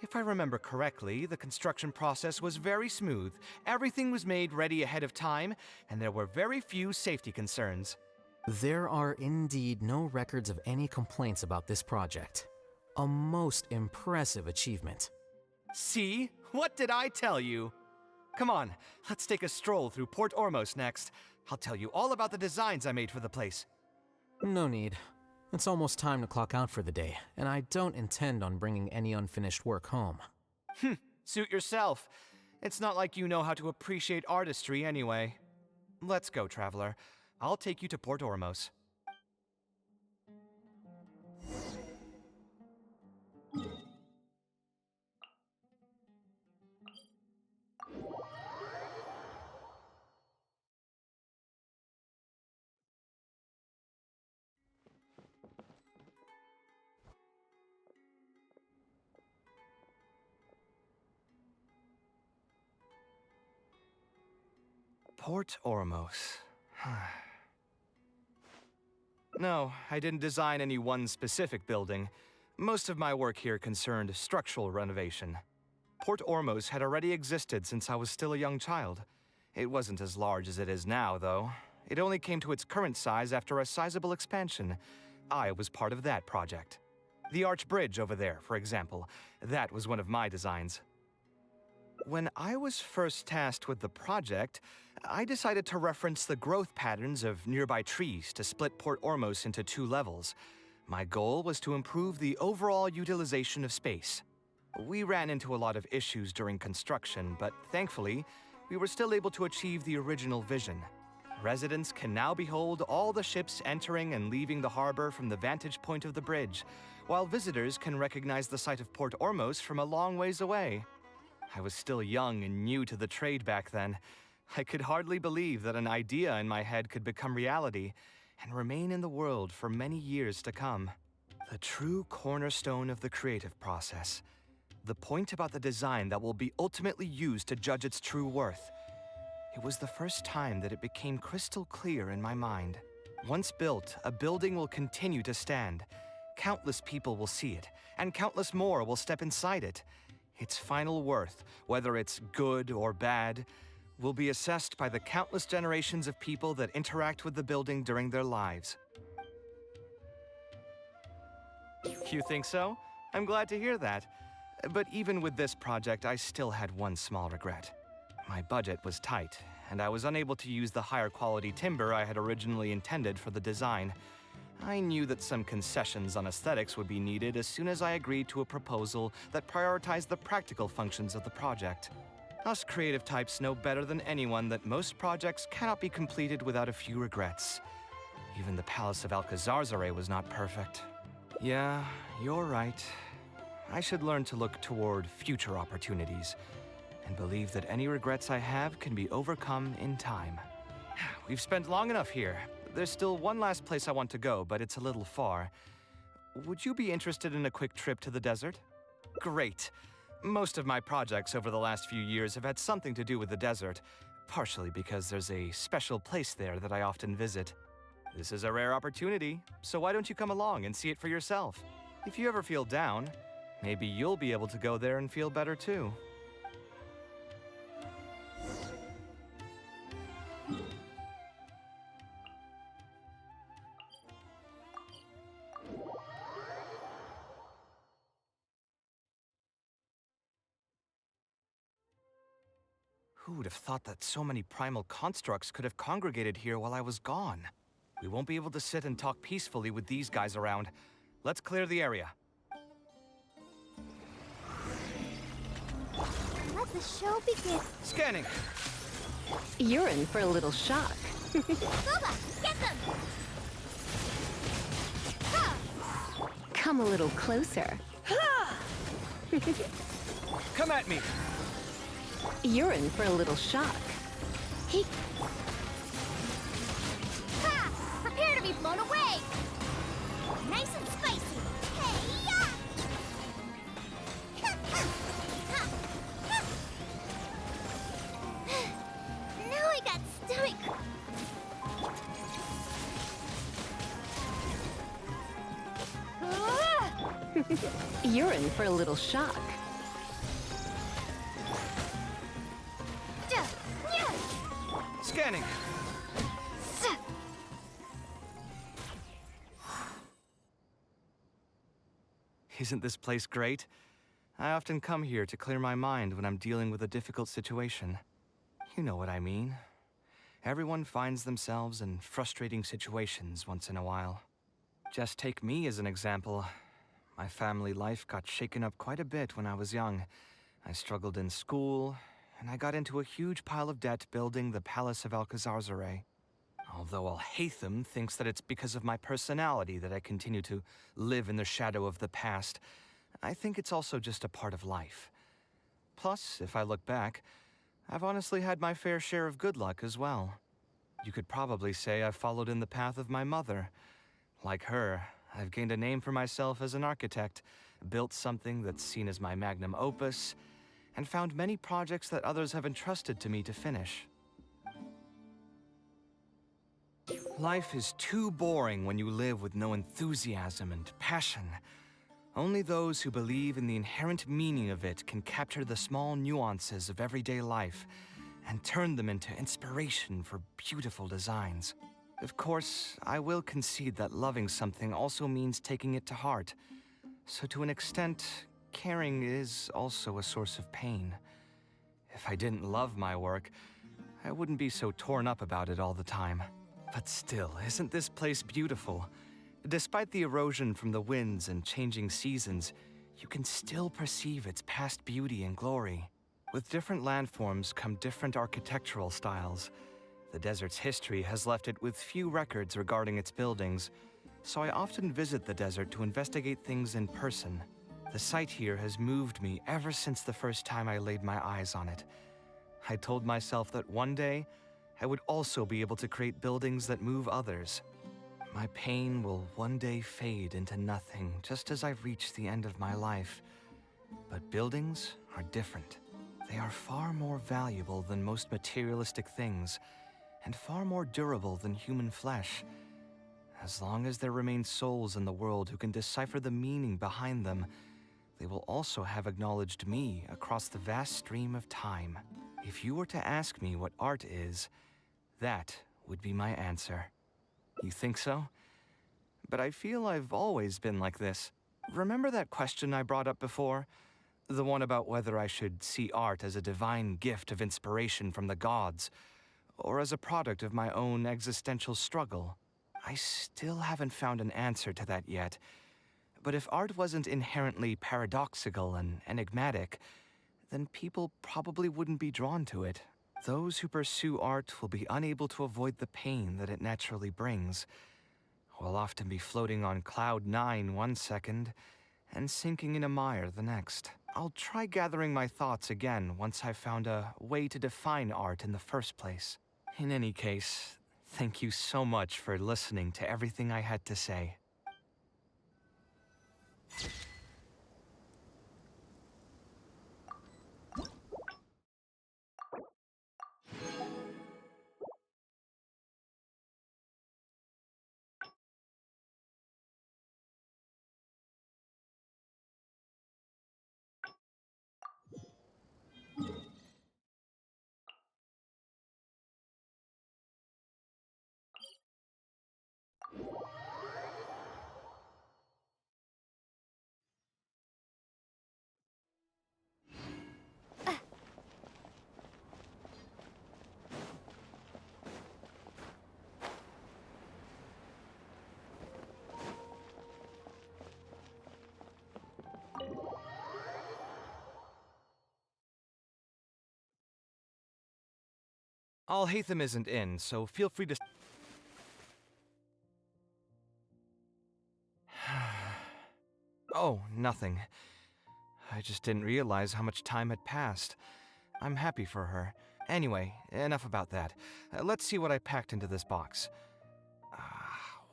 If I remember correctly, the construction process was very smooth, everything was made ready ahead of time, and there were very few safety concerns. There are indeed no records of any complaints about this project. A most impressive achievement. See? What did I tell you? Come on, let's take a stroll through Port Ormos next. I'll tell you all about the designs I made for the place. No need. It's almost time to clock out for the day, and I don't intend on bringing any unfinished work home. Suit yourself. It's not like you know how to appreciate artistry anyway. Let's go, traveler. I'll take you to Port Ormos. Port Ormos. No, I didn't design any one specific building. Most of my work here concerned structural renovation. Port Ormos had already existed since I was still a young child. It wasn't as large as it is now, though. It only came to its current size after a sizable expansion. I was part of that project. The arch bridge over there, for example, that was one of my designs. When I was first tasked with the project, I decided to reference the growth patterns of nearby trees to split Port Ormos into 2 levels. My goal was to improve the overall utilization of space. We ran into a lot of issues during construction, but thankfully, we were still able to achieve the original vision. Residents can now behold all the ships entering and leaving the harbor from the vantage point of the bridge, while visitors can recognize the site of Port Ormos from a long ways away. I was still young and new to the trade back then. I could hardly believe that an idea in my head could become reality and remain in the world for many years to come. The true cornerstone of the creative process. The point about the design that will be ultimately used to judge its true worth. It was the first time that it became crystal clear in my mind. Once built, a building will continue to stand. Countless people will see it, and countless more will step inside it. Its final worth, whether it's good or bad, will be assessed by the countless generations of people that interact with the building during their lives. You think so? I'm glad to hear that. But even with this project, I still had one small regret. My budget was tight, and I was unable to use the higher quality timber I had originally intended for the design. I knew that some concessions on aesthetics would be needed as soon as I agreed to a proposal that prioritized the practical functions of the project. Us creative types know better than anyone that most projects cannot be completed without a few regrets. Even the Palace of Alcazarzare was not perfect. Yeah, you're right. I should learn to look toward future opportunities and believe that any regrets I have can be overcome in time. We've spent long enough here. There's still one last place I want to go, but it's a little far. Would you be interested in a quick trip to the desert? Great. Most of my projects over the last few years have had something to do with the desert, partially because there's a special place there that I often visit. This is a rare opportunity, so why don't you come along and see it for yourself? If you ever feel down, maybe you'll be able to go there and feel better too. Who would have thought that so many primal constructs could have congregated here while I was gone? We won't be able to sit and talk peacefully with these guys around. Let's clear the area. Let the show begin. Scanning! You're in for a little shock. Boba, get them! Come a little closer. Come at me! You're in for a little shock. Ha! Prepare to be blown away! Nice and spicy! Hey-ya! Now I got stomach. You're in for a little shock. Scanning! Isn't this place great? I often come here to clear my mind when I'm dealing with a difficult situation. You know what I mean. Everyone finds themselves in frustrating situations once in a while. Just take me as an example. My family life got shaken up quite a bit when I was young. I struggled in school, and I got into a huge pile of debt building the Palace of Alcazarzare. Although Alhaitham thinks that it's because of my personality that I continue to live in the shadow of the past, I think it's also just a part of life. Plus, if I look back, I've honestly had my fair share of good luck as well. You could probably say I've followed in the path of my mother. Like her, I've gained a name for myself as an architect, built something that's seen as my magnum opus, and found many projects that others have entrusted to me to finish. Life is too boring when you live with no enthusiasm and passion. Only those who believe in the inherent meaning of it can capture the small nuances of everyday life and turn them into inspiration for beautiful designs. Of course, I will concede that loving something also means taking it to heart. So to an extent, caring is also a source of pain. If I didn't love my work, I wouldn't be so torn up about it all the time. But still, isn't this place beautiful? Despite the erosion from the winds and changing seasons, you can still perceive its past beauty and glory. With different landforms come different architectural styles. The desert's history has left it with few records regarding its buildings, so I often visit the desert to investigate things in person. The sight here has moved me ever since the first time I laid my eyes on it. I told myself that one day, I would also be able to create buildings that move others. My pain will one day fade into nothing just as I reach the end of my life. But buildings are different. They are far more valuable than most materialistic things, and far more durable than human flesh. As long as there remain souls in the world who can decipher the meaning behind them, they will also have acknowledged me across the vast stream of time. If you were to ask me what art is, that would be my answer. You think so? But I feel I've always been like this. Remember that question I brought up before? The one about whether I should see art as a divine gift of inspiration from the gods, or as a product of my own existential struggle. I still haven't found an answer to that yet. But if art wasn't inherently paradoxical and enigmatic, then people probably wouldn't be drawn to it. Those who pursue art will be unable to avoid the pain that it naturally brings. Will often be floating on cloud 9 one second, and sinking in a mire the next. I'll try gathering my thoughts again once I've found a way to define art in the first place. In any case, thank you so much for listening to everything I had to say. Alhaitham isn't in, so feel free to... Oh, nothing. I just didn't realize how much time had passed. I'm happy for her. Anyway, enough about that. Let's see what I packed into this box.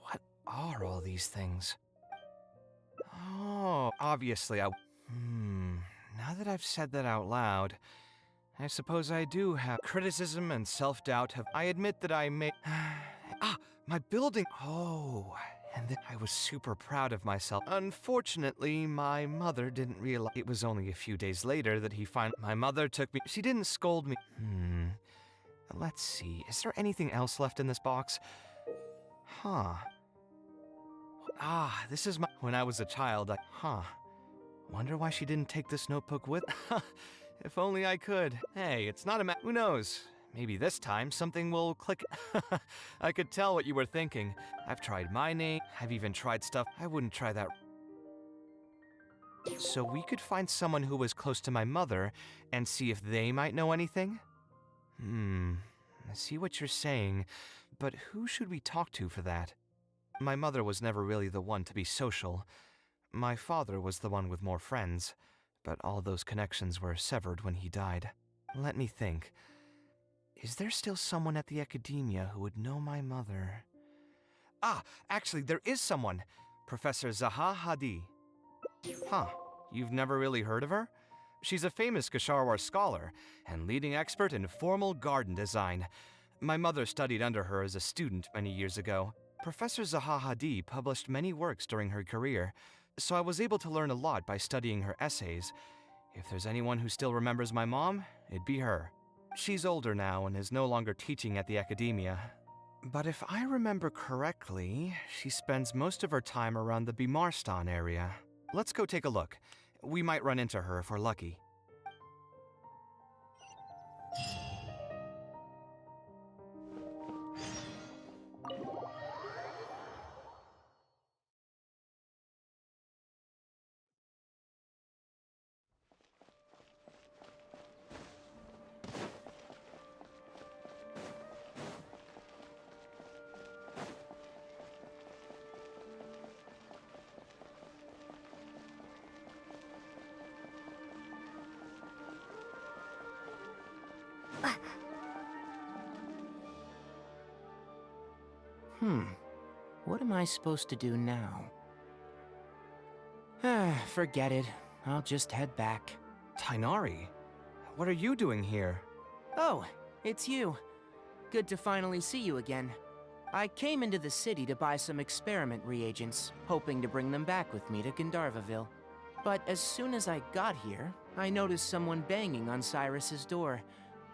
What are all these things? Oh, obviously now that I've said that out loud, I suppose I do have criticism and self-doubt have... I admit that I may... my building... Oh, and then I was super proud of myself. Unfortunately, my mother didn't realize... It was only a few days later that he finally... My mother took me... She didn't scold me. Let's see, is there anything else left in this box? This is my... When I was a child, Wonder why she didn't take this notebook with... If only I could. Hey, it's not a who knows? Maybe this time something will click. I could tell what you were thinking. I've tried my name. I've even tried stuff. I wouldn't try that. So we could find someone who was close to my mother and see if they might know anything? I see what you're saying, but who should we talk to for that? My mother was never really the one to be social. My father was the one with more friends. But all those connections were severed when he died. Let me think. Is there still someone at the academia who would know my mother? Actually, there is someone. Professor Zaha Hadi. You've never really heard of her? She's a famous Gasharwar scholar and leading expert in formal garden design. My mother studied under her as a student many years ago. Professor Zaha Hadi published many works during her career, so I was able to learn a lot by studying her essays. If there's anyone who still remembers my mom, it'd be her. She's older now and is no longer teaching at the academia. But if I remember correctly, she spends most of her time around the Bimarstan area. Let's go take a look. We might run into her if we're lucky. What am I supposed to do now? Forget it. I'll just head back. Tainari, what are you doing here? Oh, it's you. Good to finally see you again. I came into the city to buy some experiment reagents, hoping to bring them back with me to Gandharvaville. But as soon as I got here, I noticed someone banging on Cyrus's door.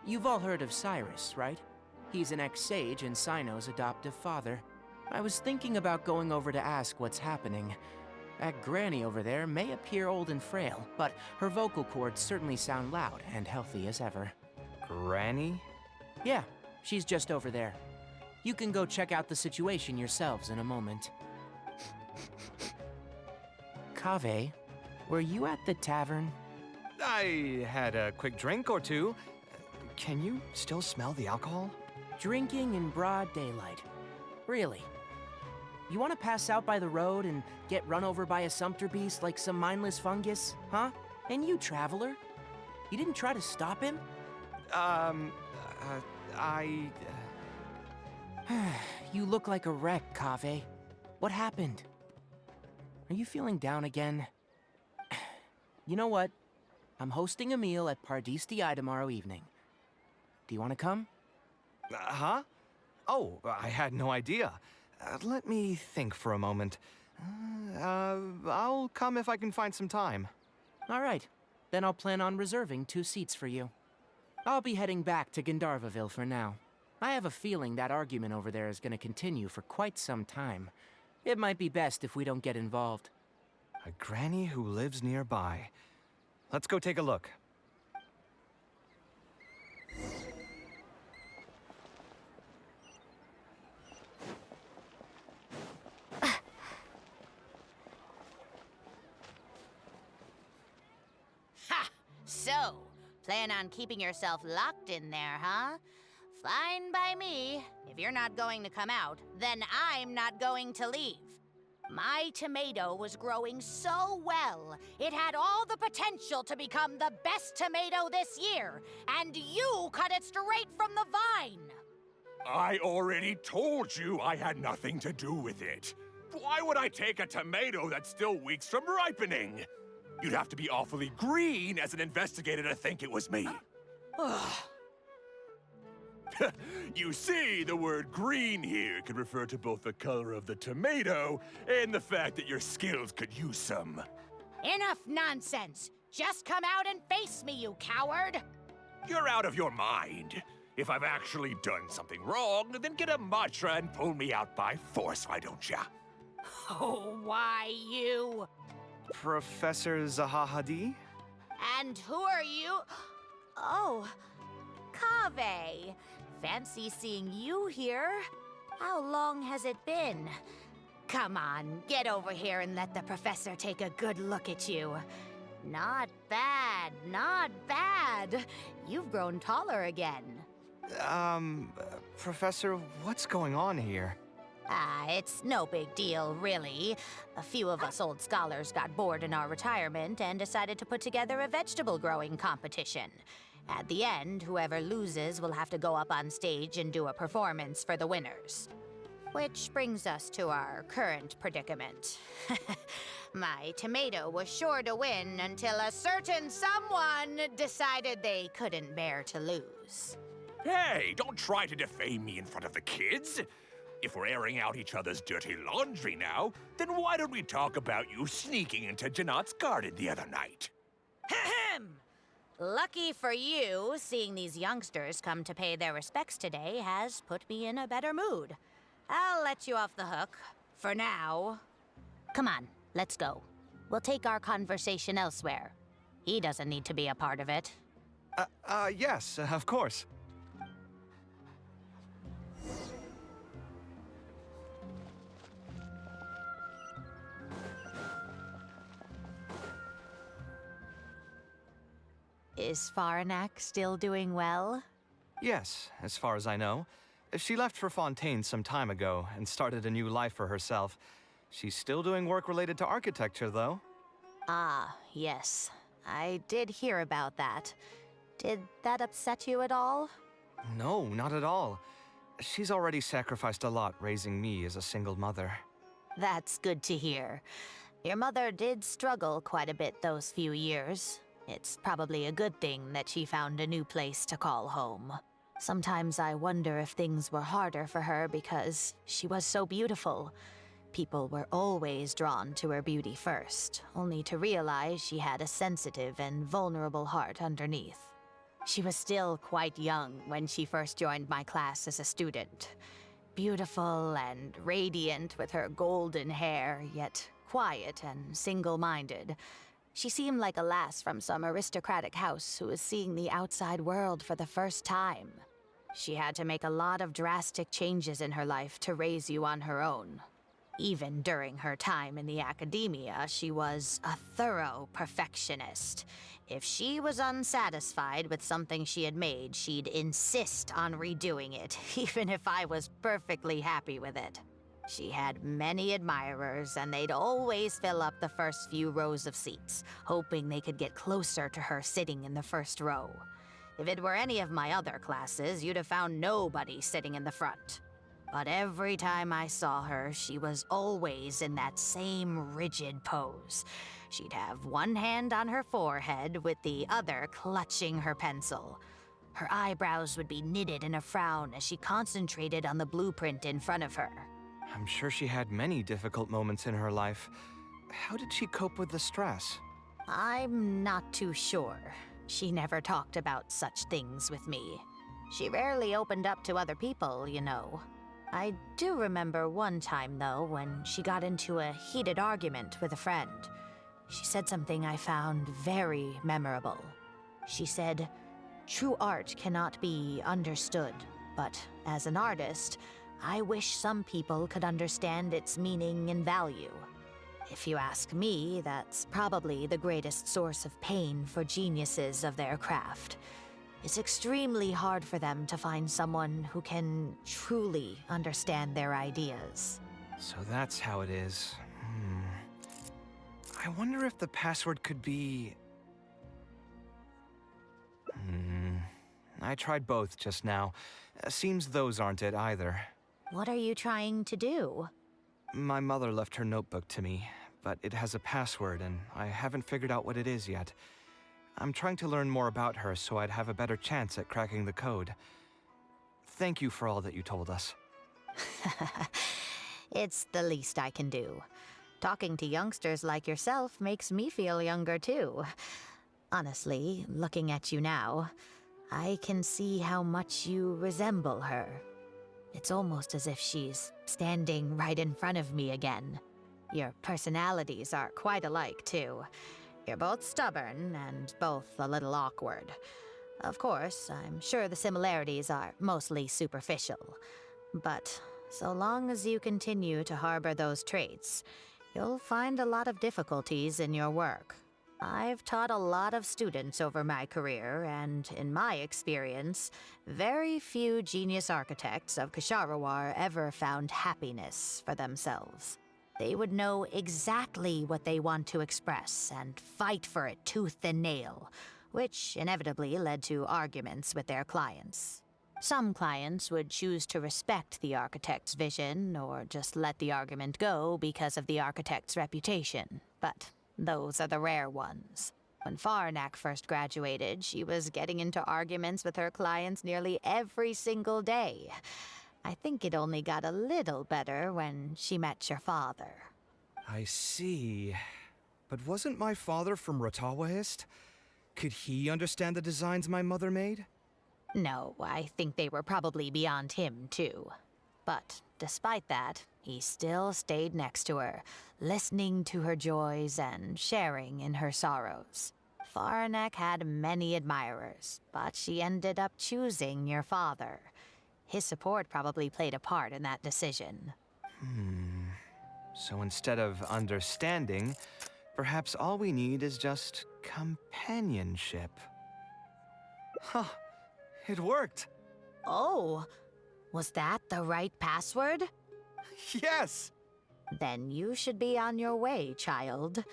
You've all heard of Cyrus, right? He's an ex-sage and Cyno's adoptive father. I was thinking about going over to ask what's happening. That granny over there may appear old and frail, but her vocal cords certainly sound loud and healthy as ever. Granny? Yeah, she's just over there. You can go check out the situation yourselves in a moment. Kaveh, were you at the tavern? I had a quick drink or two. Can you still smell the alcohol? Drinking in broad daylight. Really? You want to pass out by the road and get run over by a sumpter beast like some mindless fungus, huh? And you, traveler? You didn't try to stop him? You look like a wreck, Kaveh. What happened? Are you feeling down again? You know what? I'm hosting a meal at Pardistii tomorrow evening. Do you want to come? Huh? Oh, I had no idea. Let me think for a moment. I'll come if I can find some time. All right. Then I'll plan on reserving 2 seats for you. I'll be heading back to Gandharvaville for now. I have a feeling that argument over there is going to continue for quite some time. It might be best if we don't get involved. A granny who lives nearby. Let's go take a look. So, plan on keeping yourself locked in there, huh? Fine by me. If you're not going to come out, then I'm not going to leave. My tomato was growing so well, it had all the potential to become the best tomato this year, and you cut it straight from the vine. I already told you I had nothing to do with it. Why would I take a tomato that's still weeks from ripening? You'd have to be awfully green as an investigator to think it was me. You see, the word green here could refer to both the color of the tomato and the fact that your skills could use some. Enough nonsense! Just come out and face me, you coward! You're out of your mind. If I've actually done something wrong, then get a mantra and pull me out by force, why don't ya? Oh, why you? Professor Zahahadi? And who are you? Oh, Kaveh. Fancy seeing you here. How long has it been? Come on, get over here and let the professor take a good look at you. Not bad, not bad. You've grown taller again. Professor, what's going on here? It's no big deal, really. A few of us old scholars got bored in our retirement and decided to put together a vegetable growing competition. At the end, whoever loses will have to go up on stage and do a performance for the winners. Which brings us to our current predicament. My tomato was sure to win until a certain someone decided they couldn't bear to lose. Hey, don't try to defame me in front of the kids. If we're airing out each other's dirty laundry now, then why don't we talk about you sneaking into Janat's garden the other night? Ahem! Lucky for you, seeing these youngsters come to pay their respects today has put me in a better mood. I'll let you off the hook. For now. Come on, let's go. We'll take our conversation elsewhere. He doesn't need to be a part of it. Yes, of course. Is Faranak still doing well? Yes, as far as I know. She left for Fontaine some time ago and started a new life for herself. She's still doing work related to architecture, though. Ah, yes. I did hear about that. Did that upset you at all? No, not at all. She's already sacrificed a lot raising me as a single mother. That's good to hear. Your mother did struggle quite a bit those few years. It's probably a good thing that she found a new place to call home. Sometimes I wonder if things were harder for her because she was so beautiful. People were always drawn to her beauty first, only to realize she had a sensitive and vulnerable heart underneath. She was still quite young when she first joined my class as a student. Beautiful and radiant with her golden hair, yet quiet and single-minded. She seemed like a lass from some aristocratic house who was seeing the outside world for the first time. She had to make a lot of drastic changes in her life to raise you on her own. Even during her time in the academia, she was a thorough perfectionist. If she was unsatisfied with something she had made, she'd insist on redoing it, even if I was perfectly happy with it. She had many admirers, and they'd always fill up the first few rows of seats, hoping they could get closer to her sitting in the first row. If it were any of my other classes, you'd have found nobody sitting in the front. But every time I saw her, she was always in that same rigid pose. She'd have one hand on her forehead with the other clutching her pencil. Her eyebrows would be knitted in a frown as she concentrated on the blueprint in front of her. I'm sure she had many difficult moments in her life. How did she cope with the stress? I'm not too sure. She never talked about such things with me. She rarely opened up to other people, you know. I do remember one time, though, when she got into a heated argument with a friend. She said something I found very memorable. She said, "True art cannot be understood, but as an artist, I wish some people could understand its meaning and value." If you ask me, that's probably the greatest source of pain for geniuses of their craft. It's extremely hard for them to find someone who can truly understand their ideas. So that's how it is. I wonder if the password could be... I tried both just now. Seems those aren't it either. What are you trying to do? My mother left her notebook to me, but it has a password and I haven't figured out what it is yet. I'm trying to learn more about her so I'd have a better chance at cracking the code. Thank you for all that you told us. It's the least I can do. Talking to youngsters like yourself makes me feel younger too. Honestly, looking at you now, I can see how much you resemble her. It's almost as if she's standing right in front of me again. Your personalities are quite alike, too. You're both stubborn and both a little awkward. Of course, I'm sure the similarities are mostly superficial. But so long as you continue to harbor those traits, you'll find a lot of difficulties in your work. I've taught a lot of students over my career, and in my experience, very few genius architects of Ksharawar ever found happiness for themselves. They would know exactly what they want to express and fight for it tooth and nail, which inevitably led to arguments with their clients. Some clients would choose to respect the architect's vision or just let the argument go because of the architect's reputation, but those are the rare ones. When Faranak first graduated, she was getting into arguments with her clients nearly every single day. I think it only got a little better when she met your father. I see. But wasn't my father from Rotawahist? Could he understand the designs my mother made? No, I think they were probably beyond him, too. But despite that, he still stayed next to her, listening to her joys and sharing in her sorrows. Faranek had many admirers, but she ended up choosing your father. His support probably played a part in that decision. So instead of understanding, perhaps all we need is just companionship. Huh. It worked! Oh, was that the right password? Yes! Then you should be on your way, child.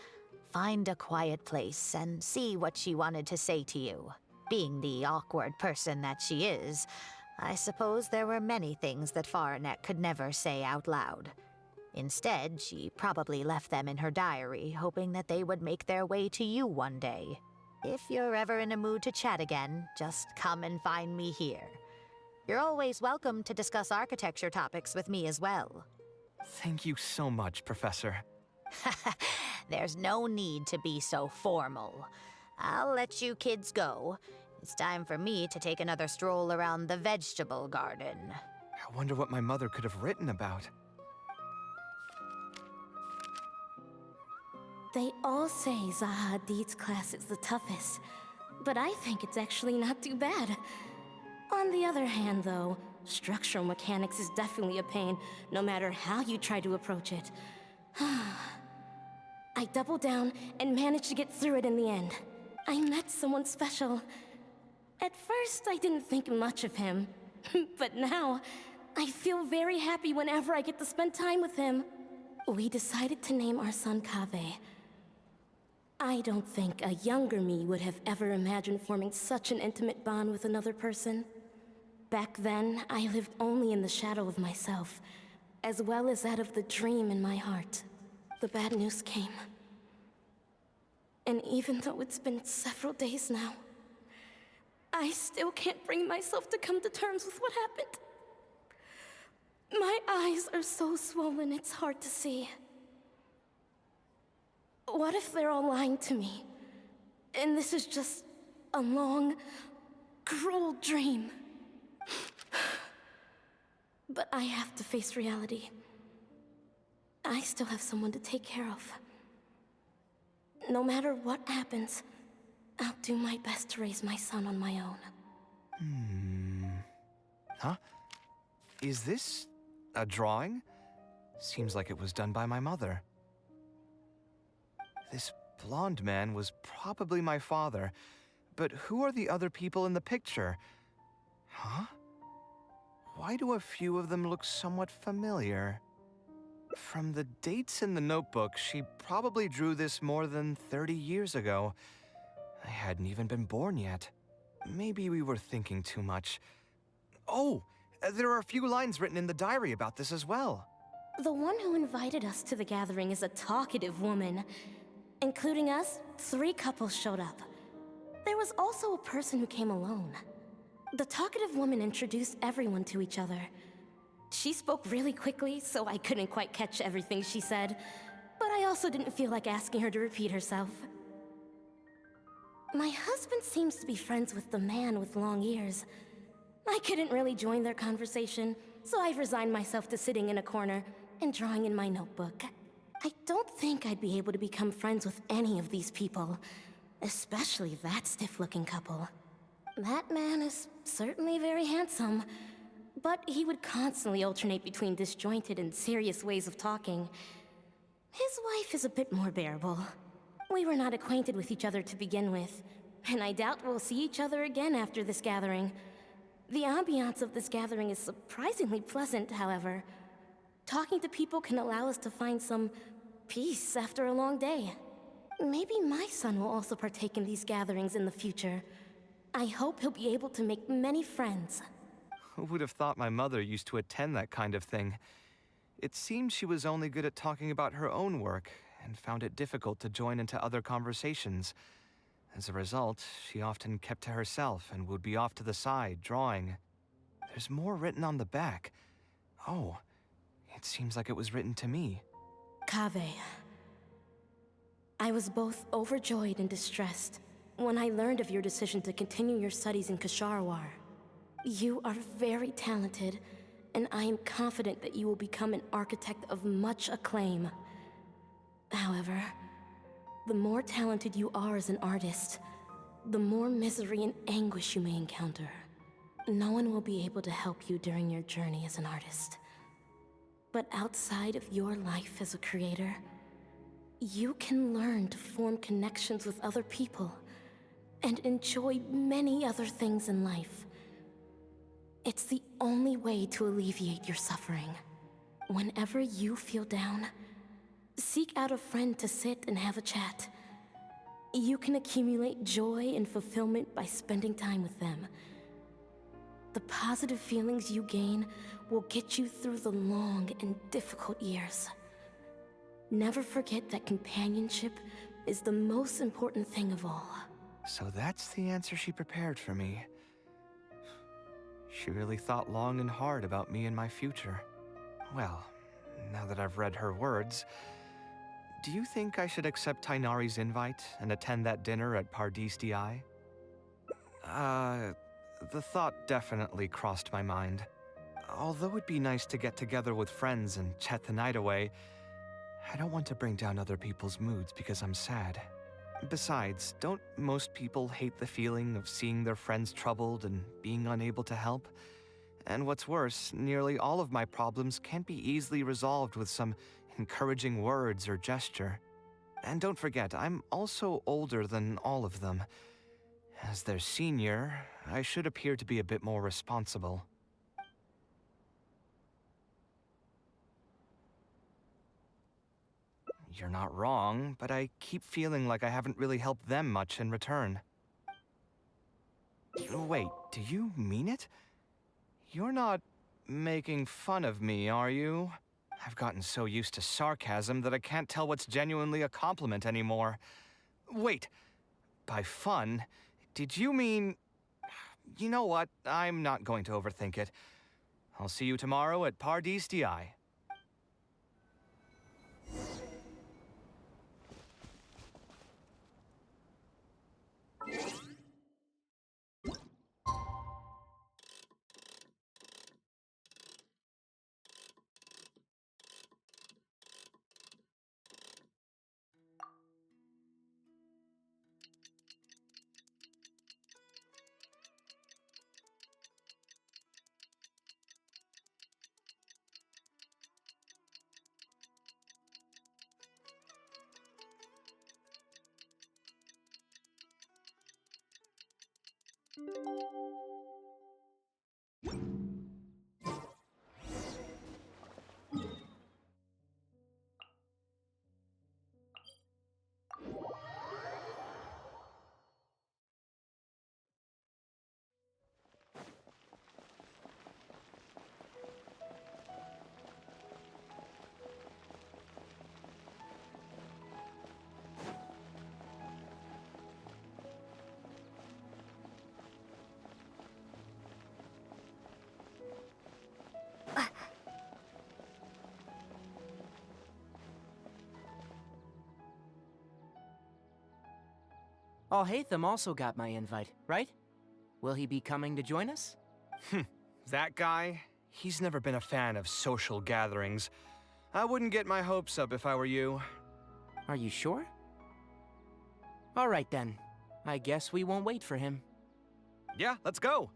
Find a quiet place and see what she wanted to say to you. Being the awkward person that she is, I suppose there were many things that Faranek could never say out loud. Instead, she probably left them in her diary, hoping that they would make their way to you one day. If you're ever in a mood to chat again, just come and find me here. You're always welcome to discuss architecture topics with me as well. Thank you so much, Professor. There's no need to be so formal. I'll let you kids go. It's time for me to take another stroll around the vegetable garden. I wonder what my mother could have written about. They all say Zaha Hadid's class is the toughest, but I think it's actually not too bad. On the other hand, though, structural mechanics is definitely a pain, no matter how you try to approach it. I doubled down and managed to get through it in the end. I met someone special. At first, I didn't think much of him, but now, I feel very happy whenever I get to spend time with him. We decided to name our son Kaveh. I don't think a younger me would have ever imagined forming such an intimate bond with another person. Back then, I lived only in the shadow of myself, as well as that of the dream in my heart. The bad news came. And even though it's been several days now, I still can't bring myself to come to terms with what happened. My eyes are so swollen it's hard to see. What if they're all lying to me? And this is just a long, cruel dream. But I have to face reality. I still have someone to take care of. No matter what happens, I'll do my best to raise my son on my own. Huh? Is this a drawing? Seems like it was done by my mother. This blonde man was probably my father, but who are the other people in the picture? Huh? Why do a few of them look somewhat familiar? From the dates in the notebook, she probably drew this more than 30 years ago. I hadn't even been born yet. Maybe we were thinking too much. Oh, there are a few lines written in the diary about this as well. The one who invited us to the gathering is a talkative woman. Including us, 3 couples showed up. There was also a person who came alone. The talkative woman introduced everyone to each other. She spoke really quickly, so I couldn't quite catch everything she said, but I also didn't feel like asking her to repeat herself. My husband seems to be friends with the man with long ears. I couldn't really join their conversation, so I've resigned myself to sitting in a corner and drawing in my notebook. I don't think I'd be able to become friends with any of these people, especially that stiff-looking couple. That man is certainly very handsome, but he would constantly alternate between disjointed and serious ways of talking. His wife is a bit more bearable. We were not acquainted with each other to begin with, and I doubt we'll see each other again after this gathering. The ambiance of this gathering is surprisingly pleasant, however. Talking to people can allow us to find some peace after a long day. Maybe my son will also partake in these gatherings in the future. I hope he'll be able to make many friends. Who would have thought my mother used to attend that kind of thing? It seemed she was only good at talking about her own work, and found it difficult to join into other conversations. As a result, she often kept to herself and would be off to the side, drawing. There's more written on the back. Oh, it seems like it was written to me. Kaveh. I was both overjoyed and distressed. when I learned of your decision to continue your studies in Kasharawar. You are very talented, and I am confident that you will become an architect of much acclaim. However, the more talented you are as an artist, the more misery and anguish you may encounter. No one will be able to help you during your journey as an artist. But outside of your life as a creator, you can learn to form connections with other people and enjoy many other things in life. It's the only way to alleviate your suffering. Whenever you feel down, seek out a friend to sit and have a chat. You can accumulate joy and fulfillment by spending time with them. The positive feelings you gain will get you through the long and difficult years. Never forget that companionship is the most important thing of all. So that's the answer she prepared for me. She really thought long and hard about me and my future. Well, now that I've read her words, do you think I should accept Tainari's invite and attend that dinner at Pardis Di? The thought definitely crossed my mind. Although it'd be nice to get together with friends and chat the night away, I don't want to bring down other people's moods because I'm sad. Besides, don't most people hate the feeling of seeing their friends troubled and being unable to help? And what's worse, nearly all of my problems can't be easily resolved with some encouraging words or gesture. And don't forget, I'm also older than all of them. As their senior, I should appear to be a bit more responsible. You're not wrong, but I keep feeling like I haven't really helped them much in return. Wait, do you mean it? You're not making fun of me, are you? I've gotten so used to sarcasm that I can't tell what's genuinely a compliment anymore. Wait, by fun, did you mean... You know what? I'm not going to overthink it. I'll see you tomorrow at Pardis Di. Alhaitham also got my invite, right? Will he be coming to join us? That guy? He's never been a fan of social gatherings. I wouldn't get my hopes up if I were you. Are you sure? All right then. I guess we won't wait for him. Yeah, let's go.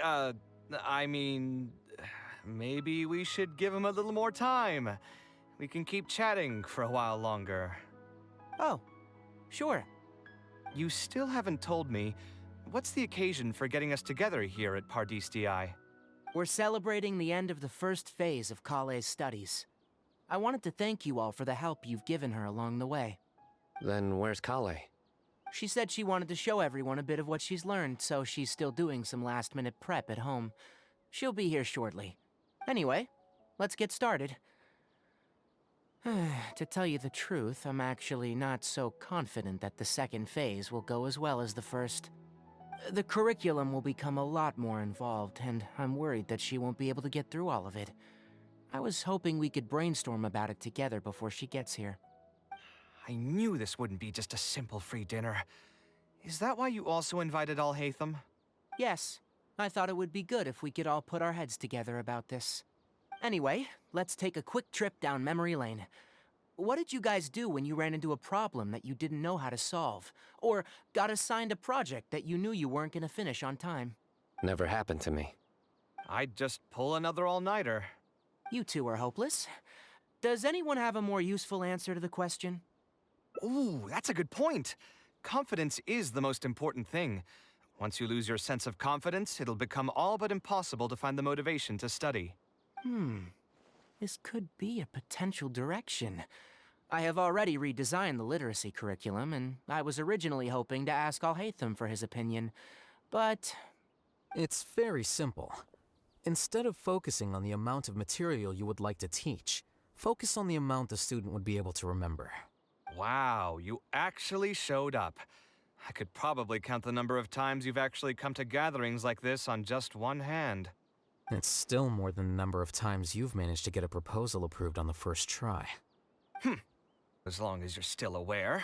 I mean, maybe we should give him a little more time. We can keep chatting for a while longer. Oh, sure. You still haven't told me, what's the occasion for getting us together here at Pardis Di? We're celebrating the end of the first phase of Kale's studies. I wanted to thank you all for the help you've given her along the way. Then where's Kale? She said she wanted to show everyone a bit of what she's learned, so she's still doing some last-minute prep at home. She'll be here shortly. Anyway, let's get started. To tell you the truth, I'm actually not so confident that the second phase will go as well as the first. The curriculum will become a lot more involved, and I'm worried that she won't be able to get through all of it. I was hoping we could brainstorm about it together before she gets here. I knew this wouldn't be just a simple free dinner. Is that why you also invited Alhaitham? Yes. I thought it would be good if we could all put our heads together about this. Anyway, let's take a quick trip down memory lane. What did you guys do when you ran into a problem that you didn't know how to solve? Or got assigned a project that you knew you weren't gonna finish on time? Never happened to me. I'd just pull another all-nighter. You two are hopeless. Does anyone have a more useful answer to the question? Ooh, that's a good point. Confidence is the most important thing. Once you lose your sense of confidence, it'll become all but impossible to find the motivation to study. This could be a potential direction. I have already redesigned the literacy curriculum, and I was originally hoping to ask Alhaitham for his opinion, but... It's very simple. Instead of focusing on the amount of material you would like to teach, focus on the amount the student would be able to remember. Wow, you actually showed up. I could probably count the number of times you've actually come to gatherings like this on just one hand. It's still more than the number of times you've managed to get a proposal approved on the first try. As long as you're still aware.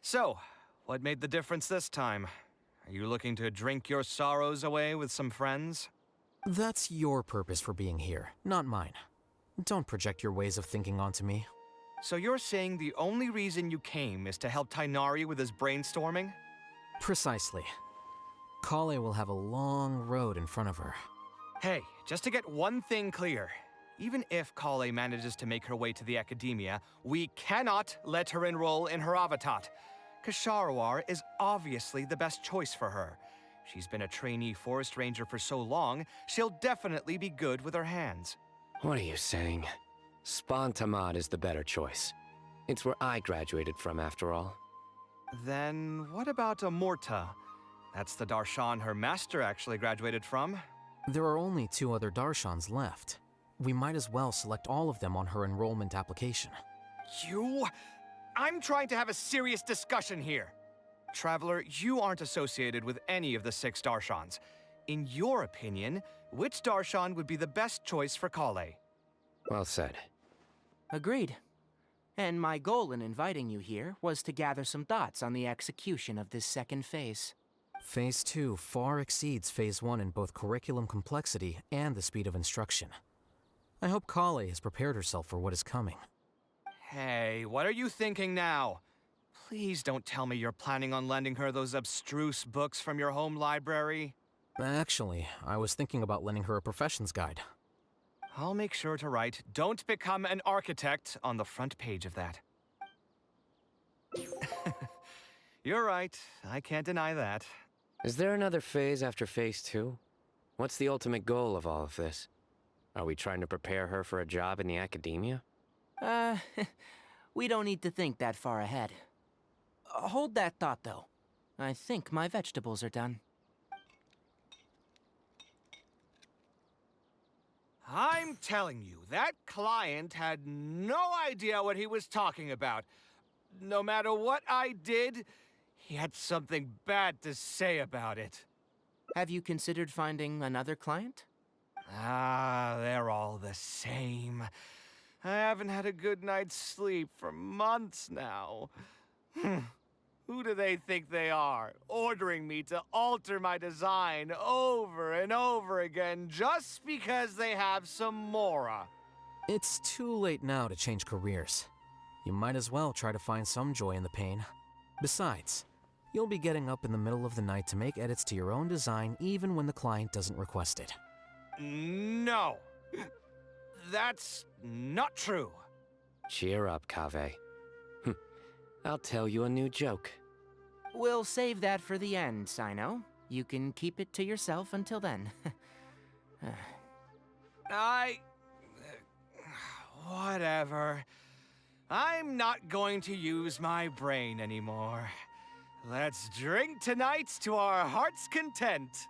So, what made the difference this time? Are you looking to drink your sorrows away with some friends? That's your purpose for being here, not mine. Don't project your ways of thinking onto me. So you're saying the only reason you came is to help Tainari with his brainstorming? Precisely. Kale will have a long road in front of her. Hey, just to get one thing clear. Even if Kale manages to make her way to the academia, we cannot let her enroll in Haravatat. Kasharawar is obviously the best choice for her. She's been a trainee forest ranger for so long, she'll definitely be good with her hands. What are you saying? Spontamad is the better choice. It's where I graduated from, after all. Then what about Amorta? That's the Darshan her master actually graduated from. There are only 2 other Darshans left. We might as well select all of them on her enrollment application. I'm trying to have a serious discussion here. Traveler, you aren't associated with any of the 6 Darshans. In your opinion, which Darshan would be the best choice for Kale? Well said. Agreed. And my goal in inviting you here was to gather some thoughts on the execution of this second phase. Phase 2 far exceeds Phase 1 in both curriculum complexity and the speed of instruction. I hope Kale has prepared herself for what is coming. Hey, what are you thinking now? Please don't tell me you're planning on lending her those abstruse books from your home library. Actually, I was thinking about lending her a professions guide. I'll make sure to write, "Don't become an architect" on the front page of that. You're right, I can't deny that. Is there another phase after Phase 2? What's the ultimate goal of all of this? Are we trying to prepare her for a job in the academia? We don't need to think that far ahead. Hold that thought, though. I think my vegetables are done. I'm telling you, that client had no idea what he was talking about. No matter what I did, he had something bad to say about it. Have you considered finding another client? They're all the same. I haven't had a good night's sleep for months now. Who do they think they are, ordering me to alter my design over and over again just because they have some Mora? It's too late now to change careers. You might as well try to find some joy in the pain. Besides, you'll be getting up in the middle of the night to make edits to your own design even when the client doesn't request it. No. That's not true. Cheer up, Kaveh. I'll tell you a new joke. We'll save that for the end, Sino. You can keep it to yourself until then. Whatever. I'm not going to use my brain anymore. Let's drink tonight to our heart's content.